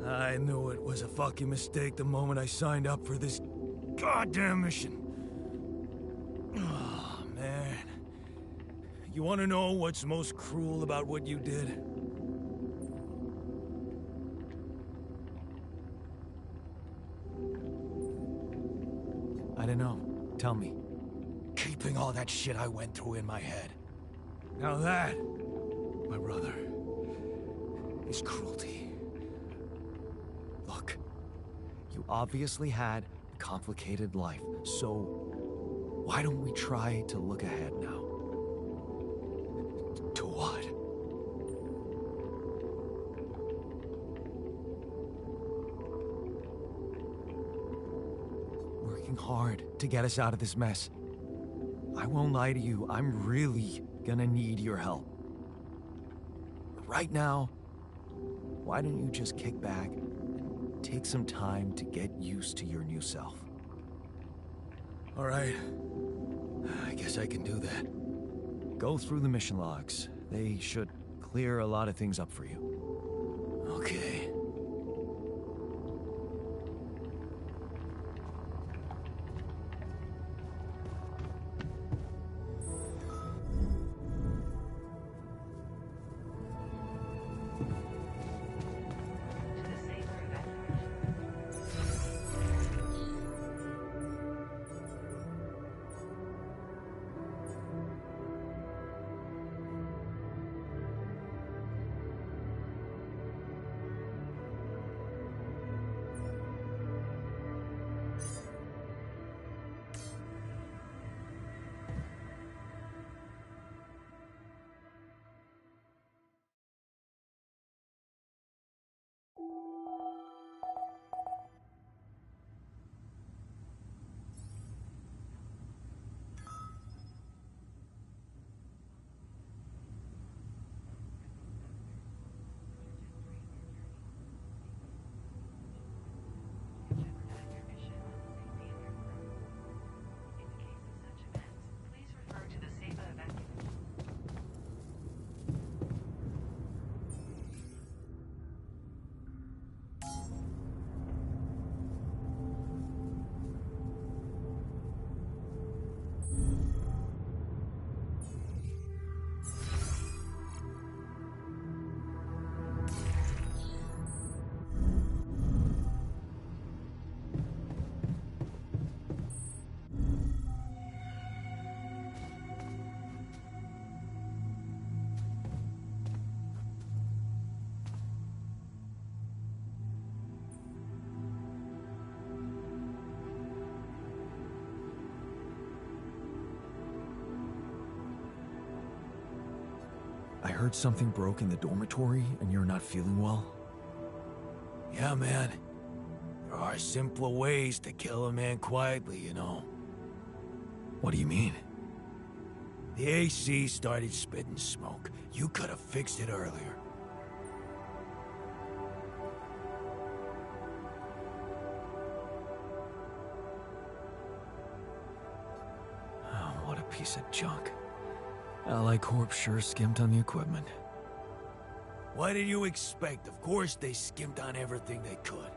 I knew it was a fucking mistake the moment I signed up for this goddamn mission. Oh, man. You want to know what's most cruel about what you did? I don't know. Tell me. Keeping all that shit I went through in my head. Now that, my brother, is cruelty. Look, you obviously had a complicated life, so why don't we try to look ahead now? To what? Working hard to get us out of this mess. I won't lie to you, I'm really gonna need your help. Right now, why don't you just kick back and take some time to get used to your new self? All right. I guess I can do that. Go through the mission logs. They should clear a lot of things up for you. Okay. I heard something broke in the dormitory and you're not feeling well. Yeah, man. There are simpler ways to kill a man quietly, you know. What do you mean? The AC started spitting smoke. You could have fixed it earlier. Oh, what a piece of junk. Ally Corp sure skimped on the equipment. What did you expect? Of course they skimped on everything they could.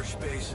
wash base.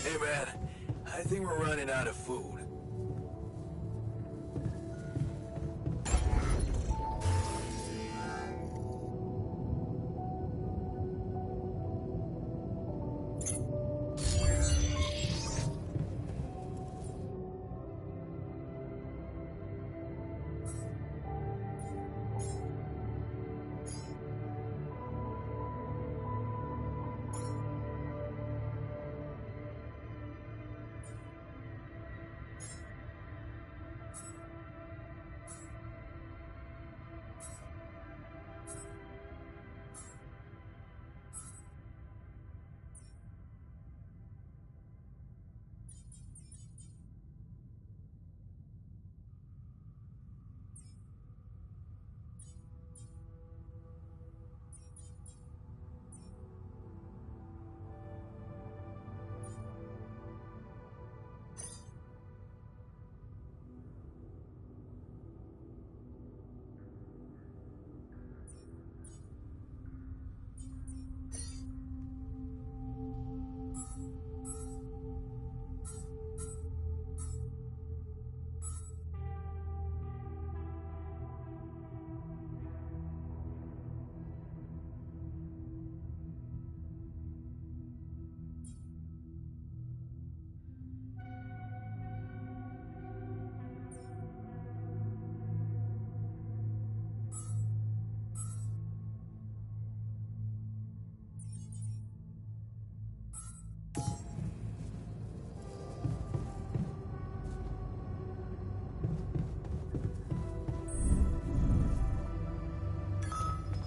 Hey man, I think we're running out of food.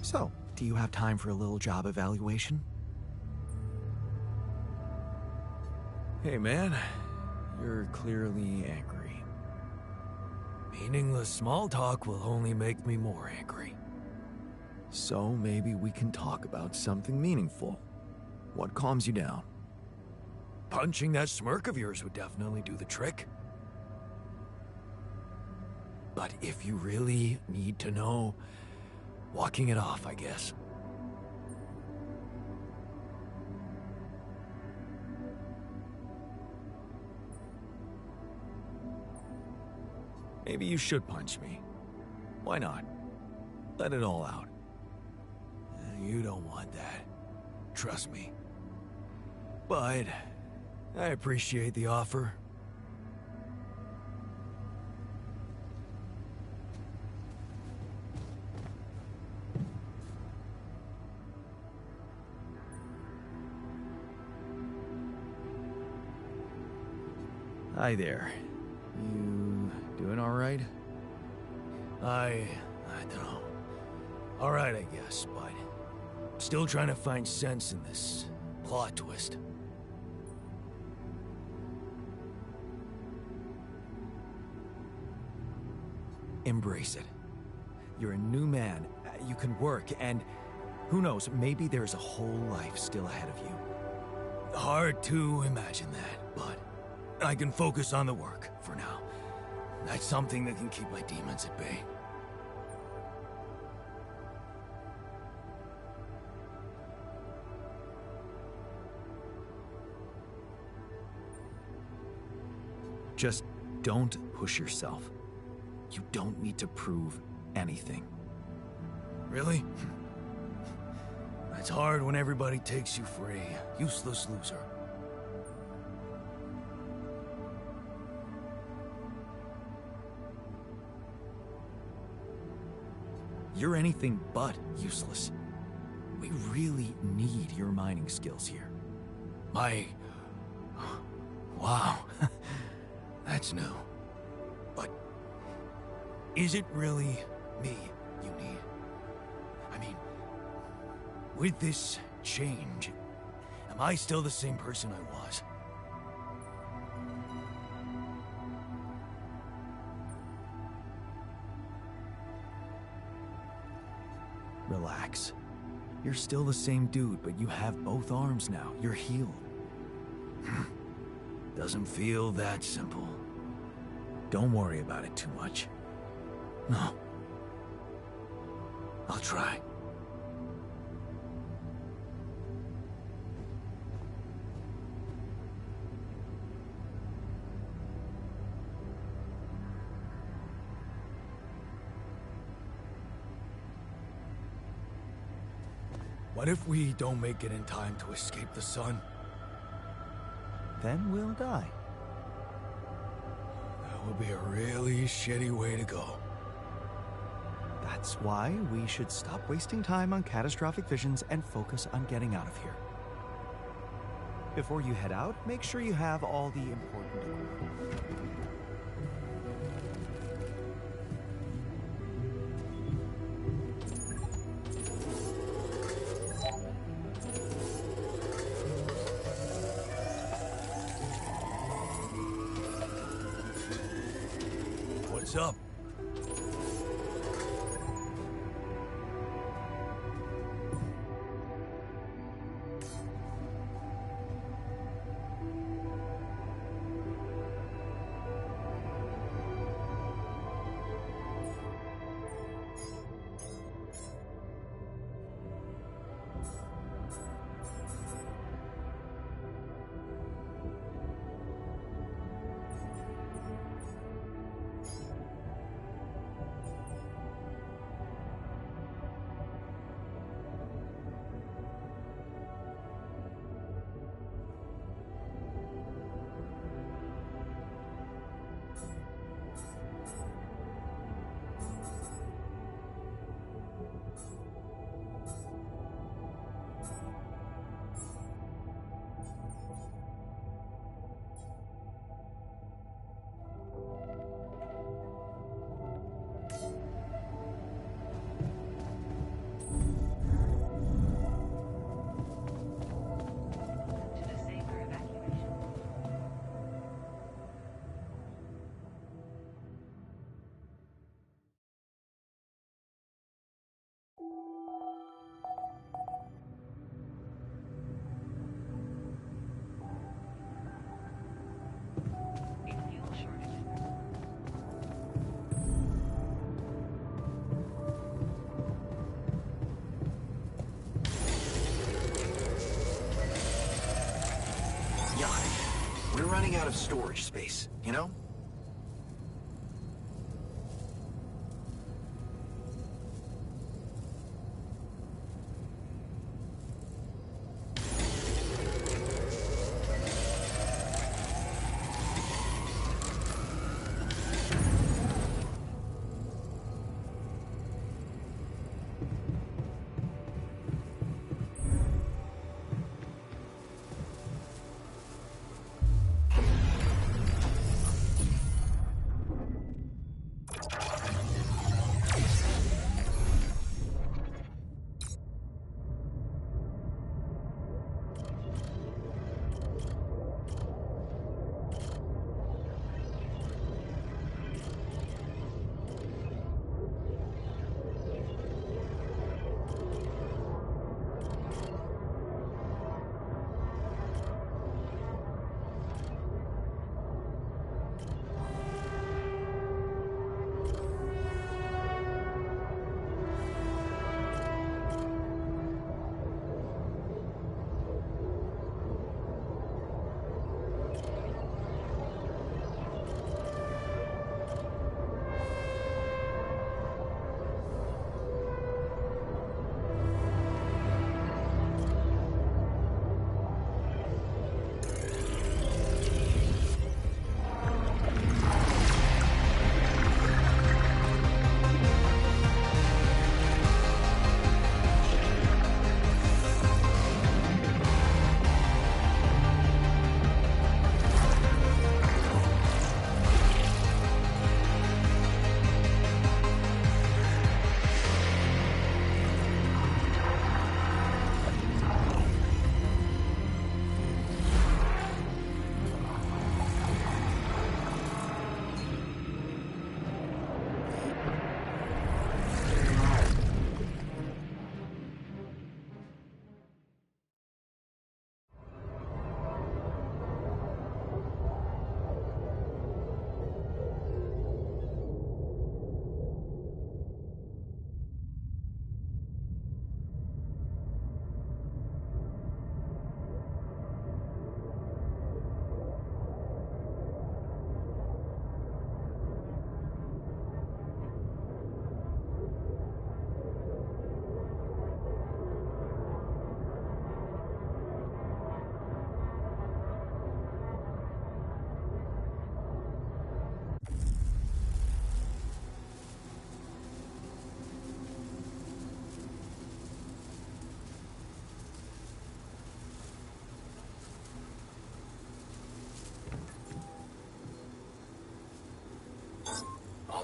So, do you have time for a little job evaluation? Hey man, you're clearly angry. Meaningless small talk will only make me more angry. So maybe we can talk about something meaningful. What calms you down? Punching that smirk of yours would definitely do the trick. But if you really need to know, walking it off, I guess. Maybe you should punch me. Why not? Let it all out. You don't want that. Trust me. But I appreciate the offer. Hi there. You doing all right? I don't know. All right, I guess, but still trying to find sense in this plot twist. Embrace it. You're a new man. You can work, and who knows, maybe there's a whole life still ahead of you. Hard to imagine that, but I can focus on the work for now. That's something that can keep my demons at bay. Just don't push yourself. You don't need to prove anything. Really? That's hard when everybody takes you for a useless loser. You're anything but useless. We really need your mining skills here. Wow. That's new. But is it really me you need? I mean, with this change, am I still the same person I was? Relax. You're still the same dude, but you have both arms now. You're healed. Doesn't feel that simple. Don't worry about it too much. No. I'll try. What if we don't make it in time to escape the sun? Then we'll die. That would be a really shitty way to go. That's why we should stop wasting time on catastrophic visions and focus on getting out of here. Before you head out, make sure you have all the important equipment. What's up? We're running out of storage space, you know?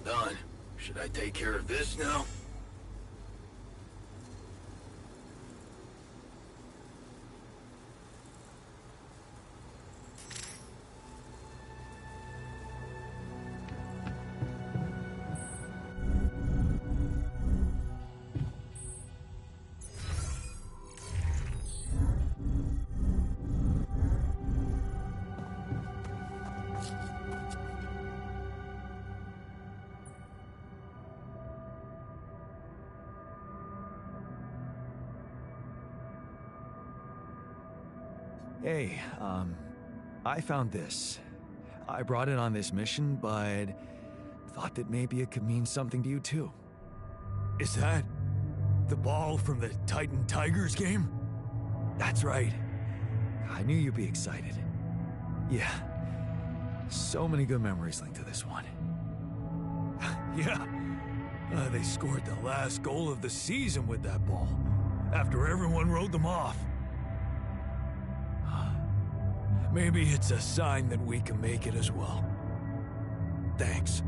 done. Should I take care of this now? Hey, I found this. I brought it on this mission, but thought that maybe it could mean something to you too. Is that the ball from the Titan Tigers game? That's right. I knew you'd be excited. Yeah. So many good memories linked to this one. Yeah. They scored the last goal of the season with that ball, after everyone wrote them off. Maybe it's a sign that we can make it as well. Thanks.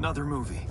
Another movie.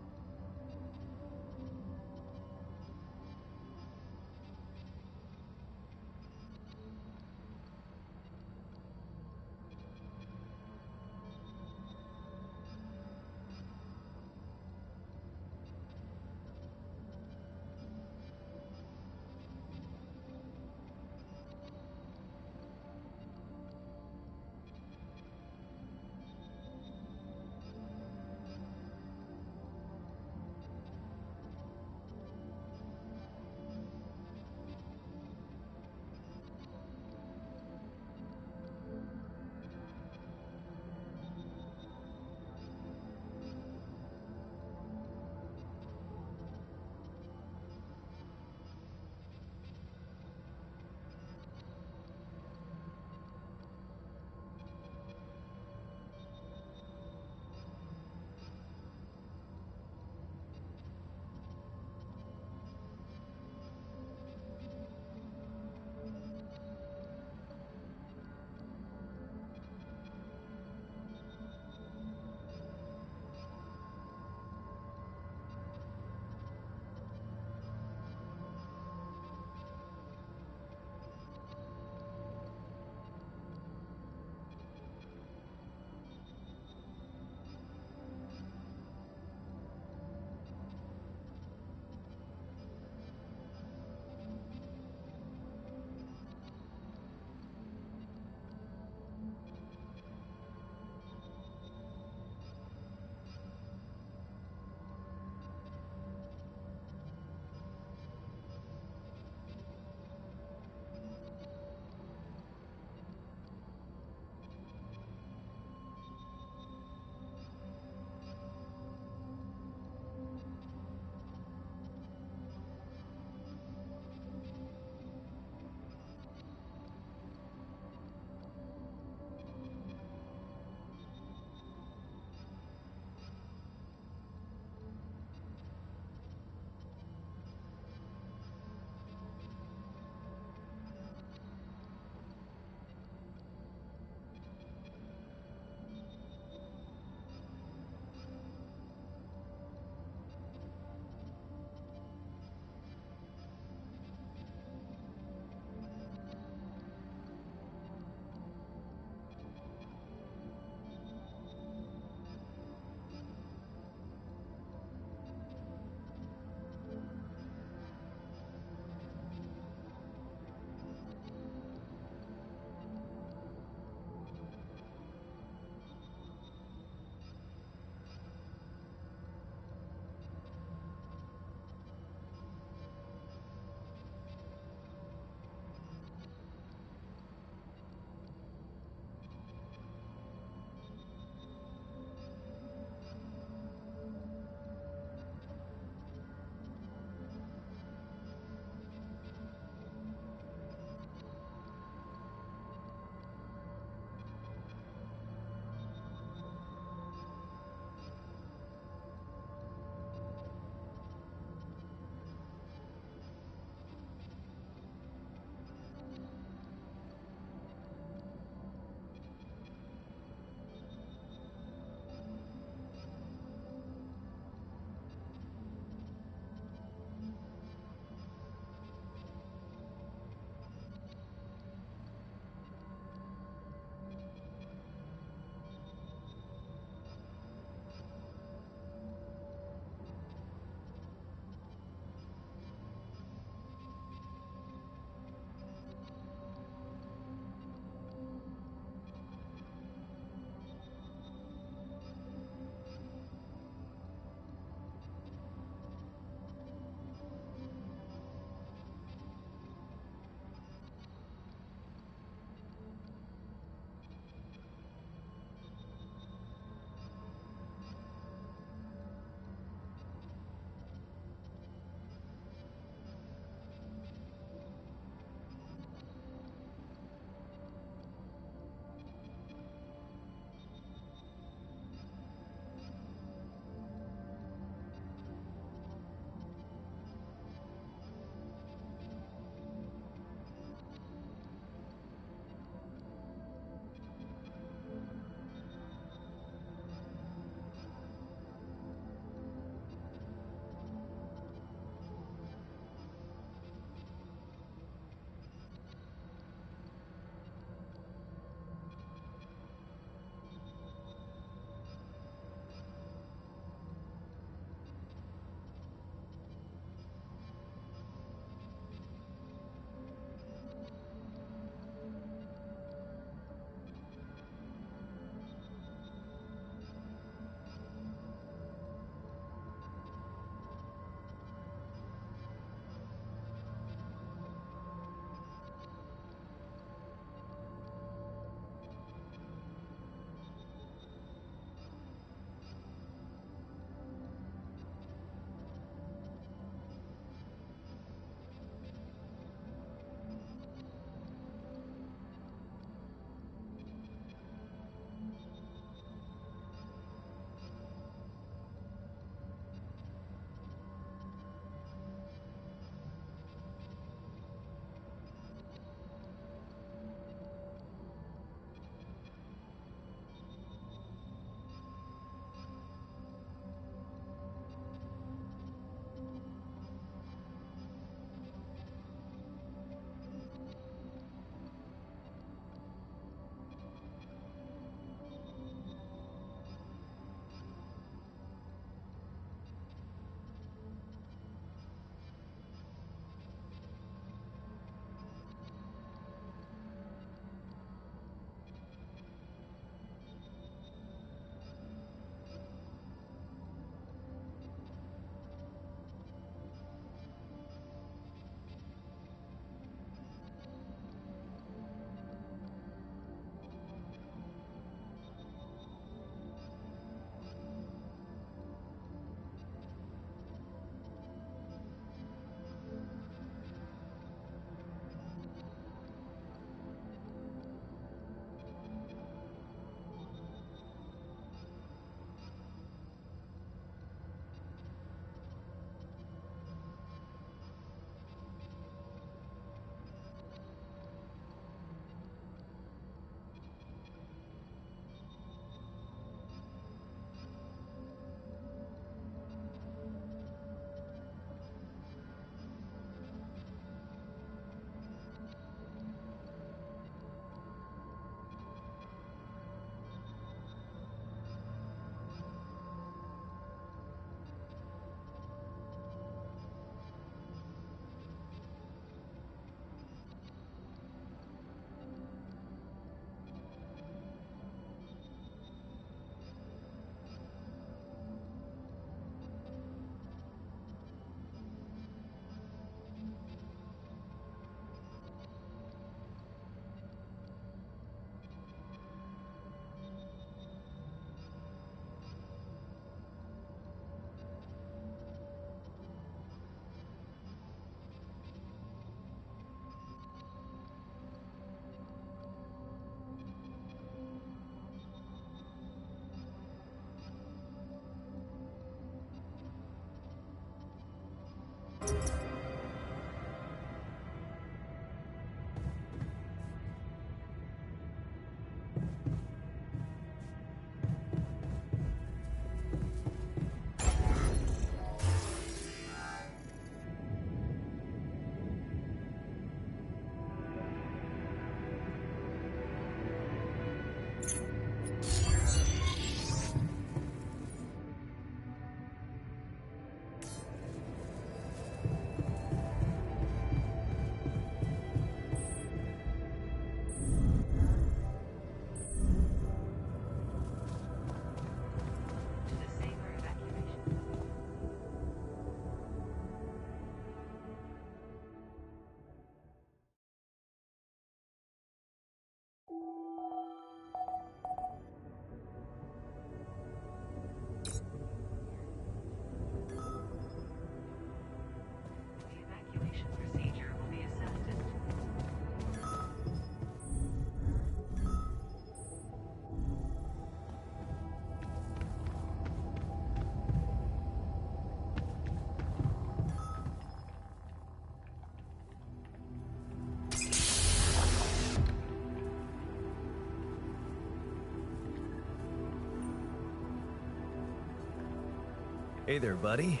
Hey there, buddy.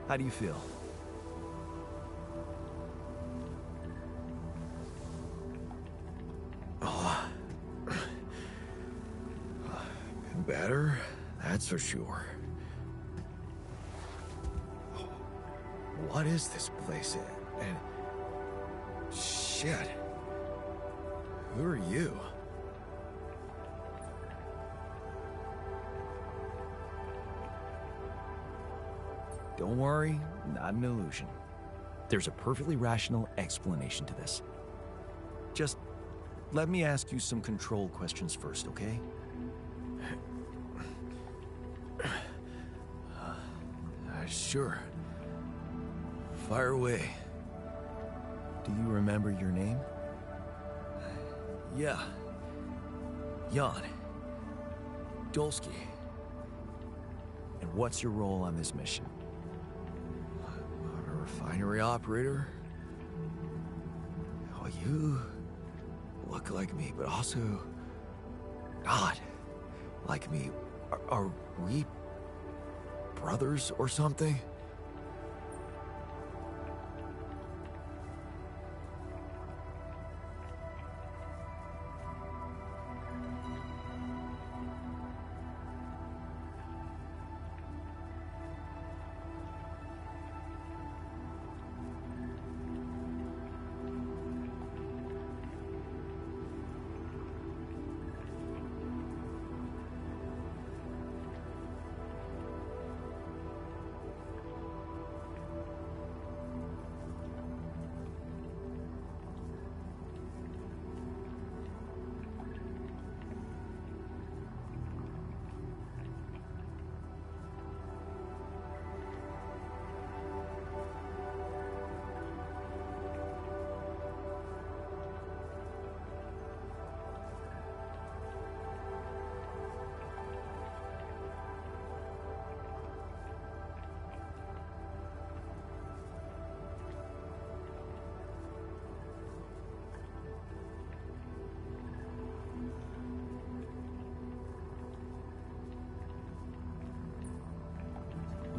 How do you feel? Oh. Better, that's for sure. What is this place? And... shit. Who are you? Don't worry, not an illusion. There's a perfectly rational explanation to this. Just let me ask you some control questions first, okay? Sure. Fire away. Do you remember your name? Yeah. Jan. Dolsky. And what's your role on this mission? I'm a refinery operator. Oh, you look like me, but also not like me. Are we brothers or something?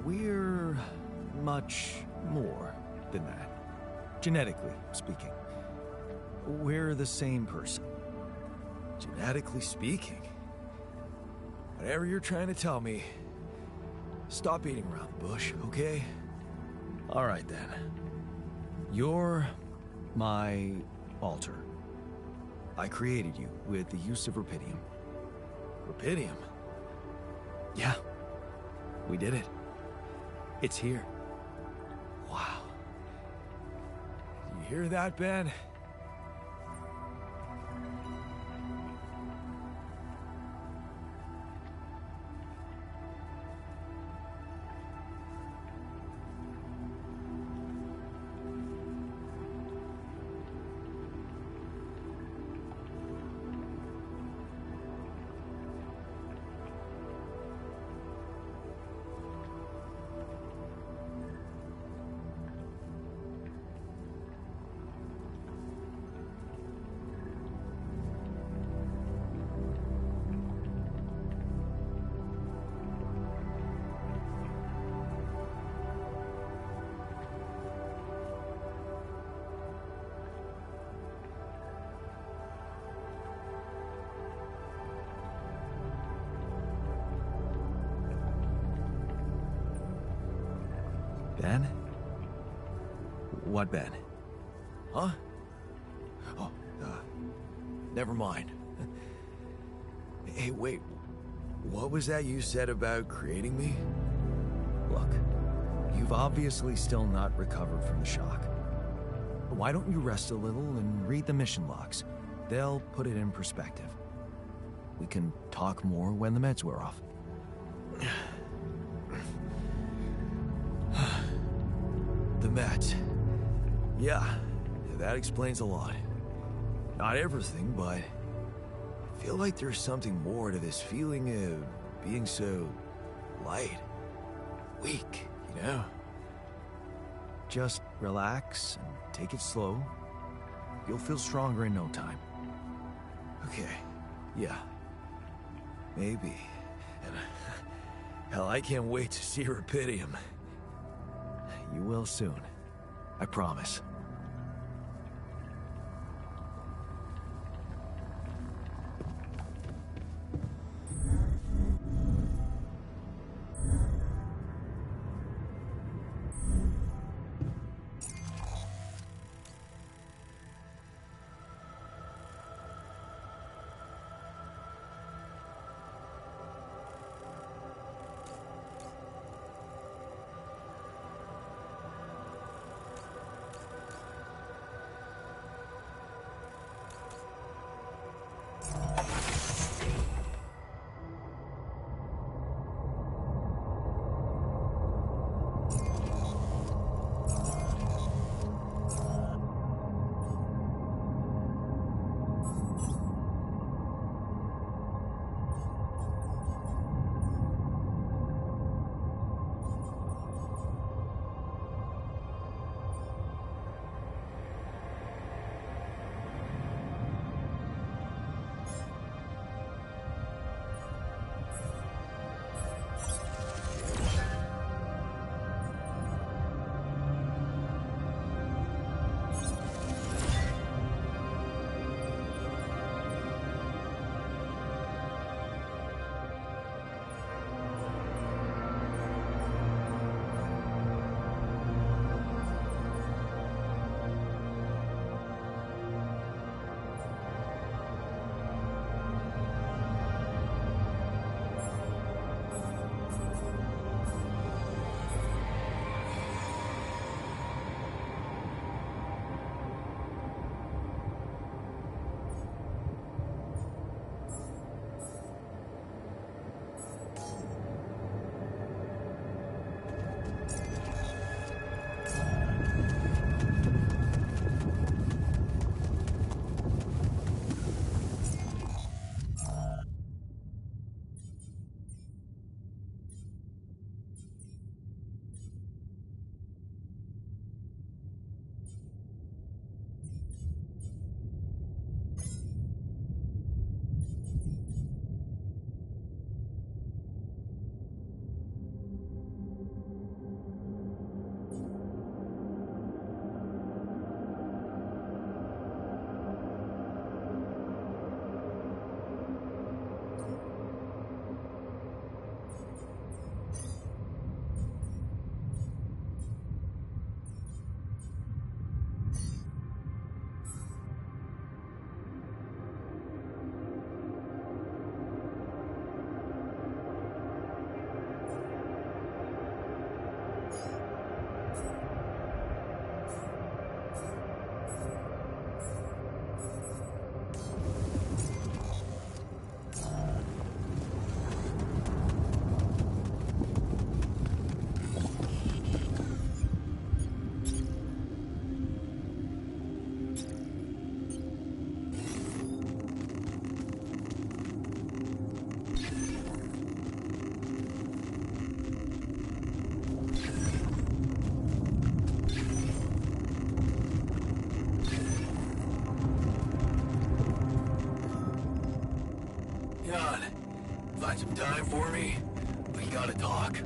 We're much more than that, genetically speaking. We're the same person. Genetically speaking? Whatever you're trying to tell me, stop beating around the bush, okay? All right then. You're my alter. I created you with the use of rupidium. Rupidium? Yeah, we did it. It's here. Wow. You hear that, Ben? Ben? What Ben? Huh? Oh, never mind. Hey, wait. What was that you said about creating me? Look, you've obviously still not recovered from the shock. Why don't you rest a little and read the mission logs? They'll put it in perspective. We can talk more when the meds wear off. The meds. Yeah, that explains a lot. Not everything, but I feel like there's something more to this feeling of being so light, weak, you know? Just relax and take it slow. You'll feel stronger in no time. Okay, yeah. Maybe. And Hell, I can't wait to see Rapidium. You will soon. I promise. Jan, find some time for me? We gotta talk.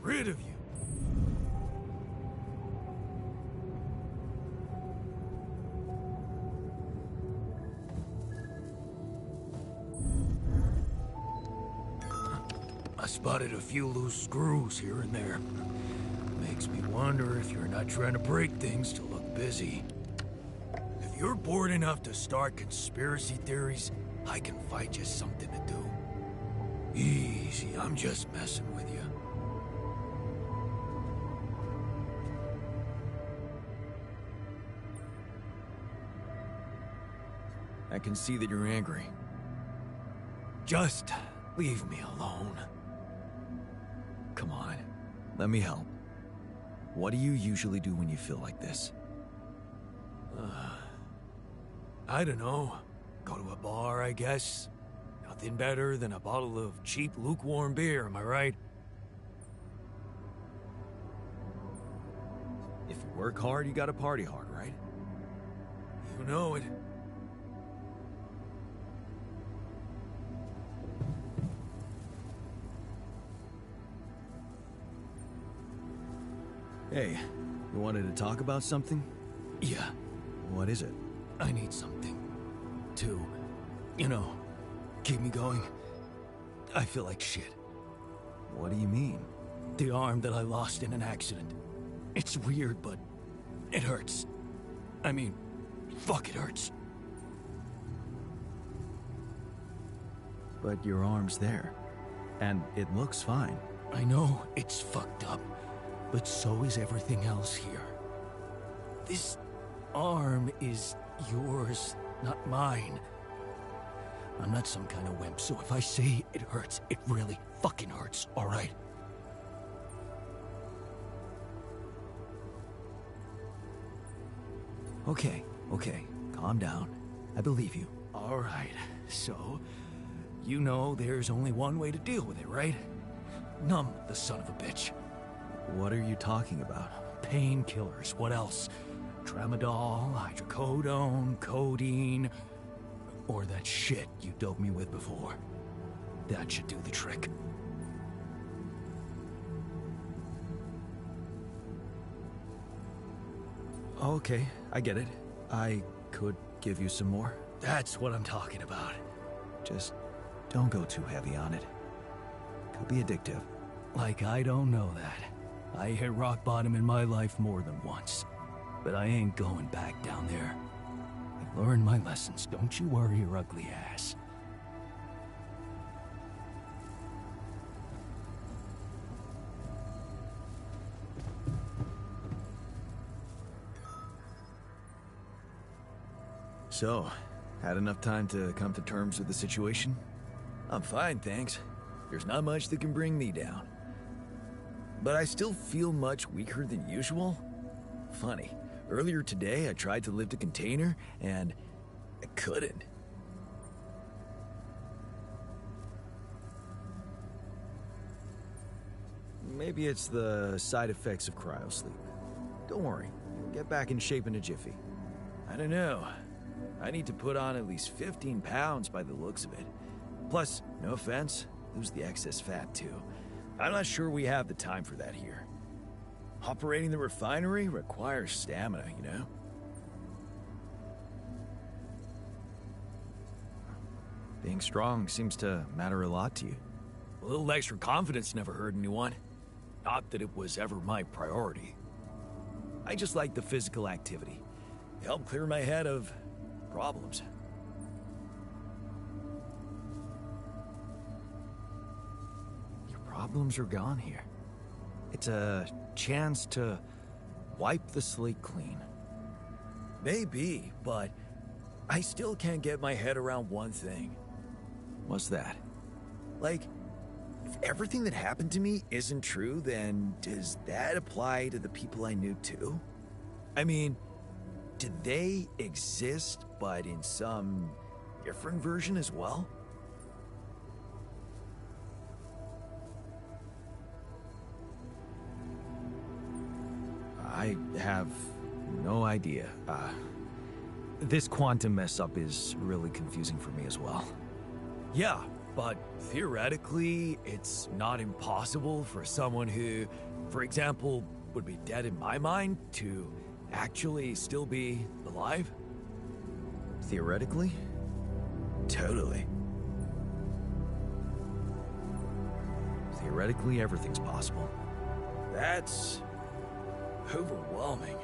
Rid of you. I spotted a few loose screws here and there. Makes me wonder if you're not trying to break things to look busy. If you're bored enough to start conspiracy theories, I can find you something to do. Easy, I'm just messing with you. I can see that you're angry. Just leave me alone. Come on, let me help. What do you usually do when you feel like this? I don't know. Go to a bar, I guess. Nothing better than a bottle of cheap, lukewarm beer, am I right? If you work hard, you gotta party hard, right? You know it. Hey, you wanted to talk about something? Yeah, What is it? I need something to, keep me going. I feel like shit. What do you mean? The arm that I lost in an accident. It's weird, but it hurts. I mean, fuck, it hurts. But your arm's there. And it looks fine. I know it's fucked up, but so is everything else here. This arm is yours, not mine. I'm not some kind of wimp, so if I say it hurts, it really fucking hurts, alright? Okay, calm down. I believe you. Alright, so, you know there's only one way to deal with it, right? Numb the son of a bitch. What are you talking about? Painkillers, what else? Tramadol, hydrocodone, codeine, or that shit you doped me with before. That should do the trick. Okay, I get it. I could give you some more. That's what I'm talking about. Just don't go too heavy on it. Could be addictive. Like I don't know that. I hit rock bottom in my life more than once. But I ain't going back down there. I've learned my lessons, don't you worry your ugly ass. So, had enough time to come to terms with the situation? I'm fine, thanks. There's not much that can bring me down. But I still feel much weaker than usual. Funny, earlier today I tried to lift a container, and I couldn't. Maybe it's the side effects of cryosleep. Don't worry, you'll get back in shape in a jiffy. I don't know. I need to put on at least 15 pounds by the looks of it. Plus, no offense, lose the excess fat too. I'm not sure we have the time for that here. Operating the refinery requires stamina, you know? Being strong seems to matter a lot to you. A little extra confidence never hurt anyone. Not that it was ever my priority. I just like the physical activity. It helped clear my head of problems. Your problems are gone here. It's a chance to wipe the slate clean. Maybe, but I still can't get my head around one thing. What's that? Like, if everything that happened to me isn't true, then does that apply to the people I knew too? I mean, did they exist, but in some different version as well? I have no idea. This quantum mess-up is really confusing for me as well. Yeah, but theoretically, it's not impossible for someone who, for example, would be dead in my mind to actually still be alive? Theoretically? Totally. Theoretically, everything's possible. That's overwhelming.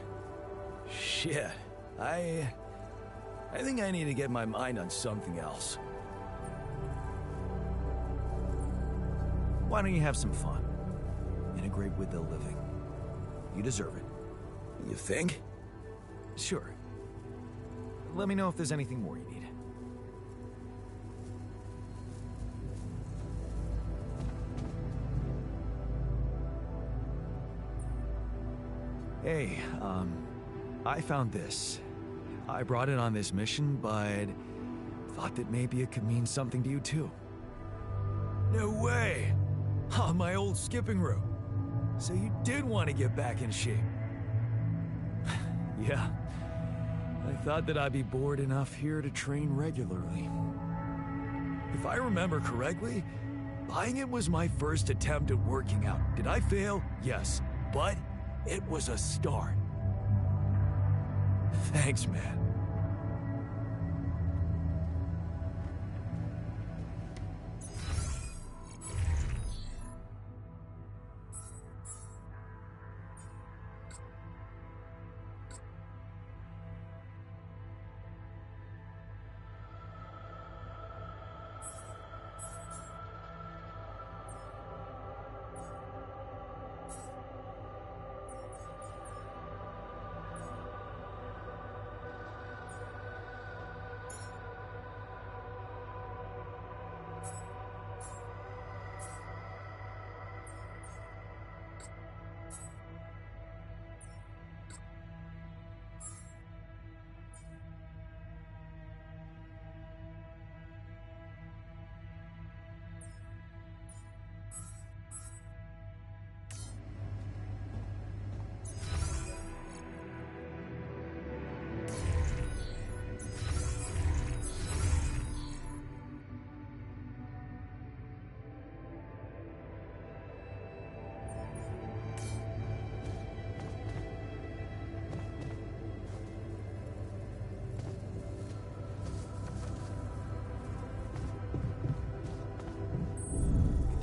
Shit. I think I need to get my mind on something else. Why don't you have some fun? Integrate with the living. You deserve it. You think? Sure. Let me know if there's anything more you need. Hey, I found this. I brought it on this mission, but thought that maybe it could mean something to you too. No way! On my old skipping rope. So you did want to get back in shape. Yeah. I thought that I'd be bored enough here to train regularly. If I remember correctly, buying it was my first attempt at working out. Did I fail? Yes. But it was a start. Thanks, man.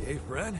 Hey, friend.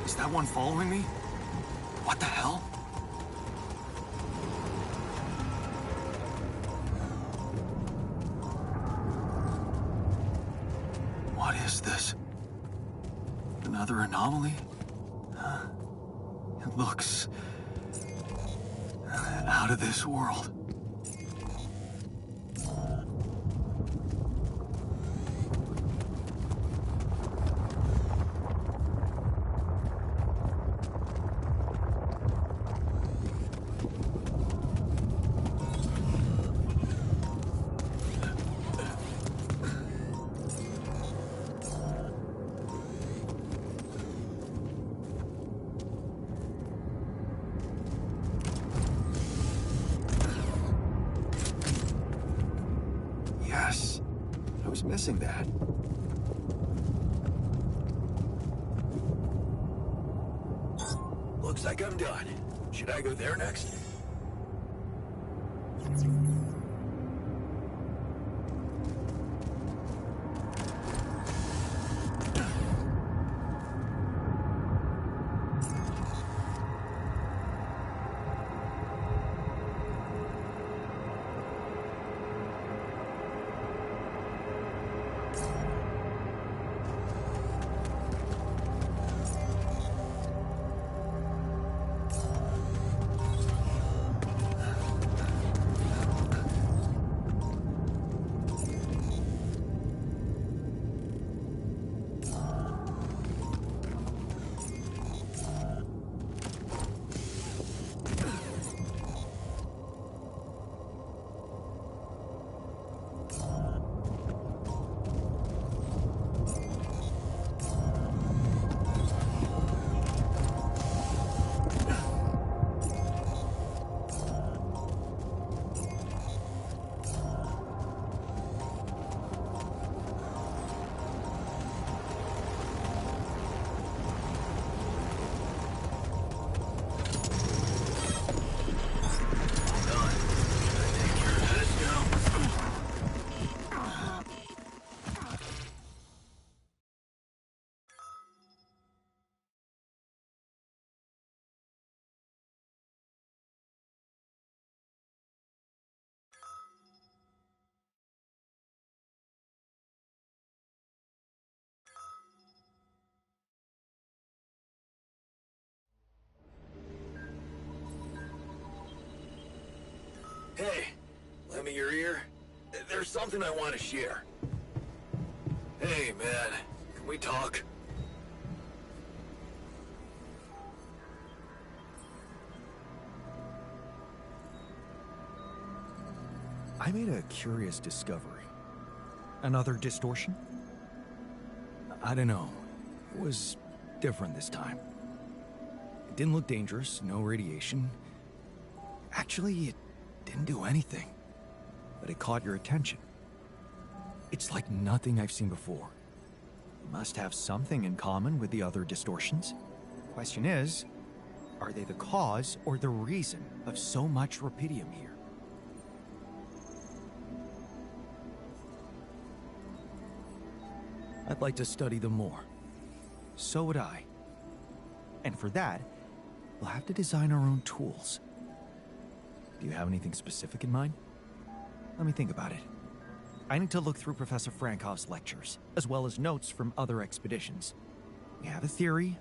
Is that one following me? What the hell? What is this? Another anomaly? It looks out of this world. Yes. I was missing that. Looks like I'm done. Should I go there next? Hey, lend me your ear. There's something I want to share. Hey, man, can we talk? I made a curious discovery. Another distortion? I don't know. It was different this time. It didn't look dangerous, no radiation. Actually, it didn't do anything. But it caught your attention. It's like nothing I've seen before. It must have something in common with the other distortions. Question is, are they the cause or the reason of so much rupidium here? I'd like to study them more. So would I. And for that, we'll have to design our own tools. Do you have anything specific in mind? Let me think about it. I need to look through Professor Frankov's lectures, as well as notes from other expeditions. We have a theory.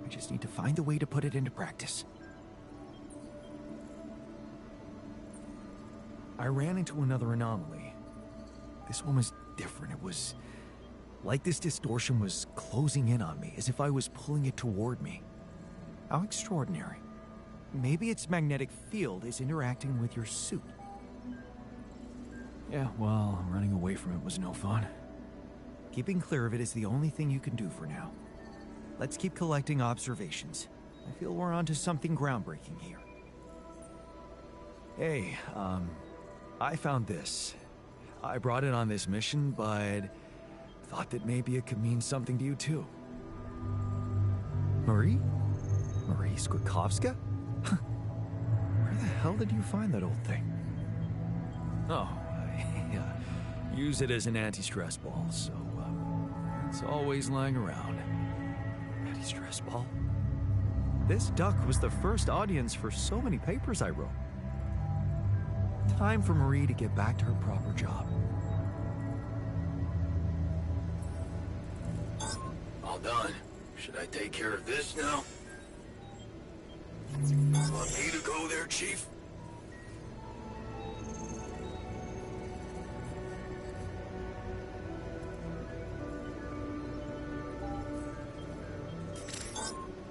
I just need to find a way to put it into practice. I ran into another anomaly. This one was different. It was like this distortion was closing in on me, as if I was pulling it toward me. How extraordinary. Maybe its magnetic field is interacting with your suit. Yeah, well, running away from it was no fun. Keeping clear of it is the only thing you can do for now. Let's keep collecting observations. I feel we're onto something groundbreaking here. Hey, I found this. I brought it on this mission, but thought that maybe it could mean something to you too. Marie? Marie Skwitkowska? Where the hell did you find that old thing? Oh, I use it as an anti-stress ball, so it's always lying around. Anti-stress ball? This duck was the first audience for so many papers I wrote. Time for Marie to get back to her proper job. All done. Should I take care of this now? Want me to go there, Chief?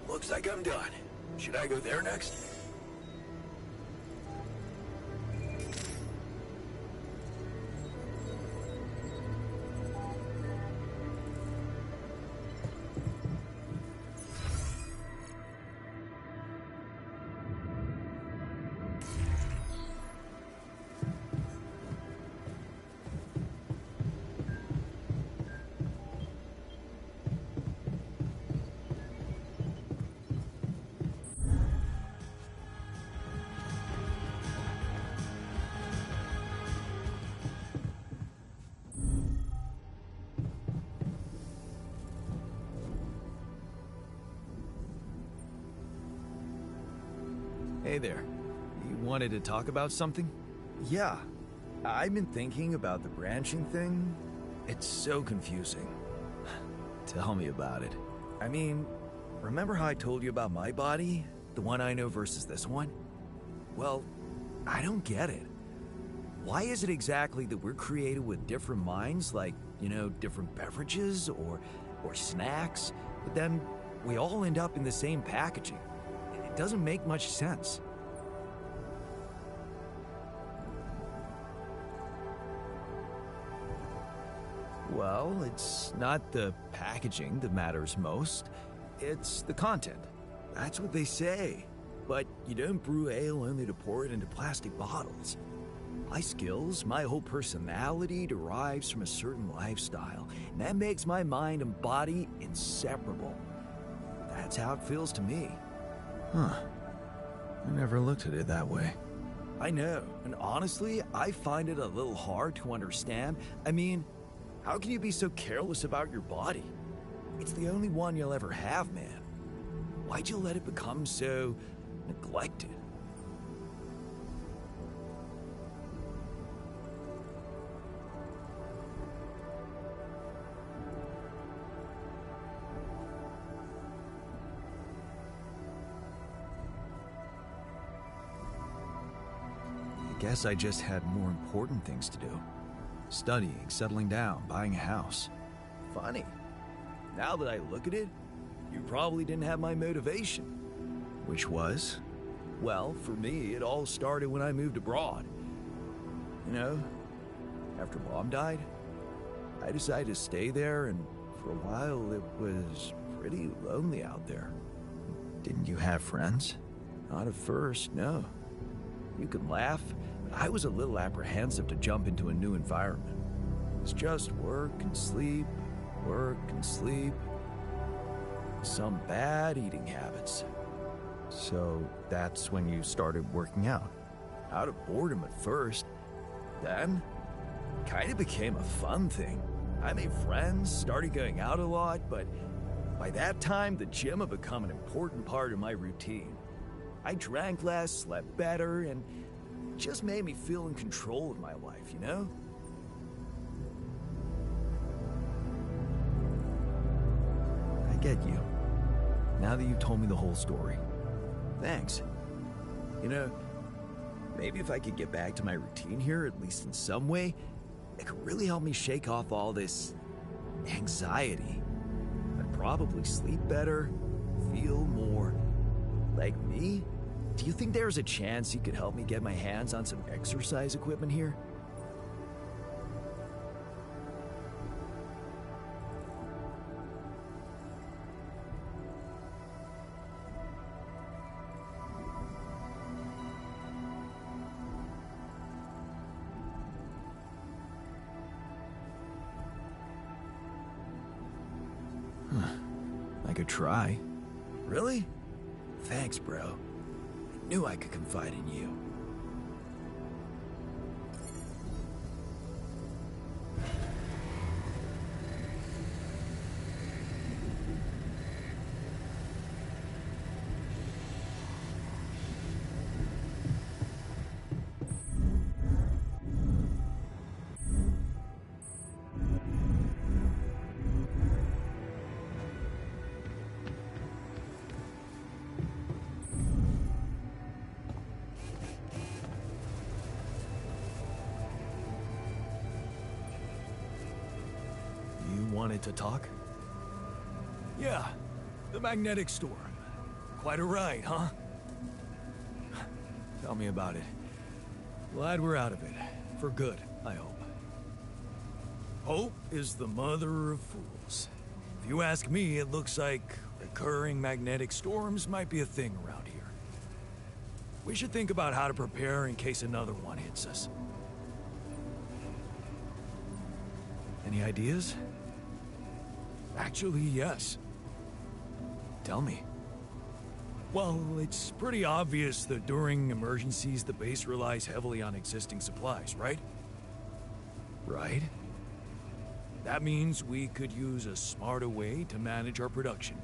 Looks like I'm done. Should I go there next? Hey there. You wanted to talk about something? Yeah, I've been thinking about the branching thing. It's so confusing. Tell me about it. I mean, remember how I told you about my body? The one I know versus this one? Well, I don't get it. Why is it exactly that we're created with different minds, like, you know, different beverages or snacks, but then we all end up in the same packaging? It doesn't make much sense. Well, it's not the packaging that matters most. It's the content. That's what they say. But you don't brew ale only to pour it into plastic bottles. My skills, my whole personality derives from a certain lifestyle, and that makes my mind and body inseparable. That's how it feels to me. Huh. I never looked at it that way. I know, and honestly, I find it a little hard to understand. I mean, how can you be so careless about your body? It's the only one you'll ever have, man. Why'd you let it become so neglected? I guess I just had more important things to do. Studying, settling down, buying a house. Funny. Now that I look at it, you probably didn't have my motivation. Which was? Well, for me, it all started when I moved abroad. You know, after Mom died, I decided to stay there, and for a while it was pretty lonely out there. Didn't you have friends? Not at first, no. You can laugh, but I was a little apprehensive to jump into a new environment. It's just work and sleep, work and sleep. Some bad eating habits. So that's when you started working out? Out of boredom at first. Then, it kind of became a fun thing. I made friends, started going out a lot, but by that time, the gym had become an important part of my routine. I drank less, slept better, and it just made me feel in control of my life, you know? I get you. Now that you've told me the whole story. Thanks. You know, maybe if I could get back to my routine here, at least in some way, it could really help me shake off all this anxiety. I'd probably sleep better, feel more like me. Do you think there's a chance you could help me get my hands on some exercise equipment here? I could try. Really? Thanks, bro. I knew I could confide in you. Wanted to talk? Yeah, the magnetic storm. Quite a ride, huh? Tell me about it. Glad we're out of it. For good, I hope. Hope is the mother of fools. If you ask me, it looks like recurring magnetic storms might be a thing around here. We should think about how to prepare in case another one hits us. Any ideas? Actually, yes. Tell me. Well, it's pretty obvious that during emergencies, the base relies heavily on existing supplies, right? Right? That means we could use a smarter way to manage our production,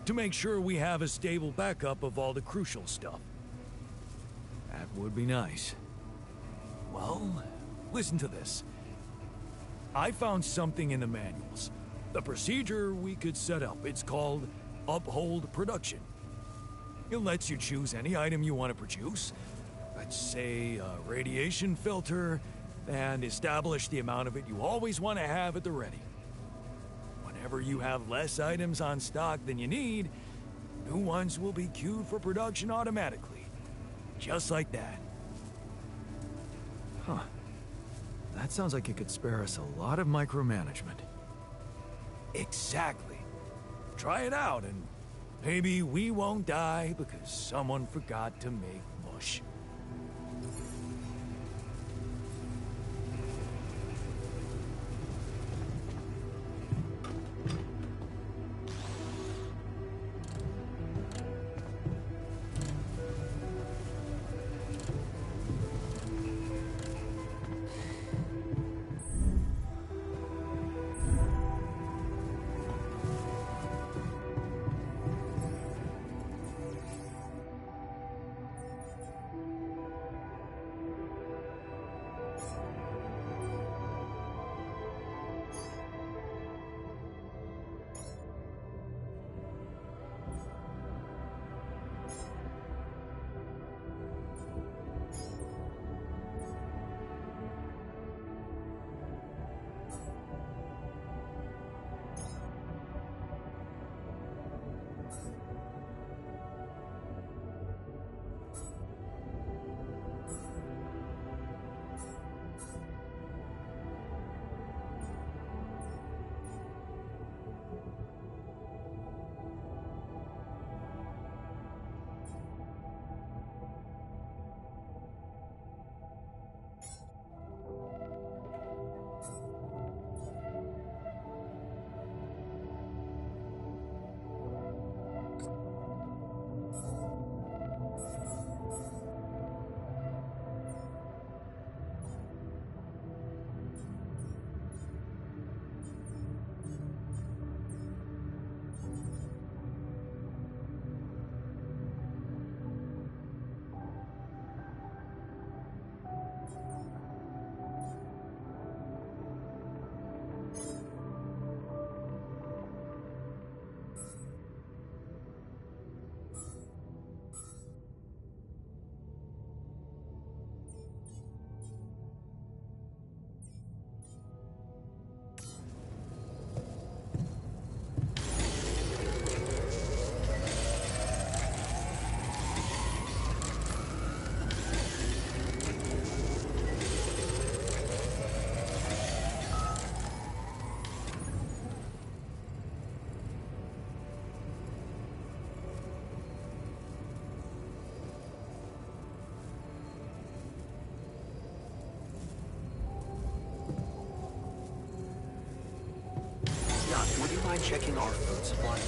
to make sure we have a stable backup of all the crucial stuff. That would be nice. Well, listen to this. I found something in the manuals. The procedure we could set up. It's called Uphold Production. It lets you choose any item you want to produce. Let's say a radiation filter, and establish the amount of it you always want to have at the ready. Whenever you have less items on stock than you need, new ones will be queued for production automatically. Just like that. Huh. That sounds like it could spare us a lot of micromanagement. Exactly. Try it out and maybe we won't die because someone forgot to make mush. Would you mind checking our food supply?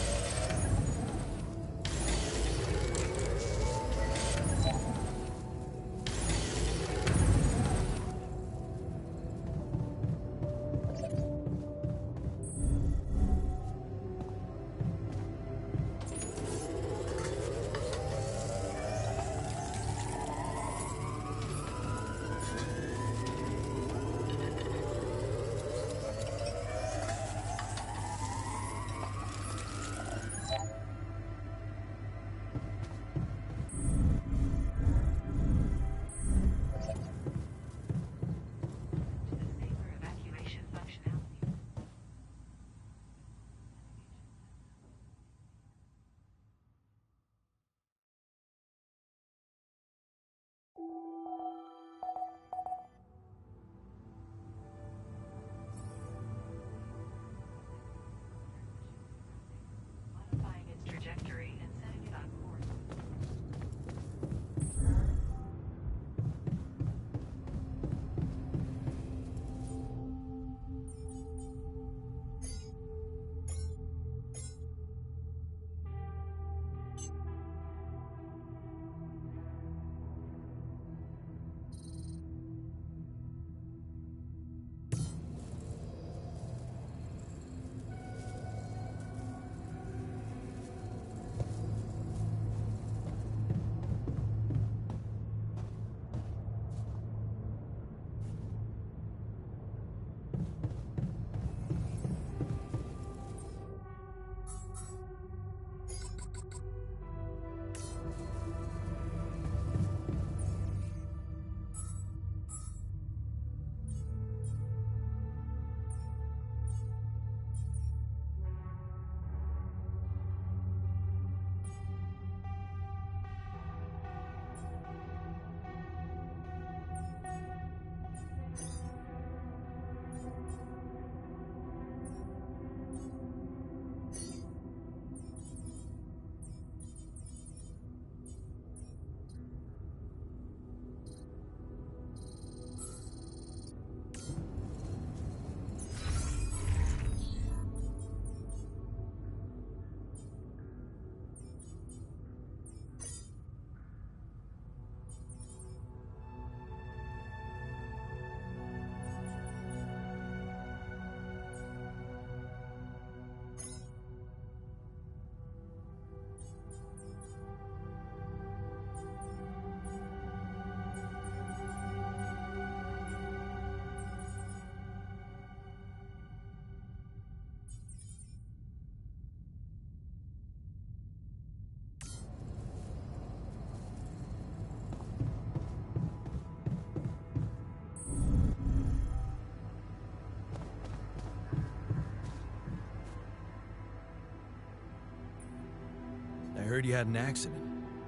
heard you had an accident.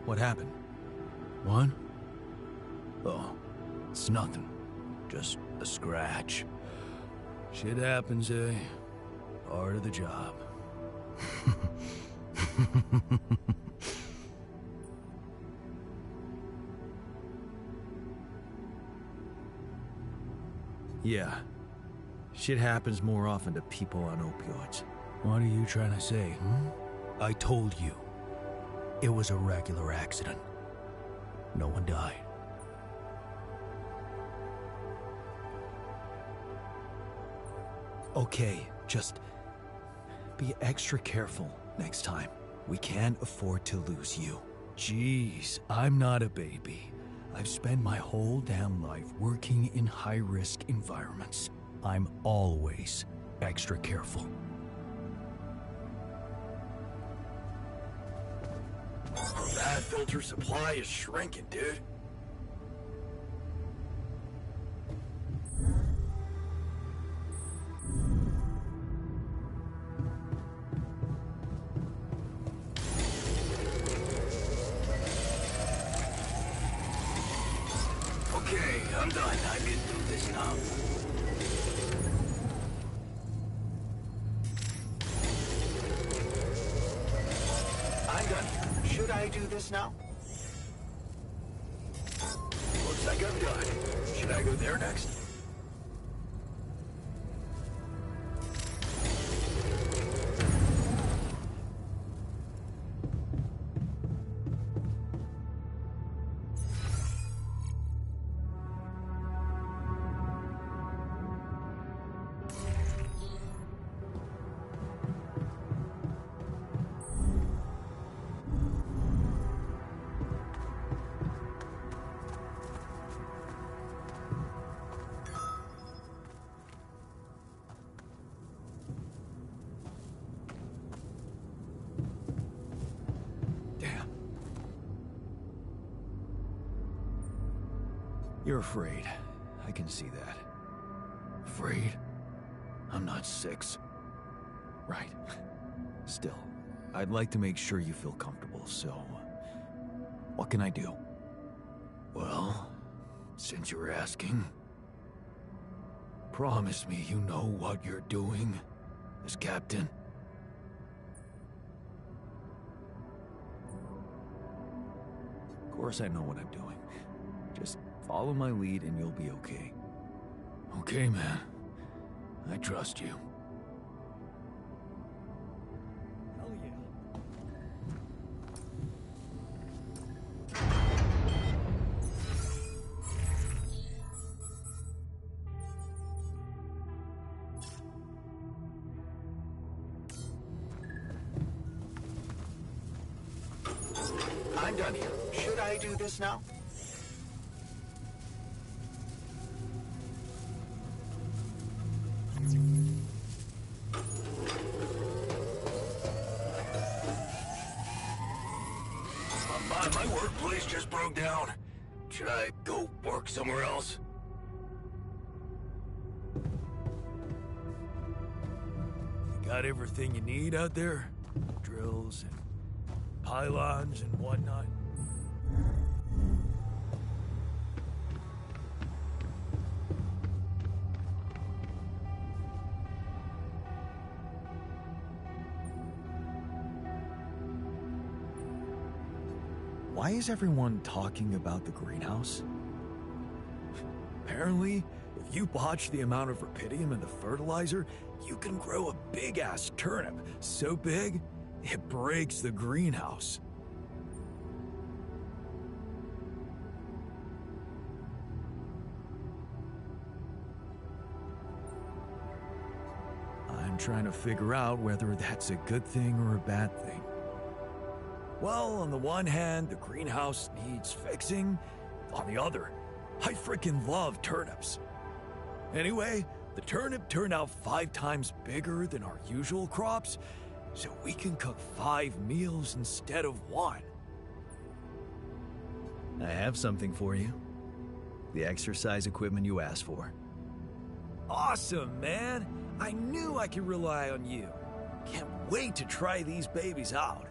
What happened? What? Oh, it's nothing. Just a scratch. Shit happens, eh? Part of the job. Yeah. Shit happens more often to people on opioids. What are you trying to say, I told you. It was a regular accident. No one died. Okay, just be extra careful next time. We can't afford to lose you. Jeez, I'm not a baby. I've spent my whole damn life working in high-risk environments. I'm always extra careful. That filter supply is shrinking, dude. Okay, I'm done. I can do this now. I'm done. Should I do this now? Looks like I'm done. Should I go there next? You're afraid. I can see that. Afraid? I'm not 6. Right. Still, I'd like to make sure you feel comfortable, so... what can I do? Well, since you're asking, promise me you know what you're doing as captain. Of course I know what I'm doing. Just follow my lead and you'll be okay. Okay, man. I trust you. Hell yeah. I'm done here. Should I do this now? My workplace just broke down. Should I go work somewhere else? You got everything you need out there? Drills and pylons and whatnot? Why is everyone talking about the greenhouse? Apparently, if you botch the amount of rubidium in the fertilizer, you can grow a big-ass turnip, so big, it breaks the greenhouse. I'm trying to figure out whether that's a good thing or a bad thing. Well, on the one hand, the greenhouse needs fixing. On the other, I freaking love turnips. Anyway, the turnip turned out 5 times bigger than our usual crops, so we can cook 5 meals instead of 1. I have something for you. The exercise equipment you asked for. Awesome, man! I knew I could rely on you. Can't wait to try these babies out.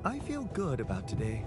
I feel good about today.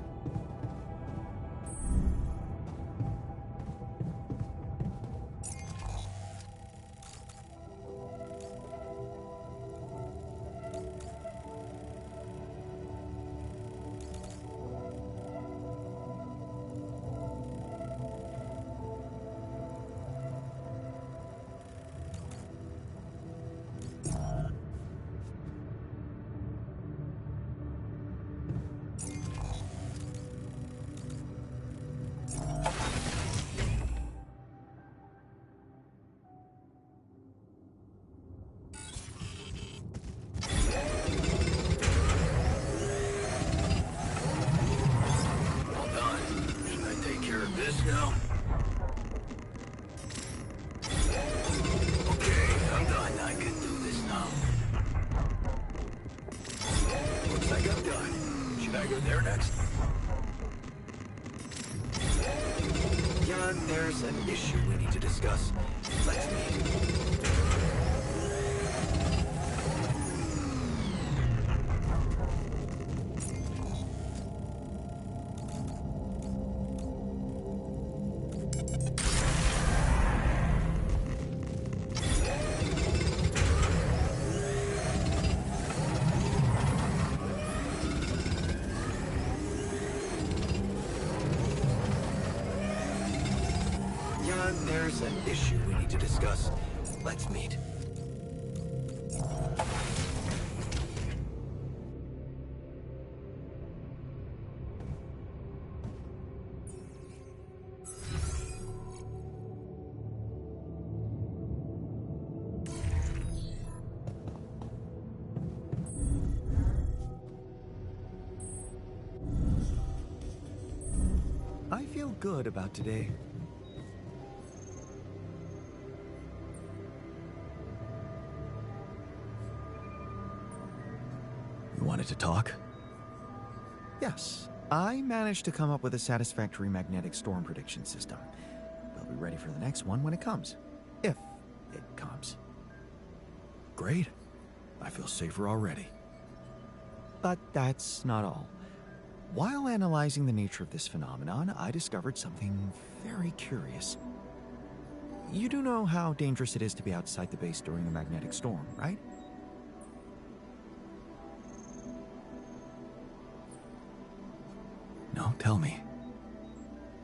There's an issue we need to discuss. Let's meet. There's an issue we need to discuss. Let's meet. I feel good about today. Wanted to talk? Yes. I managed to come up with a satisfactory magnetic storm prediction system. We'll be ready for the next one when it comes. If it comes. Great. I feel safer already. But that's not all. While analyzing the nature of this phenomenon, I discovered something very curious. You do know how dangerous it is to be outside the base during a magnetic storm, right? No, tell me.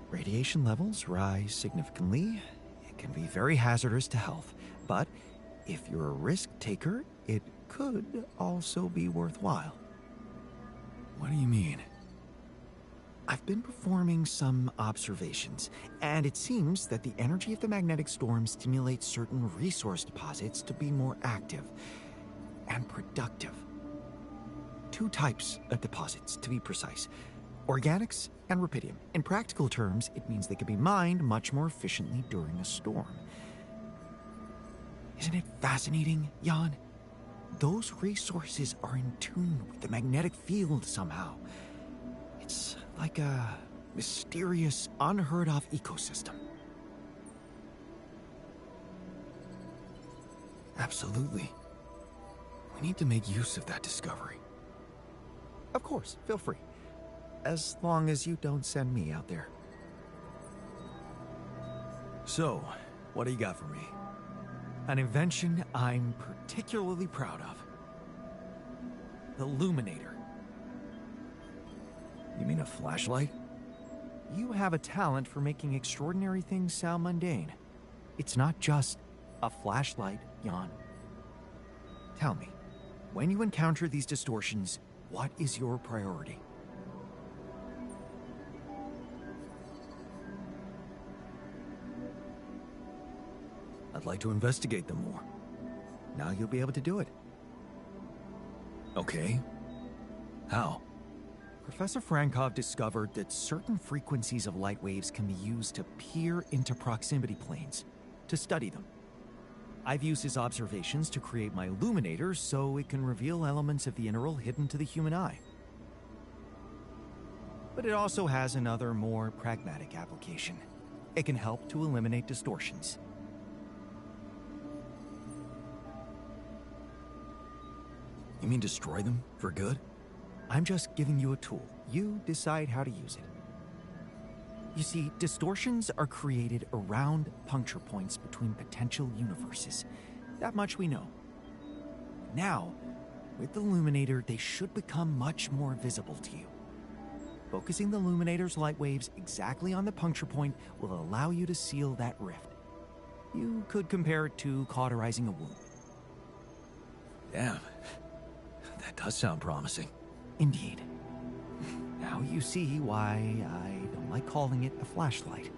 Radiation levels rise significantly. It can be very hazardous to health, but if you're a risk taker, it could also be worthwhile. What do you mean? I've been performing some observations, and it seems that the energy of the magnetic storm stimulates certain resource deposits to be more active and productive. 2 types of deposits, to be precise. Organics and rupidium. In practical terms, it means they can be mined much more efficiently during a storm. Isn't it fascinating, Jan? Those resources are in tune with the magnetic field somehow. It's like a mysterious, unheard-of ecosystem. Absolutely. We need to make use of that discovery. Of course, feel free. As long as you don't send me out there. So, what do you got for me? An invention I'm particularly proud of. The Luminator. You mean a flashlight? You have a talent for making extraordinary things sound mundane. It's not just a flashlight, Jan. Tell me, when you encounter these distortions, what is your priority? I'd like to investigate them more. Now you'll be able to do it. Okay. How? Professor Frankov discovered that certain frequencies of light waves can be used to peer into proximity planes, to study them. I've used his observations to create my illuminator so it can reveal elements of the integral hidden to the human eye. But it also has another, more pragmatic application. It can help to eliminate distortions. You mean destroy them for good? I'm just giving you a tool. You decide how to use it. You see, distortions are created around puncture points between potential universes. That much we know. Now, with the Luminator, they should become much more visible to you. Focusing the Luminator's light waves exactly on the puncture point will allow you to seal that rift. You could compare it to cauterizing a wound. Damn. That does sound promising. Indeed. Now you see why I don't like calling it a flashlight.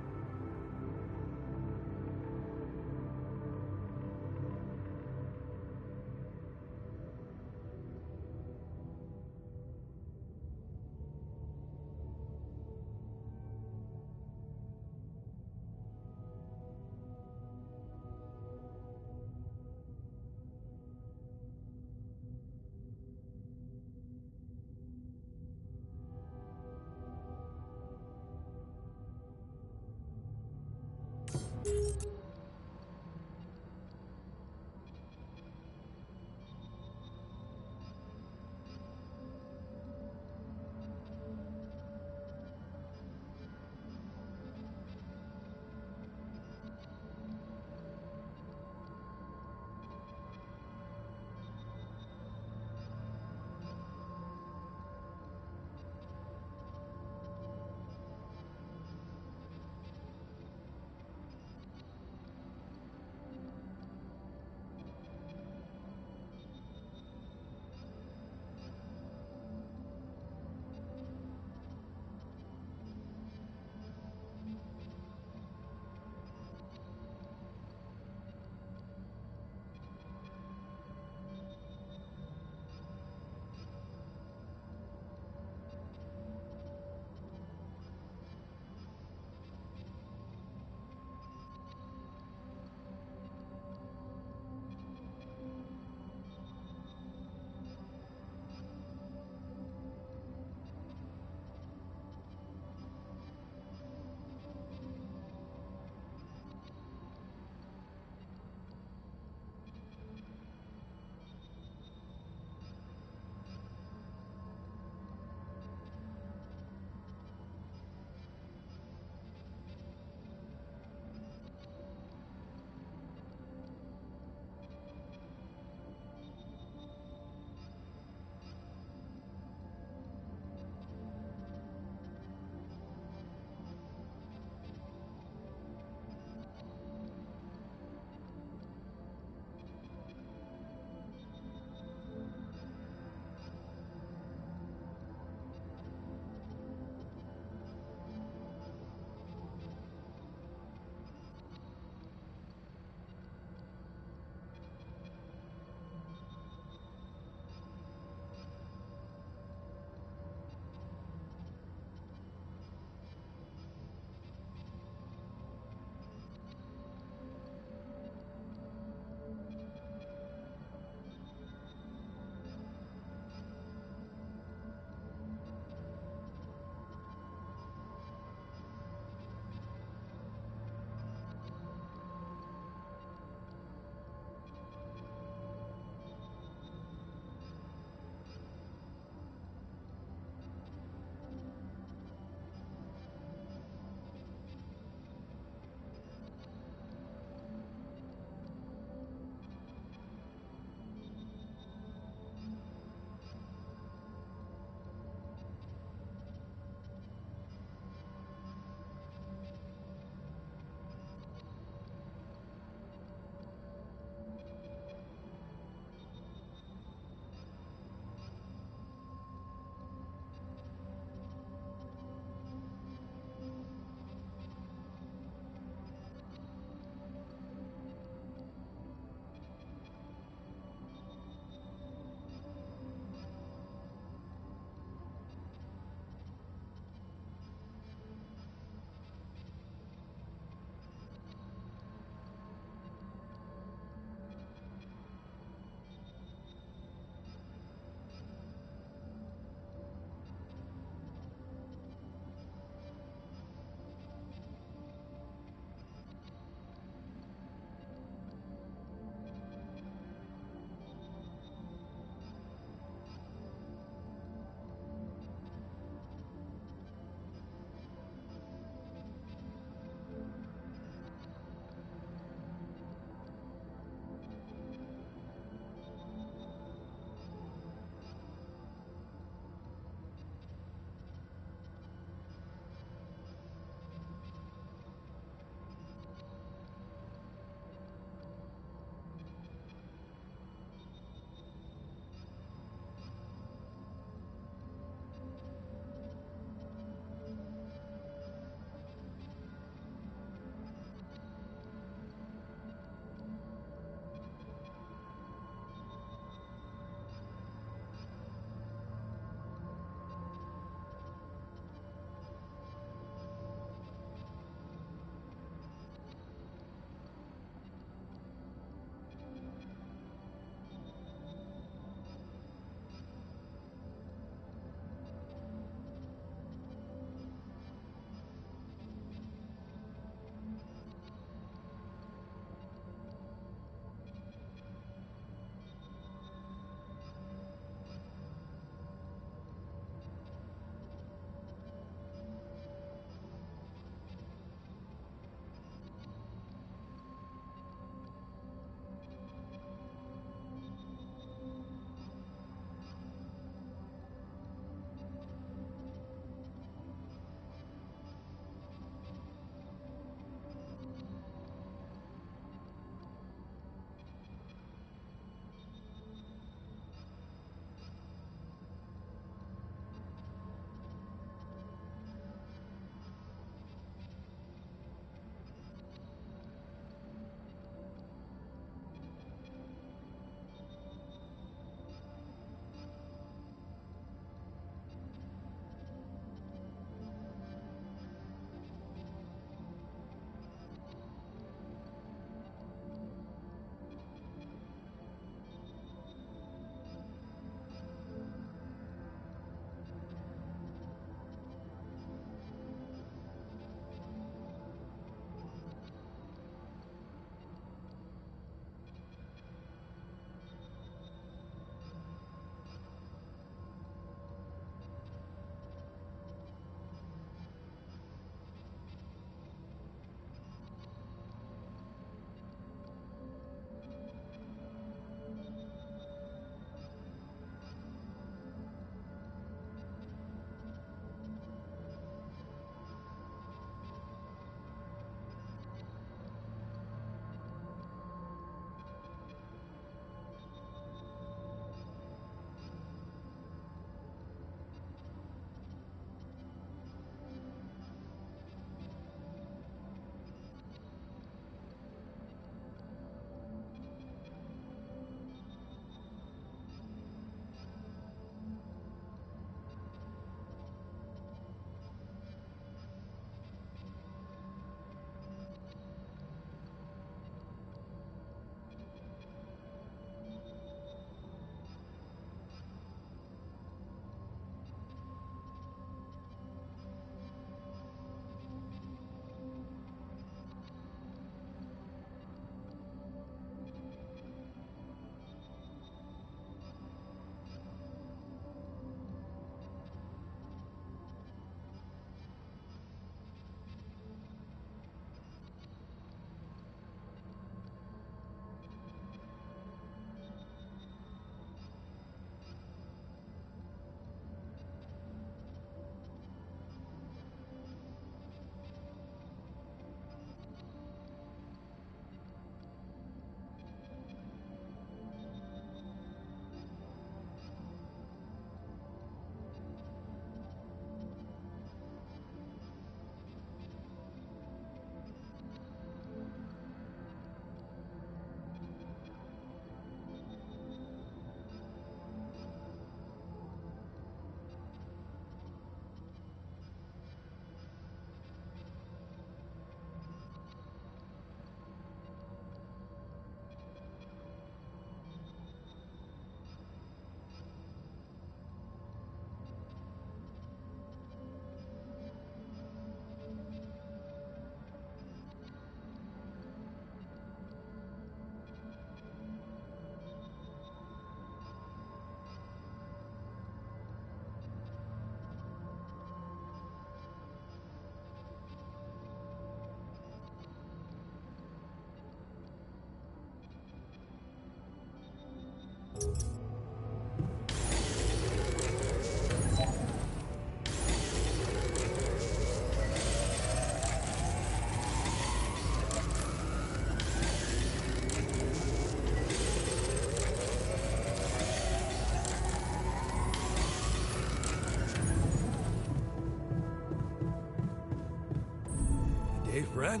Hey, Fred?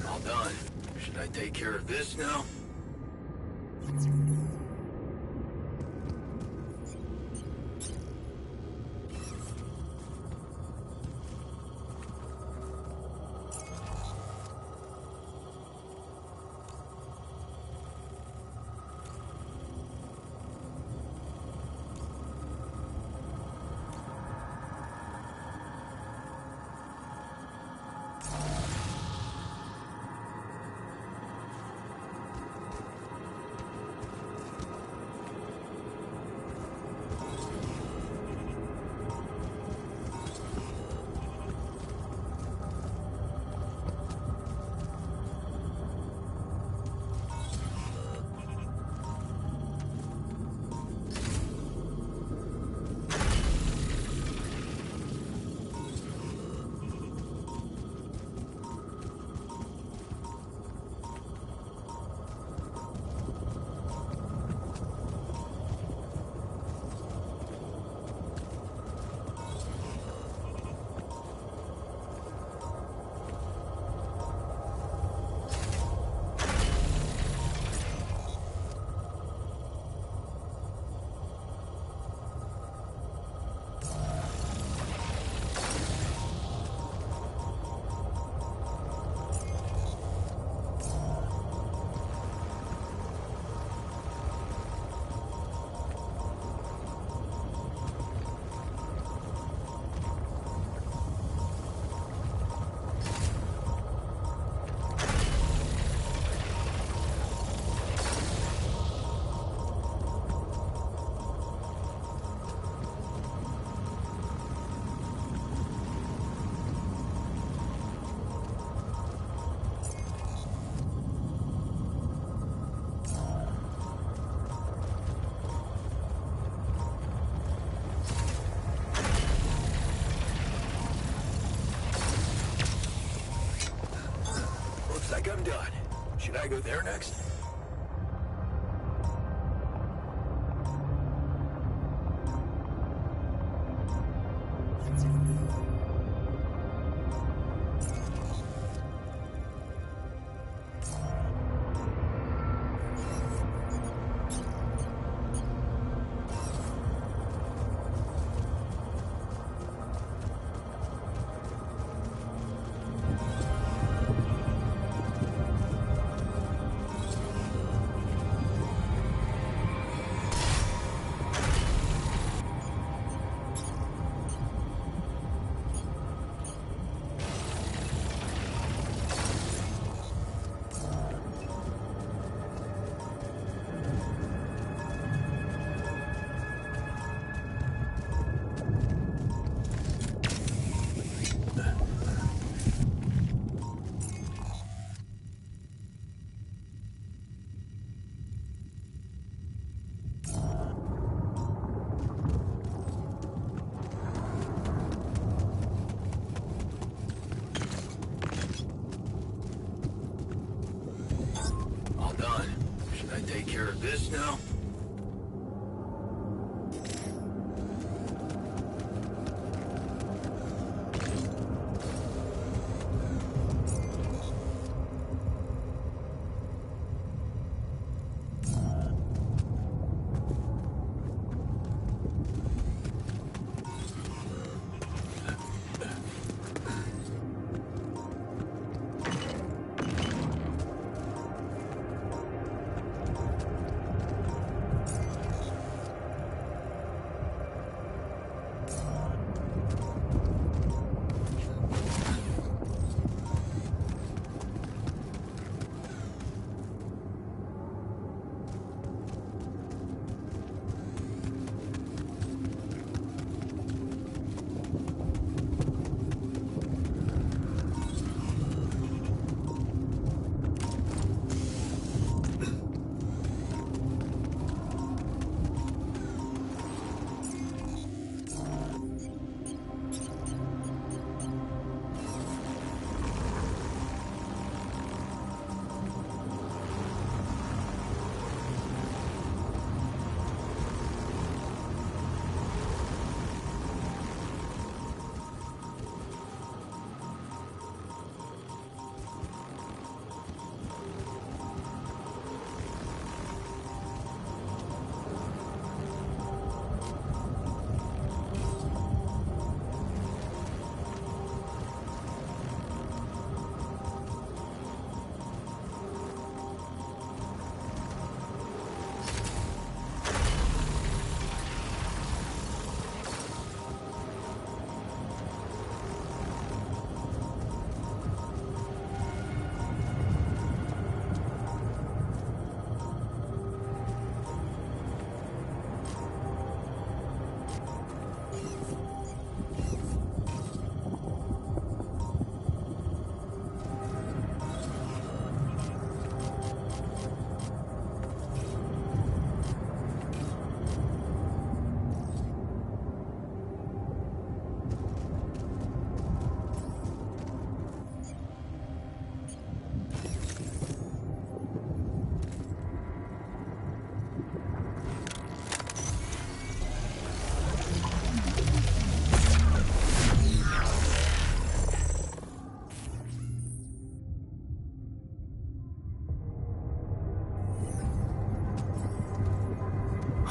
All done. Should I take care of this now? like I'm done. Should I go there next? Take care of this now?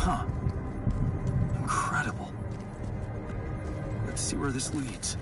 Huh. Incredible. Let's see where this leads.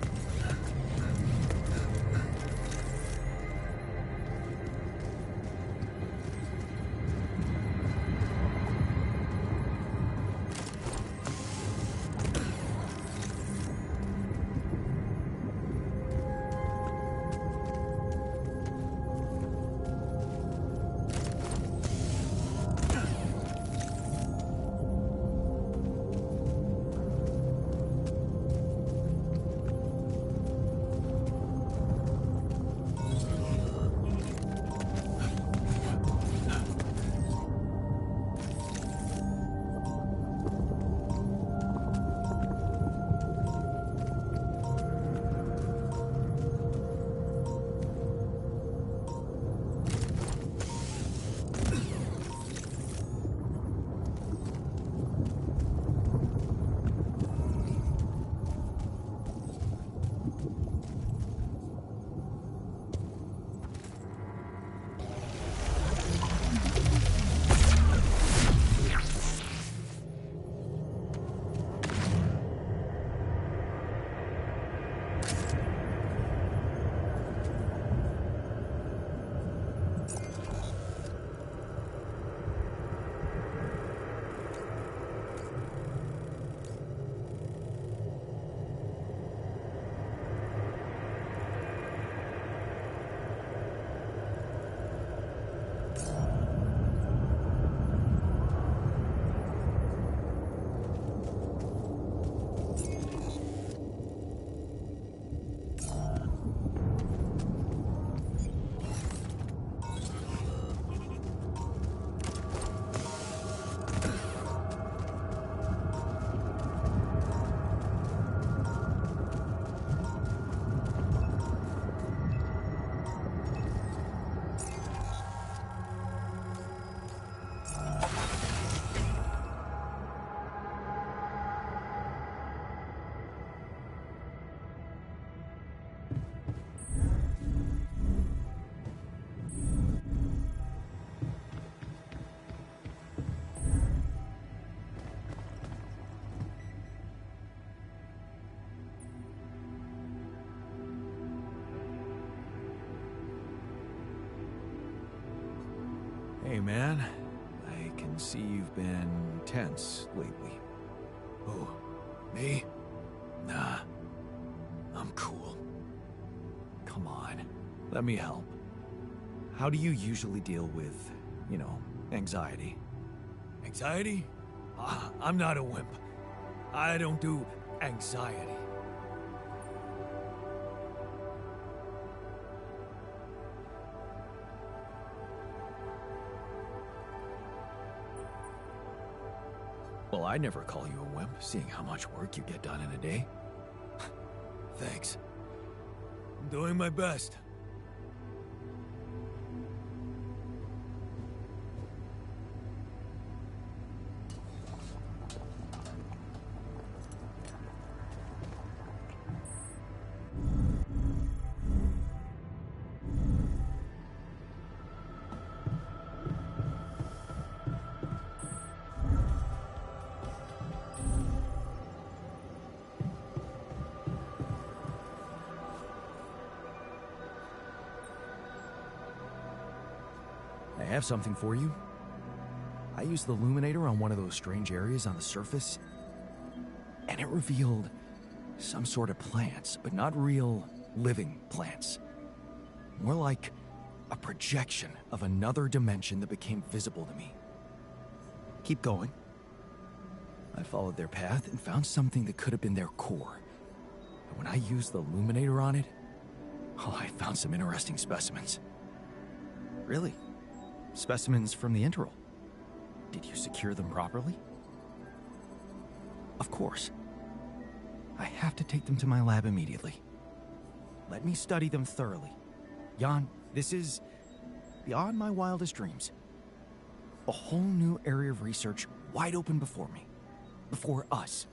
Hey, man. I can see you've been tense lately. Oh, me? Nah. I'm cool. Come on. Let me help. How do you usually deal with, anxiety? Anxiety? I'm not a wimp. I don't do anxiety. Well, I'd never call you a wimp, seeing how much work you get done in a day. Thanks. I'm doing my best. I have something for you. I used the illuminator on one of those strange areas on the surface, and it revealed some sort of plants, but not real living plants. More like a projection of another dimension that became visible to me. Keep going. I followed their path and found something that could have been their core. And when I used the illuminator on it, I found some interesting specimens. Really? Specimens from the interval. Did you secure them properly? Of course. I have to take them to my lab immediately. Let me study them thoroughly. Jan, this is beyond my wildest dreams. A whole new area of research wide open before me. Before us.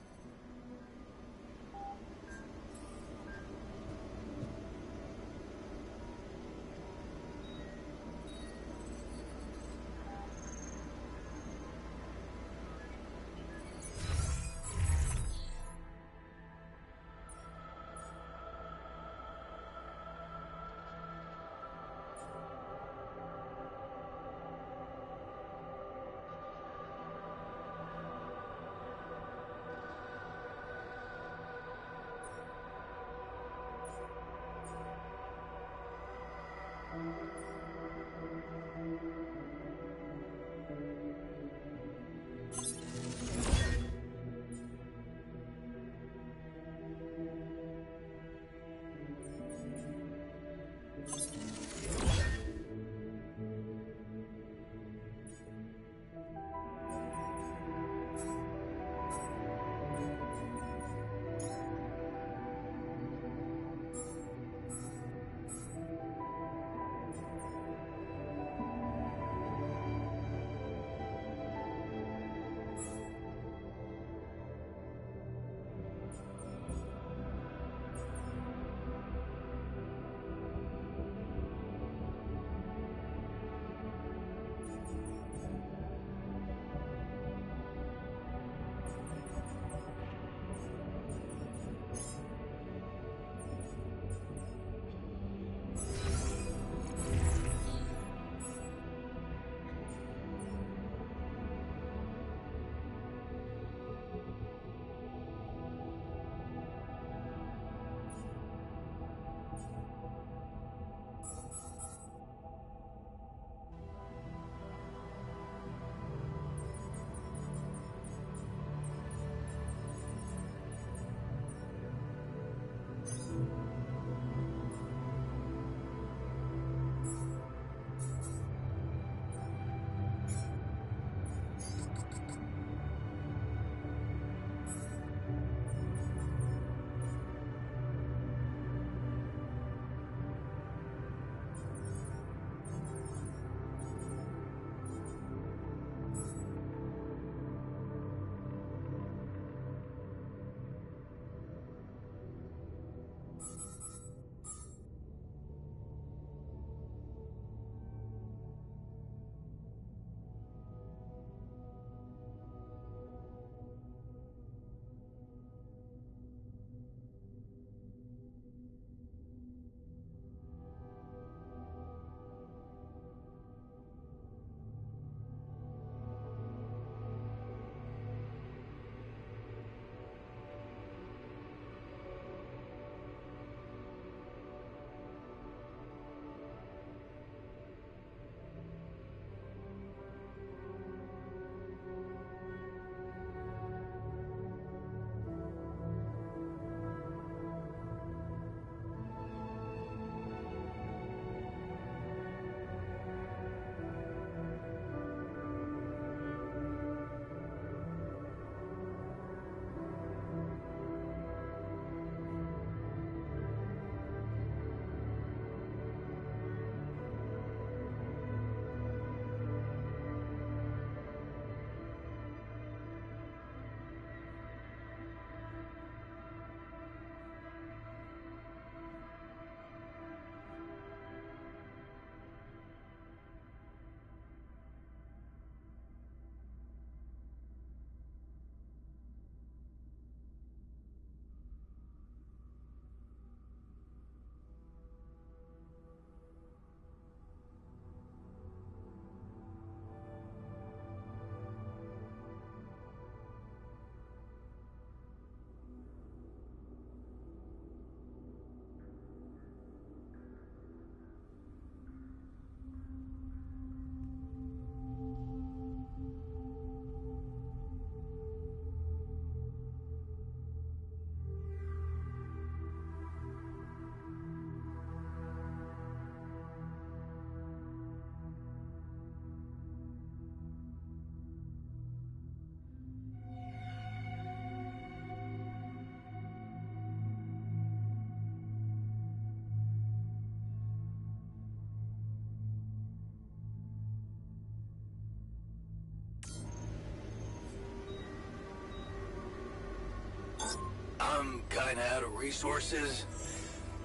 I'm kinda out of resources.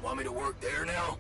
Want me to work there now?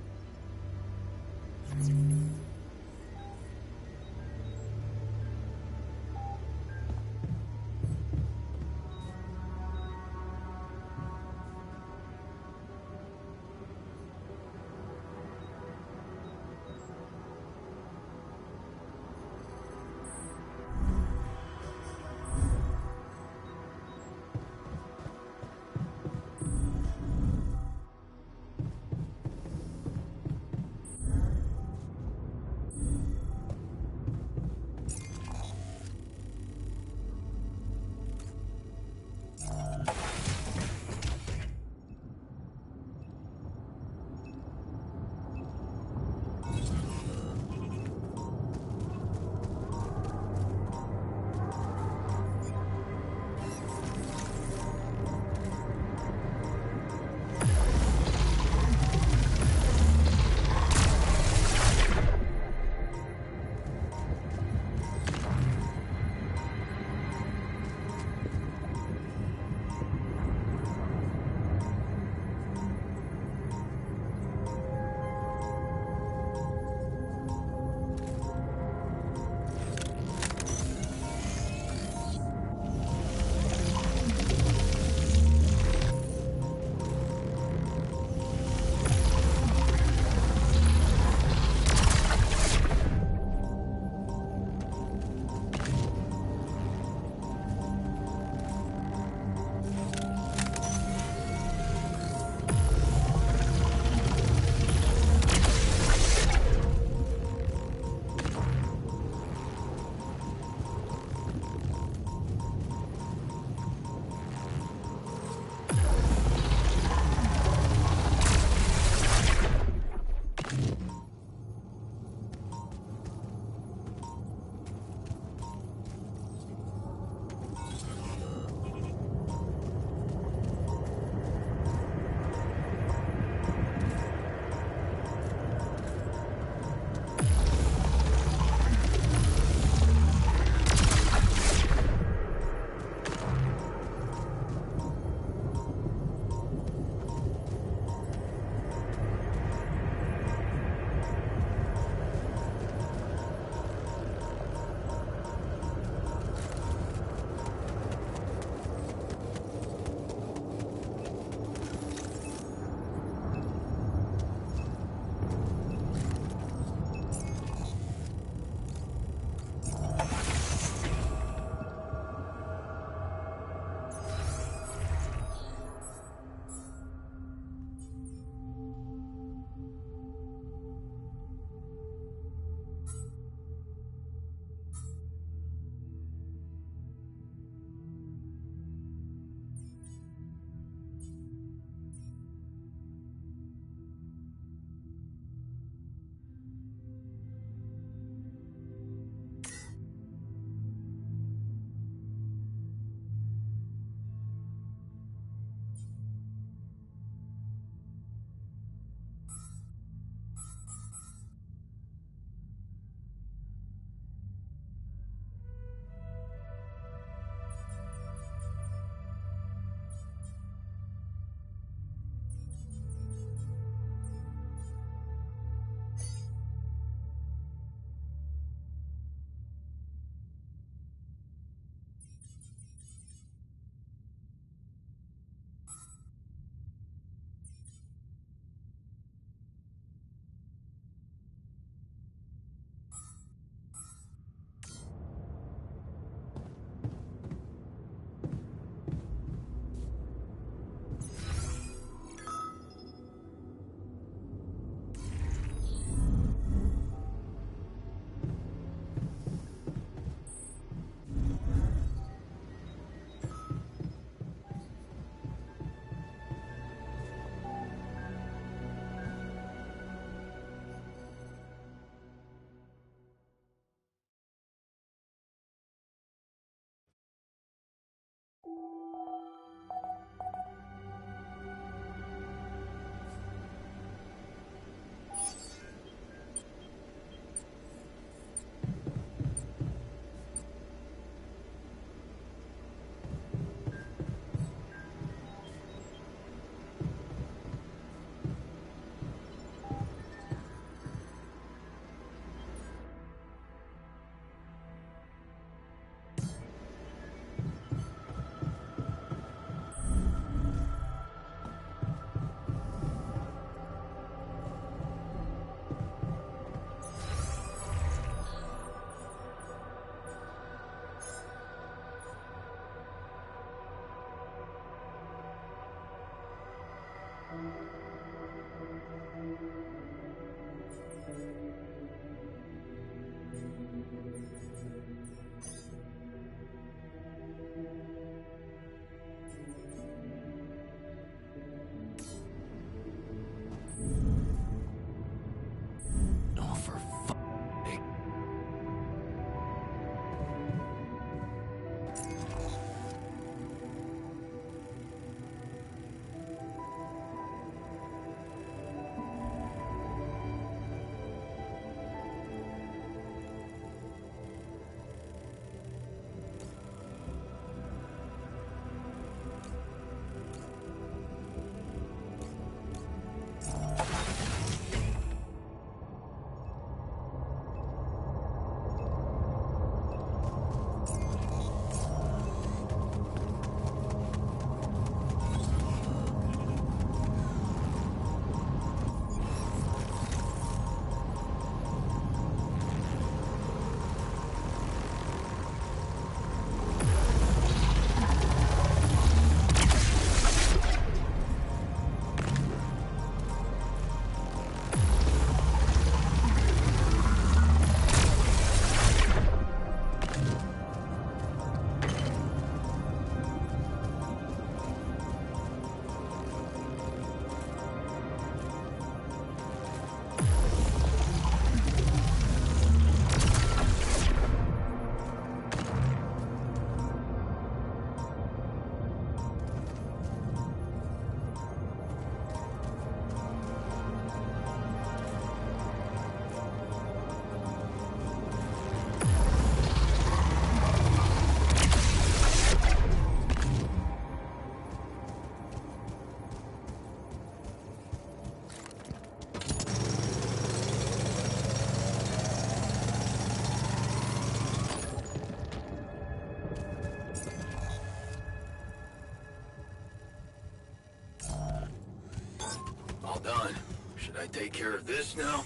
All done. Should I take care of this now?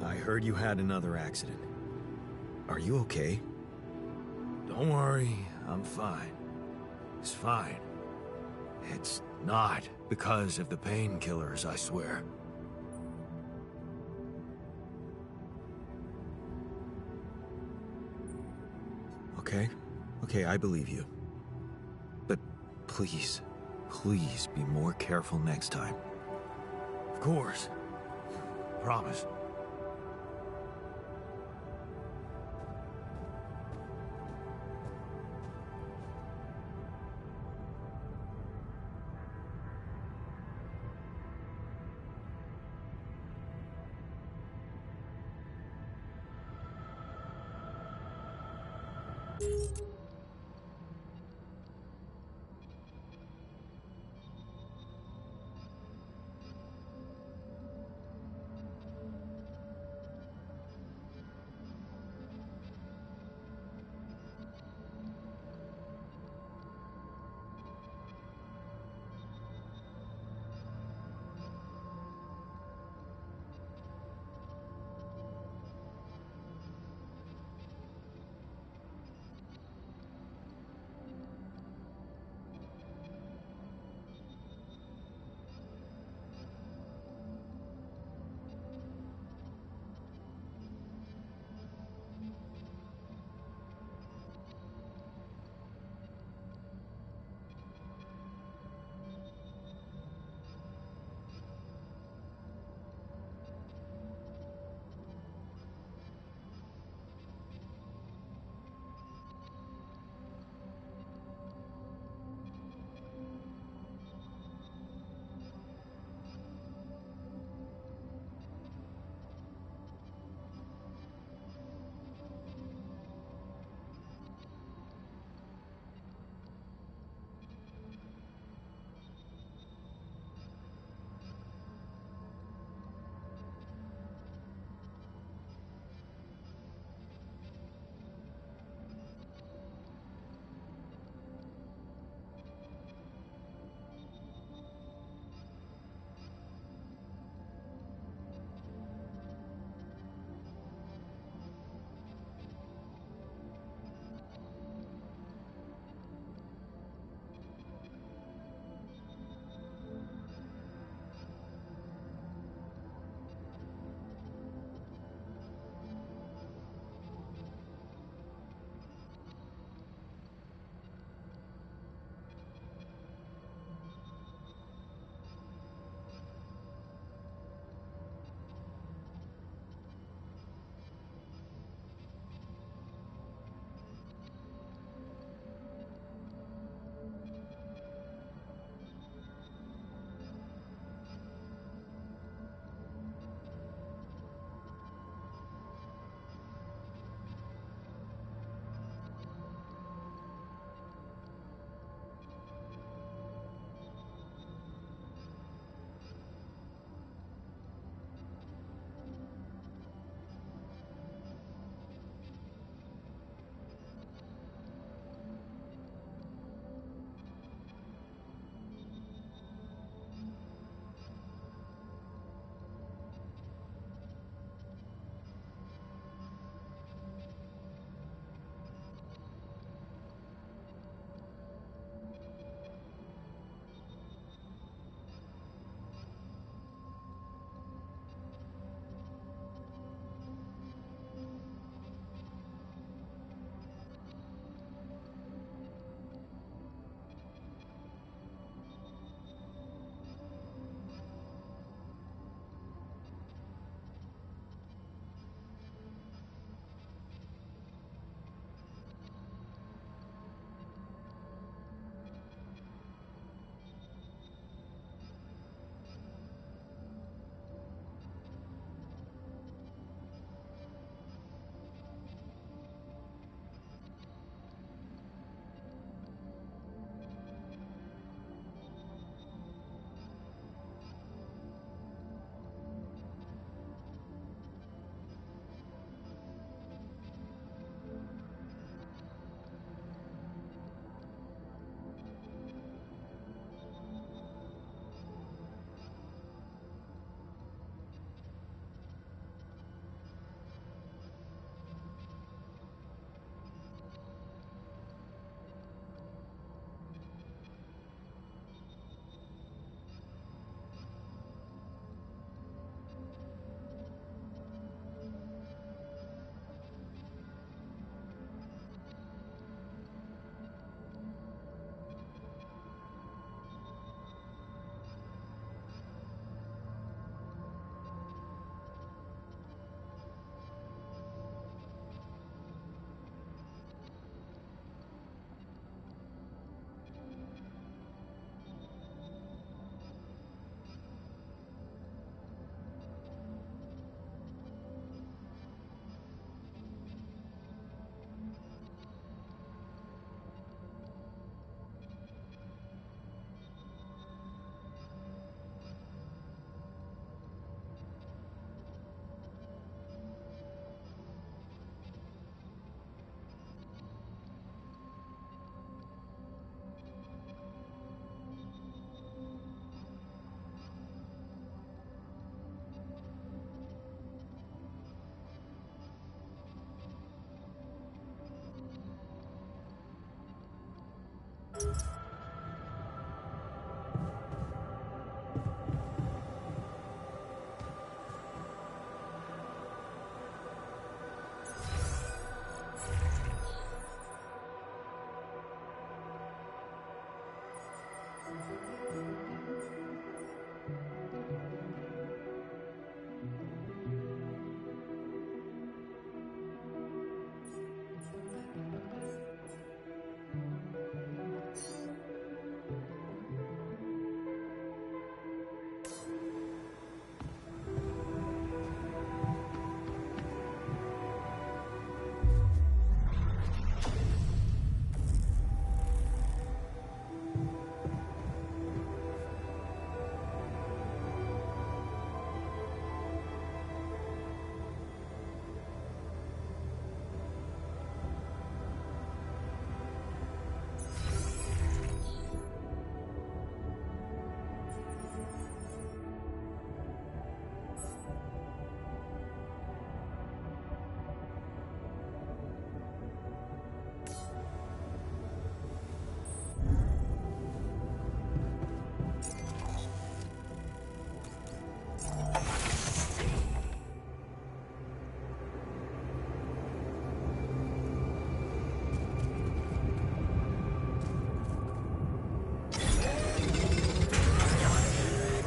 I heard you had another accident. Are you okay? Don't worry, I'm fine. It's fine. It's not because of the painkillers, I swear. Okay. Okay, I believe you. But please, please be more careful next time. Of course. Promise.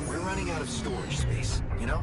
We're running out of storage space, you know?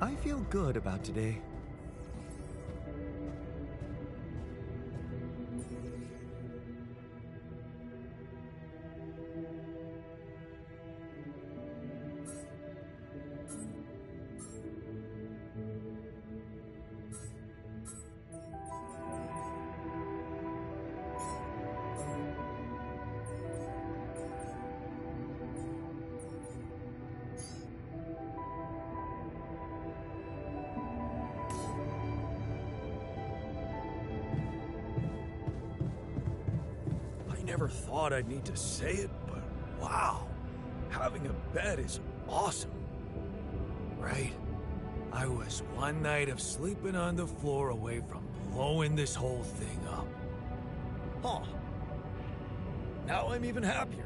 I feel good about today. I never thought I'd need to say it, but wow, having a bed is awesome. Right? I was one night of sleeping on the floor away from blowing this whole thing up. Huh. Now I'm even happier.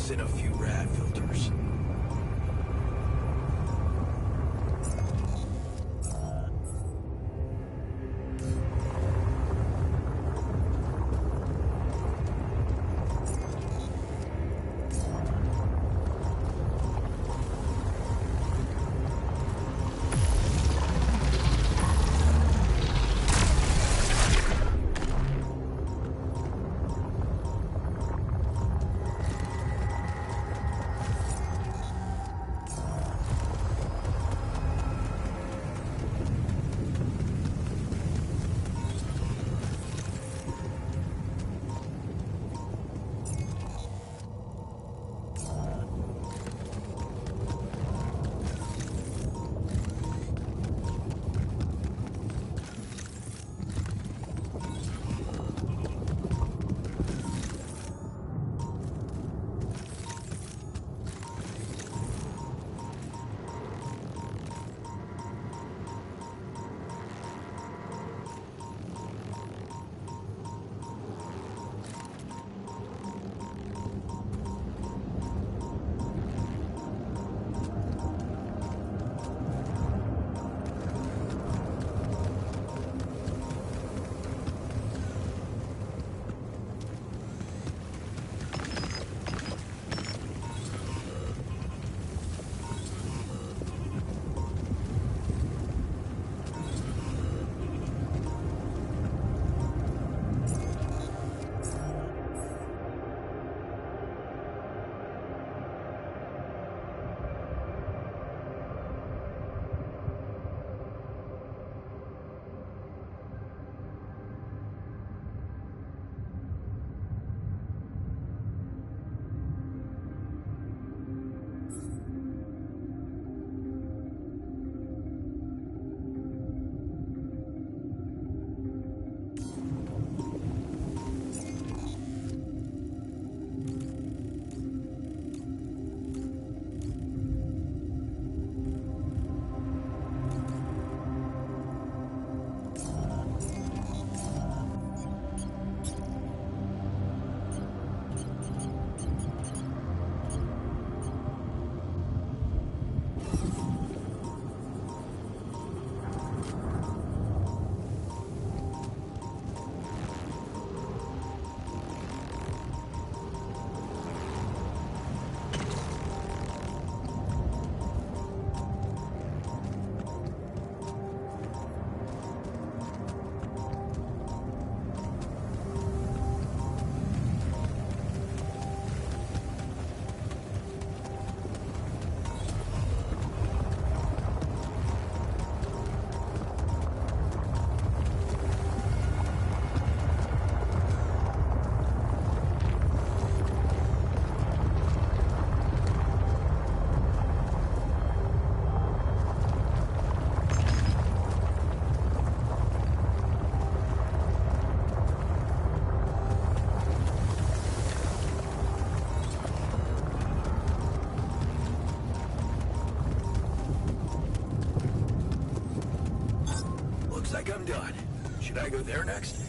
toss in a few rad filters. I'm done. Should I go there next?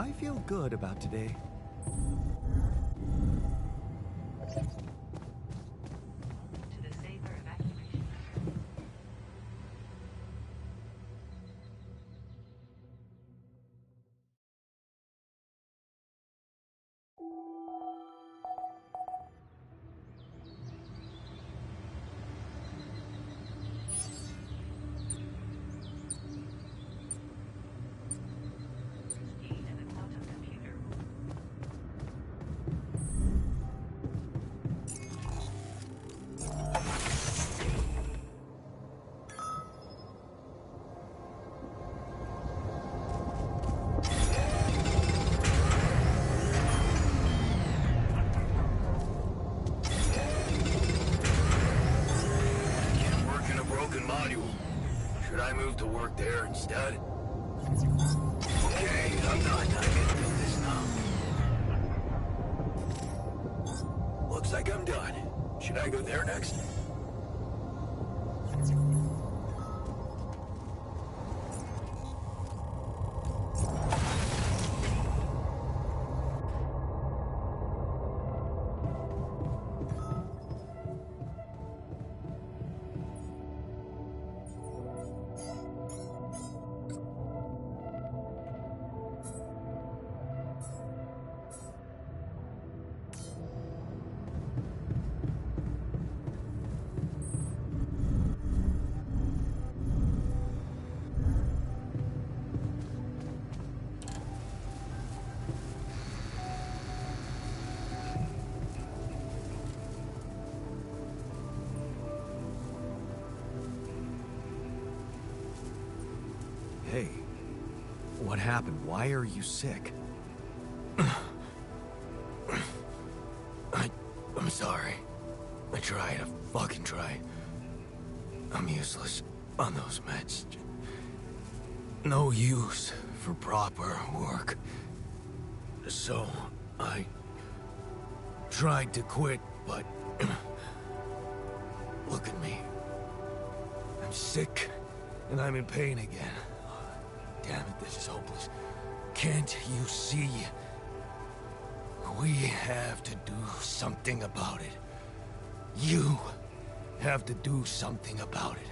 I feel good about today. To the safer evacuation. Key to the quantum computer. Can't work in a broken module. Should I move to work there instead? Okay, I'm done. I can do this now. Looks like I'm done. Should I go there next? Hey, what happened? Why are you sick? I'm sorry. I tried. I fucking tried. I'm useless on those meds. No use for proper work. So, I tried to quit, but... Look at me. I'm sick, and I'm in pain again. Damn it, this is hopeless. Can't you see? We have to do something about it. You have to do something about it.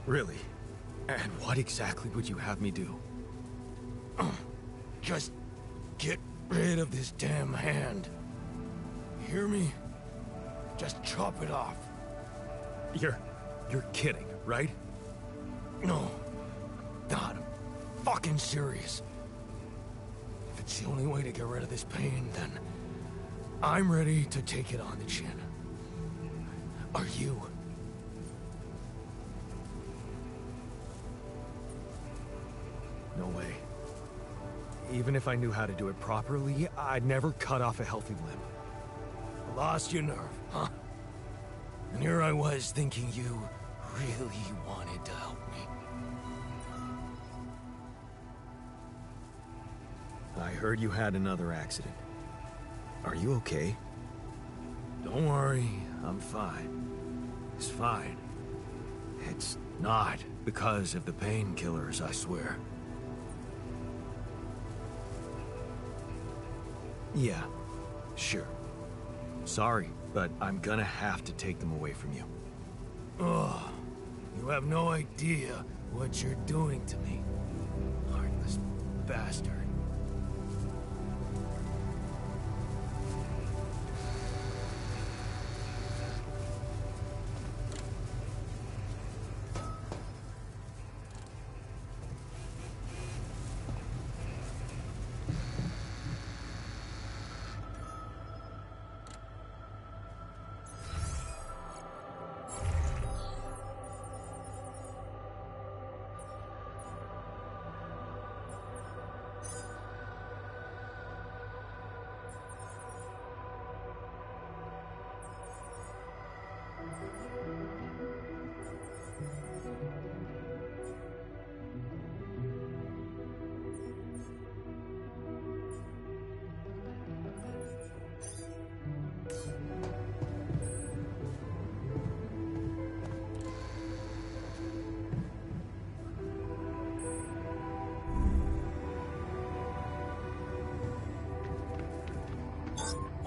Really? And what exactly would you have me do? Just get rid of this damn hand. Hear me? Just chop it off. You're kidding, right? No. God, I'm fucking serious. If it's the only way to get rid of this pain, then I'm ready to take it on the chin. Are you? No way. Even if I knew how to do it properly, I'd never cut off a healthy limb. Lost your nerve, huh? And here I was thinking you really wanted to help me. I heard you had another accident. Are you okay? Don't worry, I'm fine. It's fine. It's not because of the painkillers, I swear. Yeah, sure. Sorry, but I'm gonna have to take them away from you. Ugh. You have no idea what you're doing to me. Heartless bastard.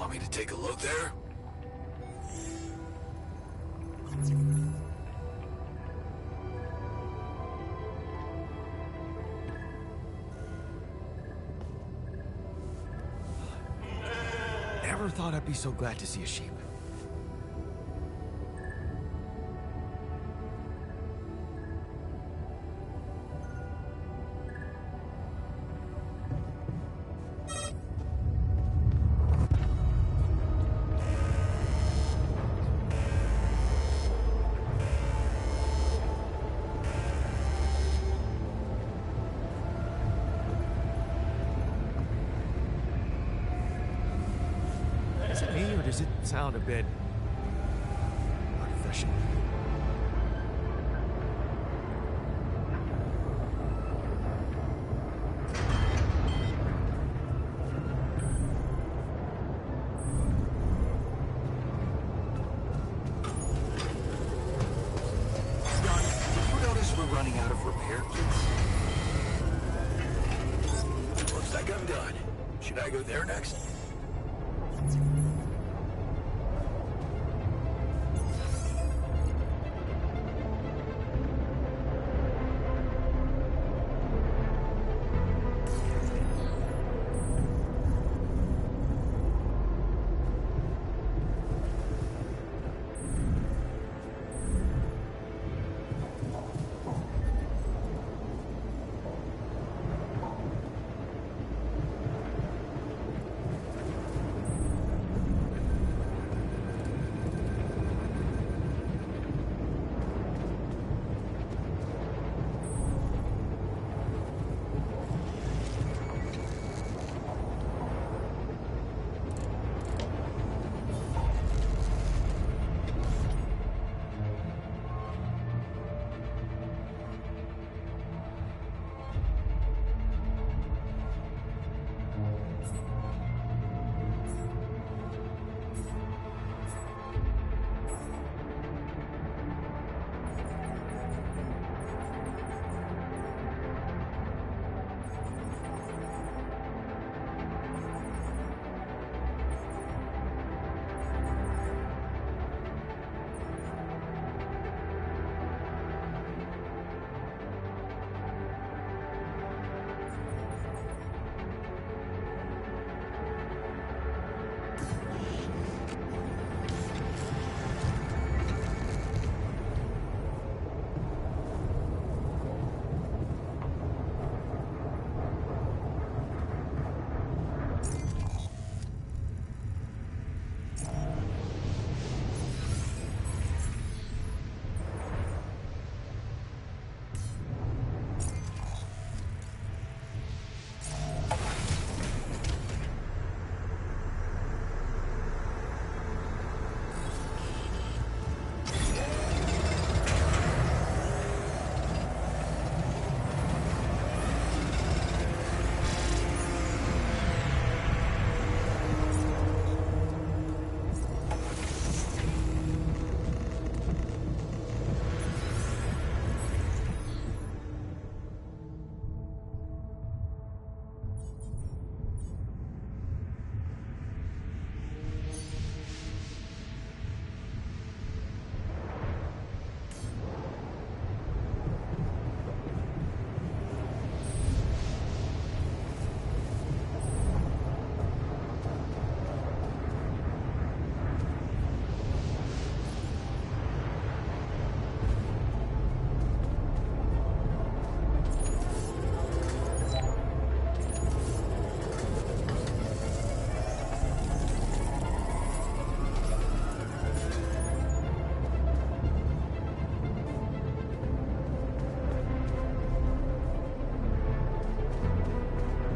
Want me to take a look there? Never thought I'd be so glad to see a sheep. Is it me, or does it sound a bit artificial? John, did you notice we're running out of repair kits? Looks like I'm done. Should I go there next?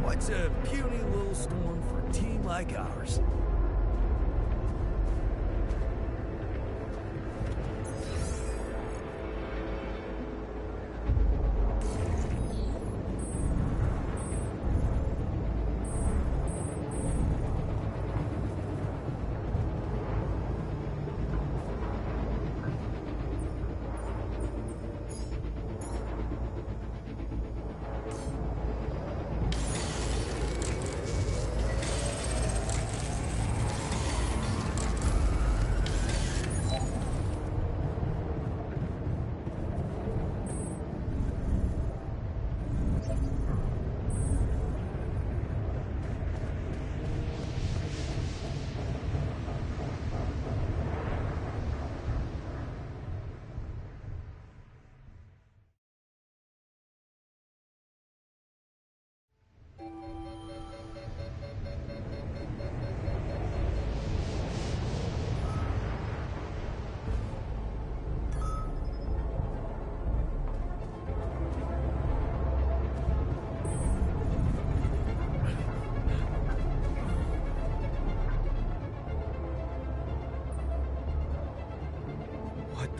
What's a puny little storm for a team like ours?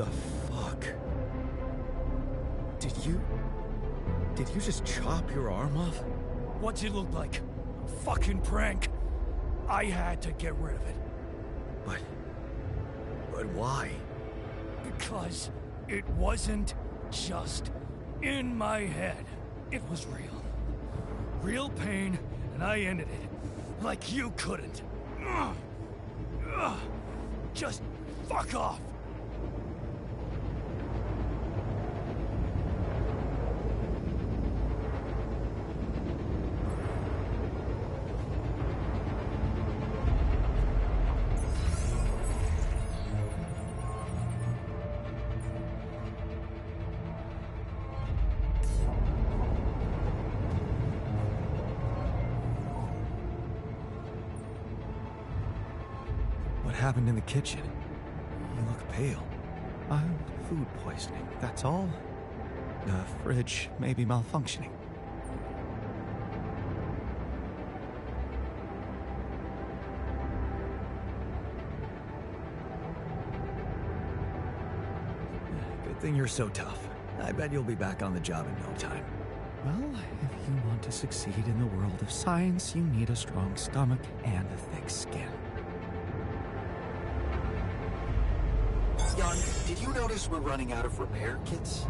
the fuck? Did you just chop your arm off? What's it look like? A fucking prank. I had to get rid of it. But why? Because it wasn't just in my head. It was real. Real pain, and I ended it. Like you couldn't. Just fuck off. What happened in the kitchen? You look pale. Food poisoning, that's all. The fridge may be malfunctioning. Good thing you're so tough. I bet you'll be back on the job in no time. Well, if you want to succeed in the world of science, you need a strong stomach and a thick skin. Jan, did you notice we're running out of repair kits?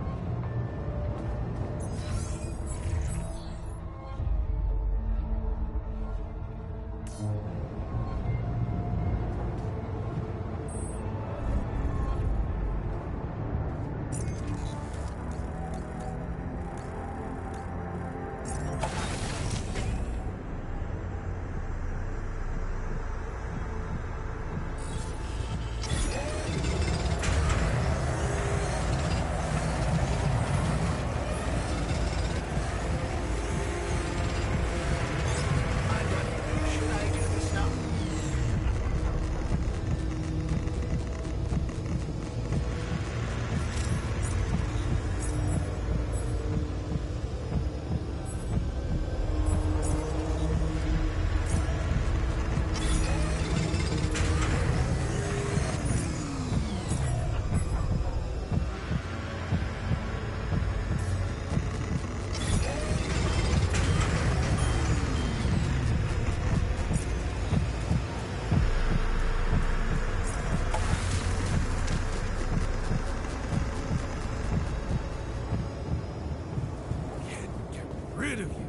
Rid of you.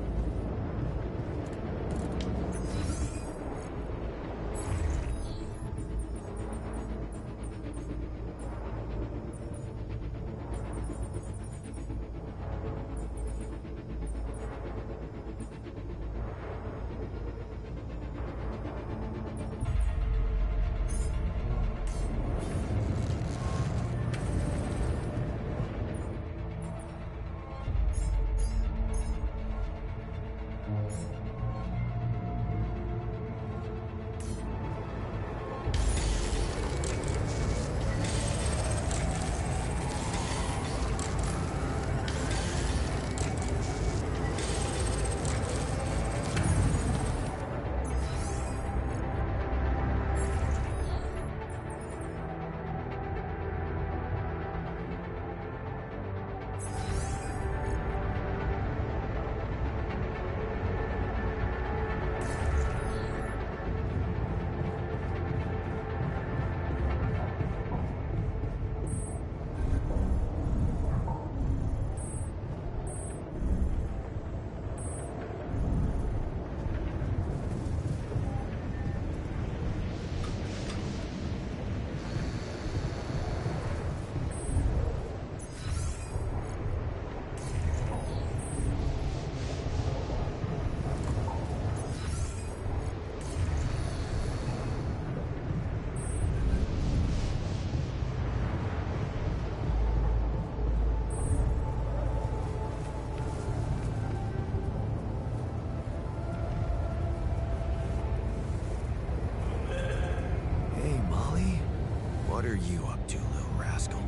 What are you up to, little rascal?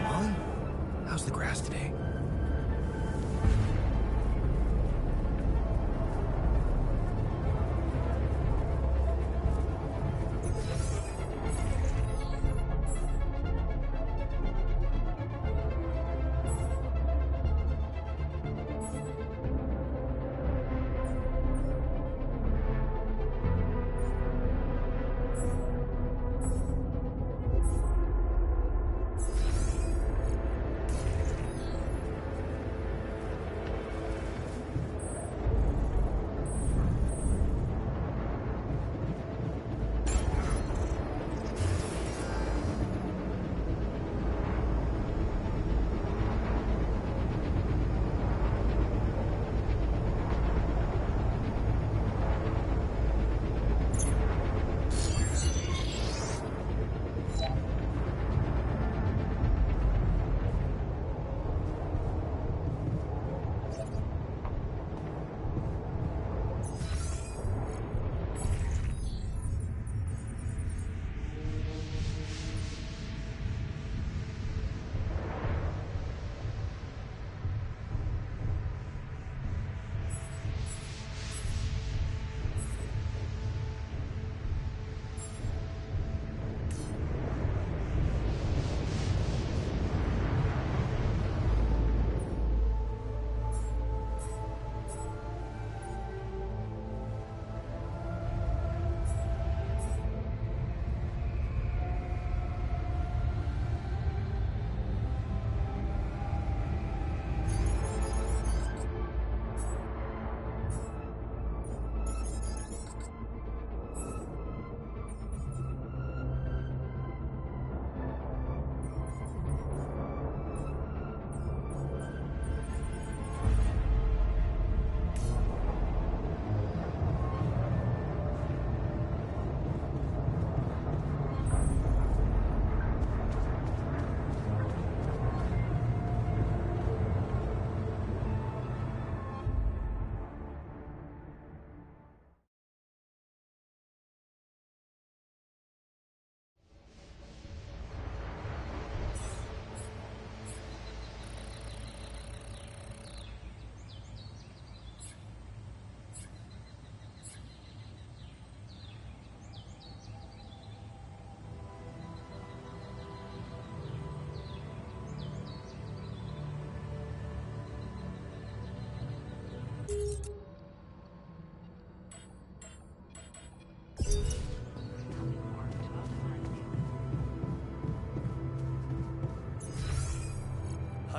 Molly? How's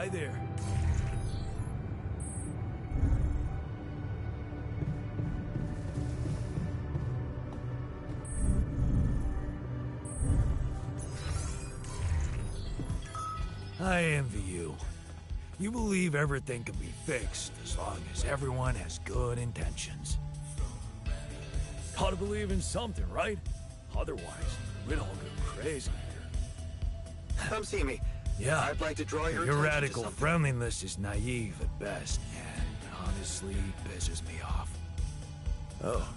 Hi there. I envy you. You believe everything can be fixed as long as everyone has good intentions. Gotta believe in something, right? Otherwise, we'd all go crazy here. Come see me. Yeah, I'd like to draw your your attention to radical something. friendliness is naive at best, and honestly pisses me off. Oh.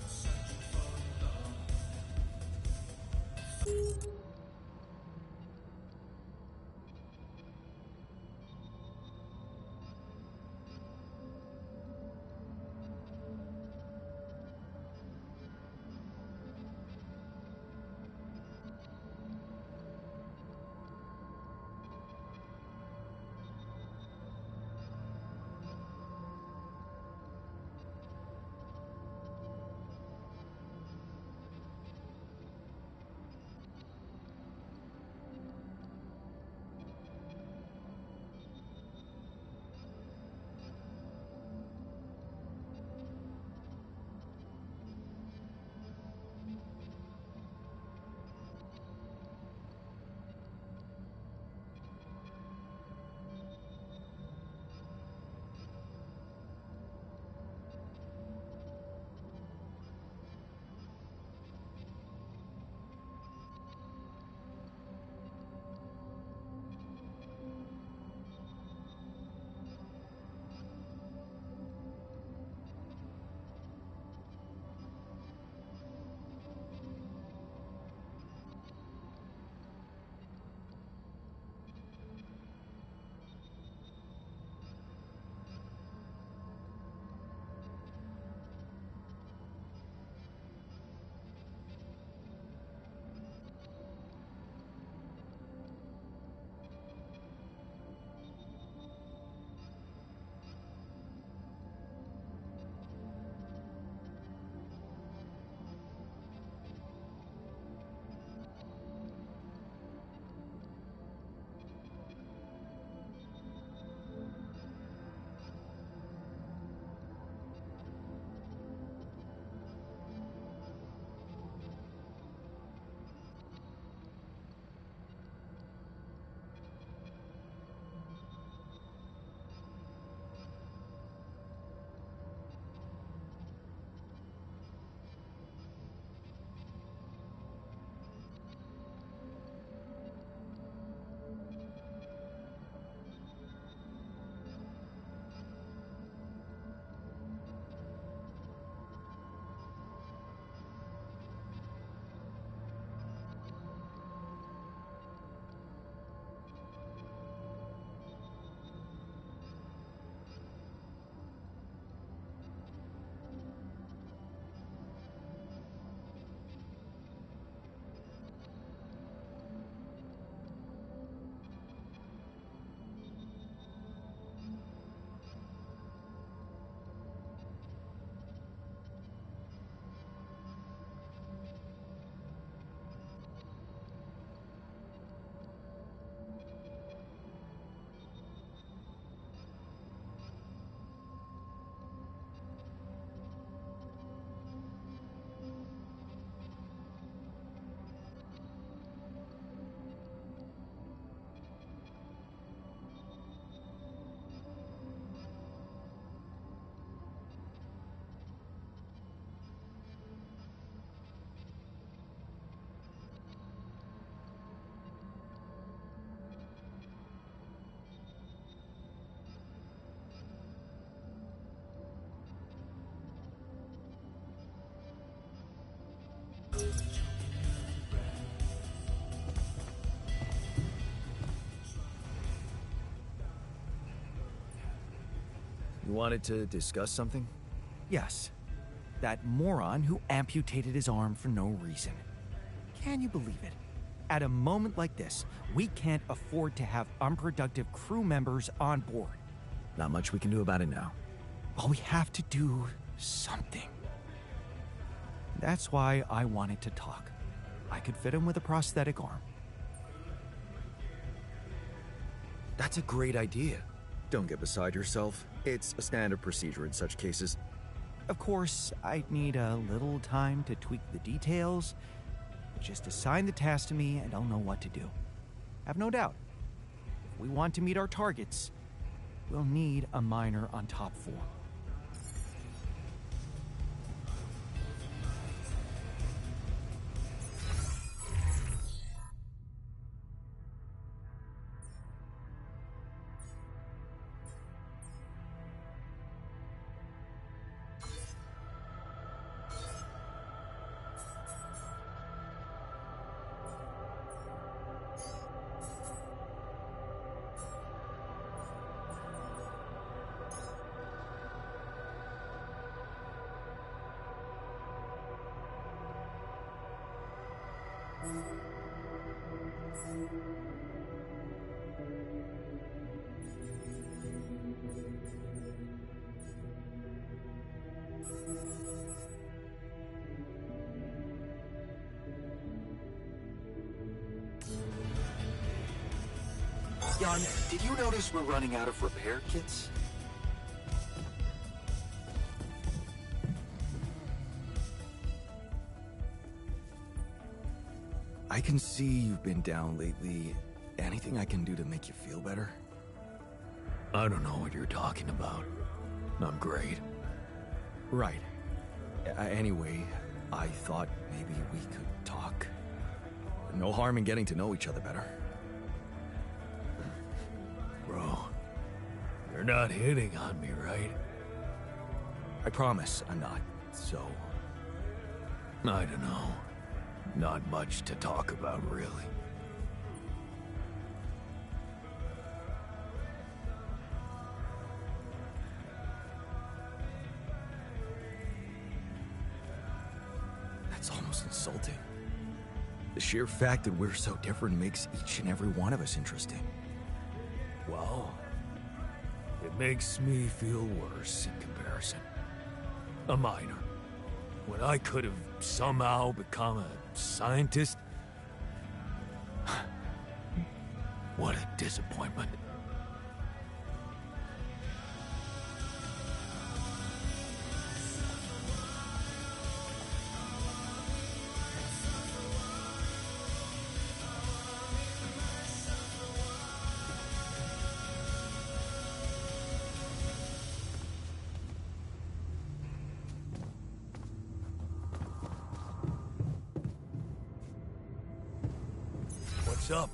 You wanted to discuss something? Yes. That moron who amputated his arm for no reason. Can you believe it? At a moment like this, we can't afford to have unproductive crew members on board. Not much we can do about it now. Well, we have to do something. That's why I wanted to talk. I could fit him with a prosthetic arm. That's a great idea. Don't get beside yourself. It's a standard procedure in such cases. Of course, I'd need a little time to tweak the details. Just assign the task to me and I'll know what to do. Have no doubt. If we want to meet our targets, we'll need a miner on top 4. Jan, did you notice we're running out of repair kits? I can see you've been down lately. Anything I can do to make you feel better? I don't know what you're talking about. I'm great. Right. Anyway, I thought maybe we could talk. No harm in getting to know each other better. Bro, you're not hitting on me, right? I promise I'm not, so... I don't know. Not much to talk about, really. That's almost insulting. The sheer fact that we're so different makes each and every one of us interesting. Well, it makes me feel worse in comparison. A miner. When I could have somehow become a scientist. What a disappointment. What's up?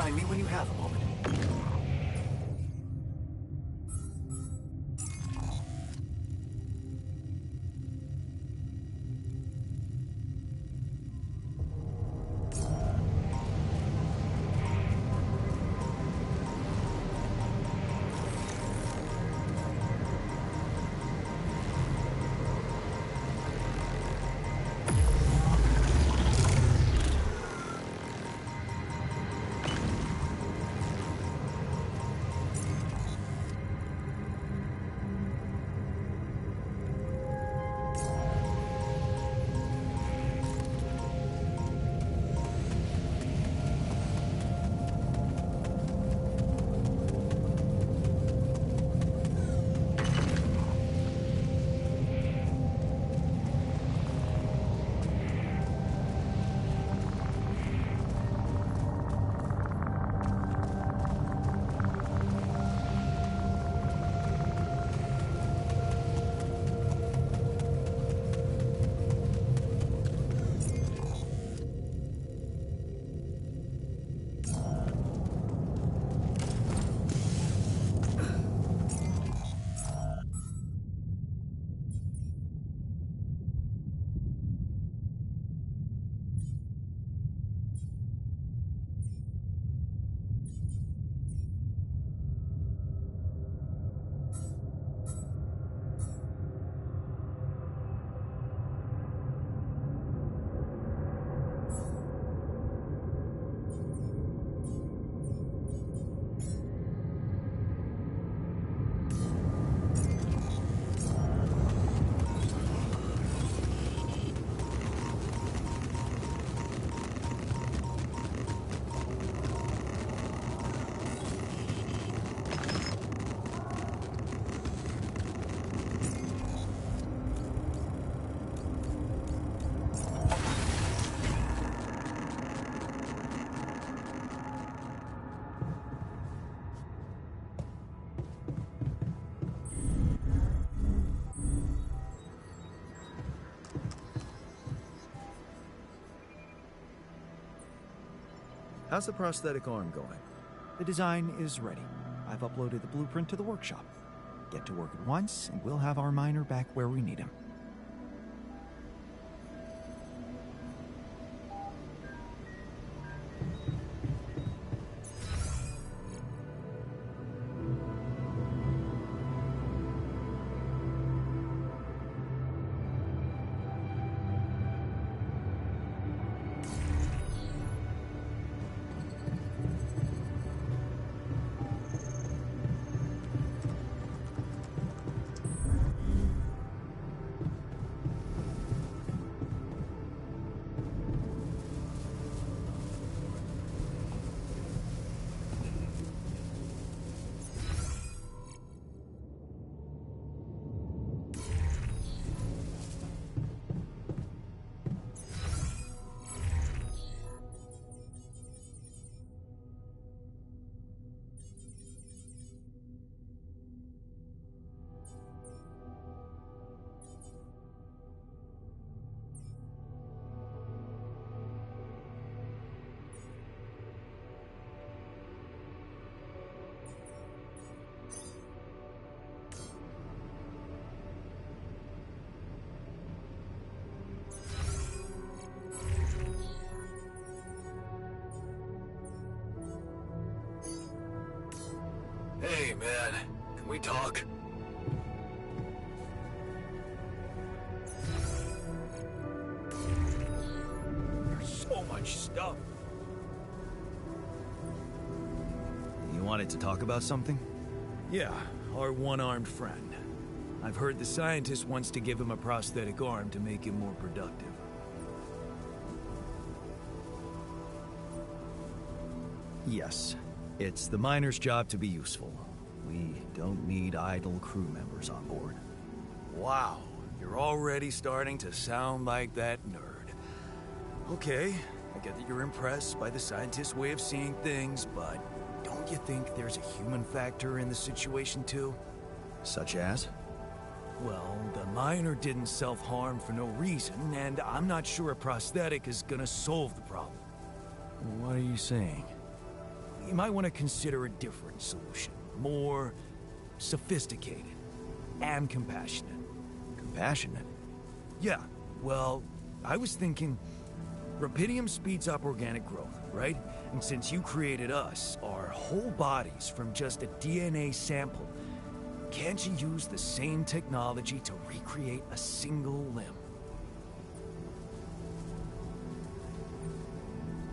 Find me when you have a moment. How's the prosthetic arm going? The design is ready. I've uploaded the blueprint to the workshop. Get to work at once, and we'll have our miner back where we need him. Hey, man. Can we talk? There's so much stuff. You wanted to talk about something? Yeah, our one-armed friend. I've heard the scientist wants to give him a prosthetic arm to make him more productive. Yes. It's the miner's job to be useful. We don't need idle crew members on board. Wow, you're already starting to sound like that nerd. Okay, I get that you're impressed by the scientist's way of seeing things, but don't you think there's a human factor in the situation too? Such as? Well, the miner didn't self-harm for no reason, and I'm not sure a prosthetic is gonna solve the problem. What are you saying? you might want to consider a different solution. More sophisticated and compassionate. Compassionate? Yeah, well, I was thinking Rapidium speeds up organic growth, right? And since you created us, our whole bodies from just a DNA sample, can't you use the same technology to recreate a single limb?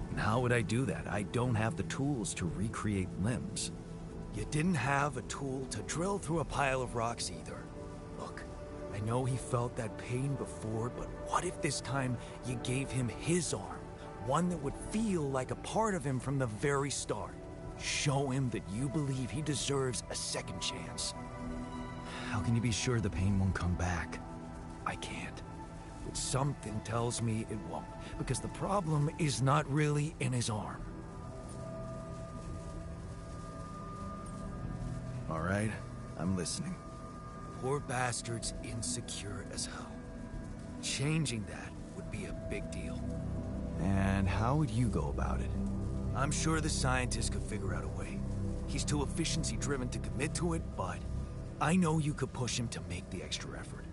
And how would I do that? I don't have the tools to recreate limbs. You didn't have a tool to drill through a pile of rocks either. Look, I know he felt that pain before, but what if this time you gave him his arm? One that would feel like a part of him from the very start. Show him that you believe he deserves a second chance. How can you be sure the pain won't come back? I can't. But something tells me it won't, because the problem is not really in his arm. All right, I'm listening. Poor bastard's insecure as hell. Changing that would be a big deal. And how would you go about it? I'm sure the scientist could figure out a way. He's too efficiency-driven to commit to it, but I know you could push him to make the extra effort.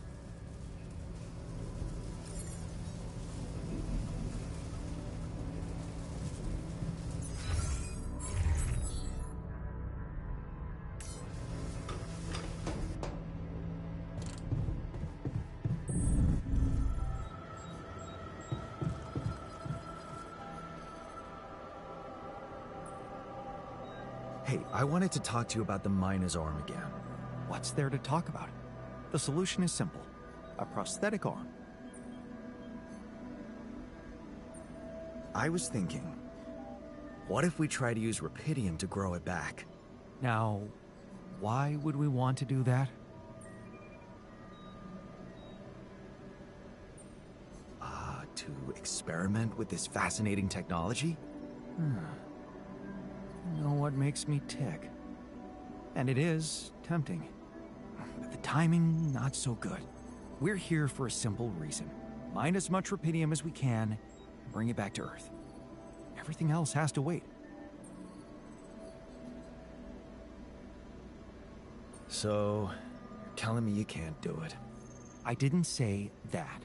Hey, I wanted to talk to you about the miner's arm again. What's there to talk about? The solution is simple. A prosthetic arm. I was thinking, what if we try to use Rapidium to grow it back? Now, why would we want to do that? To experiment with this fascinating technology? You know what makes me tick? And it is tempting. But the timing, not so good. We're here for a simple reason. Mine as much Rapidium as we can, and bring it back to Earth. Everything else has to wait. So, you're telling me you can't do it? I didn't say that.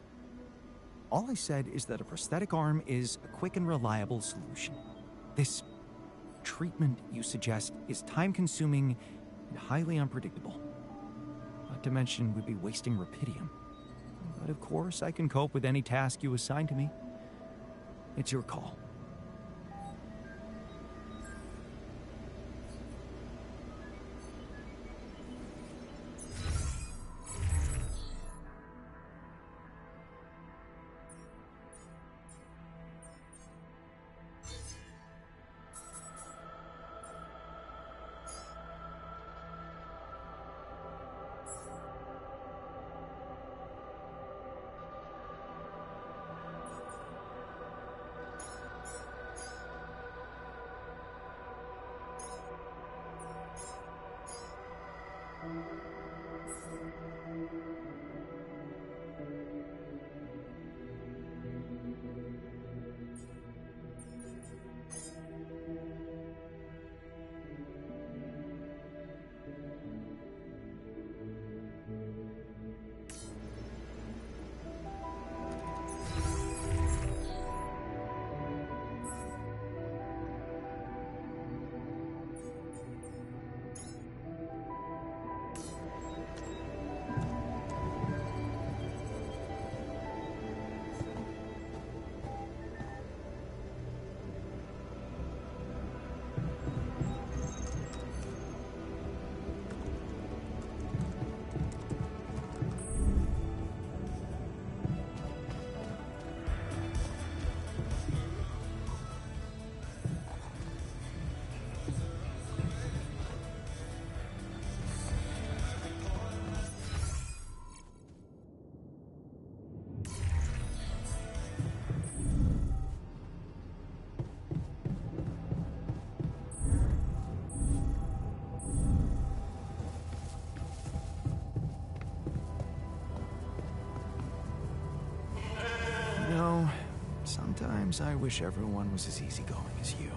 All I said is that a prosthetic arm is a quick and reliable solution. This treatment you suggest is time-consuming and highly unpredictable. Not to mention we'd be wasting Rapidium. But of course, I can cope with any task you assign to me. It's your call. Sometimes I wish everyone was as easygoing as you.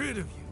rid of you.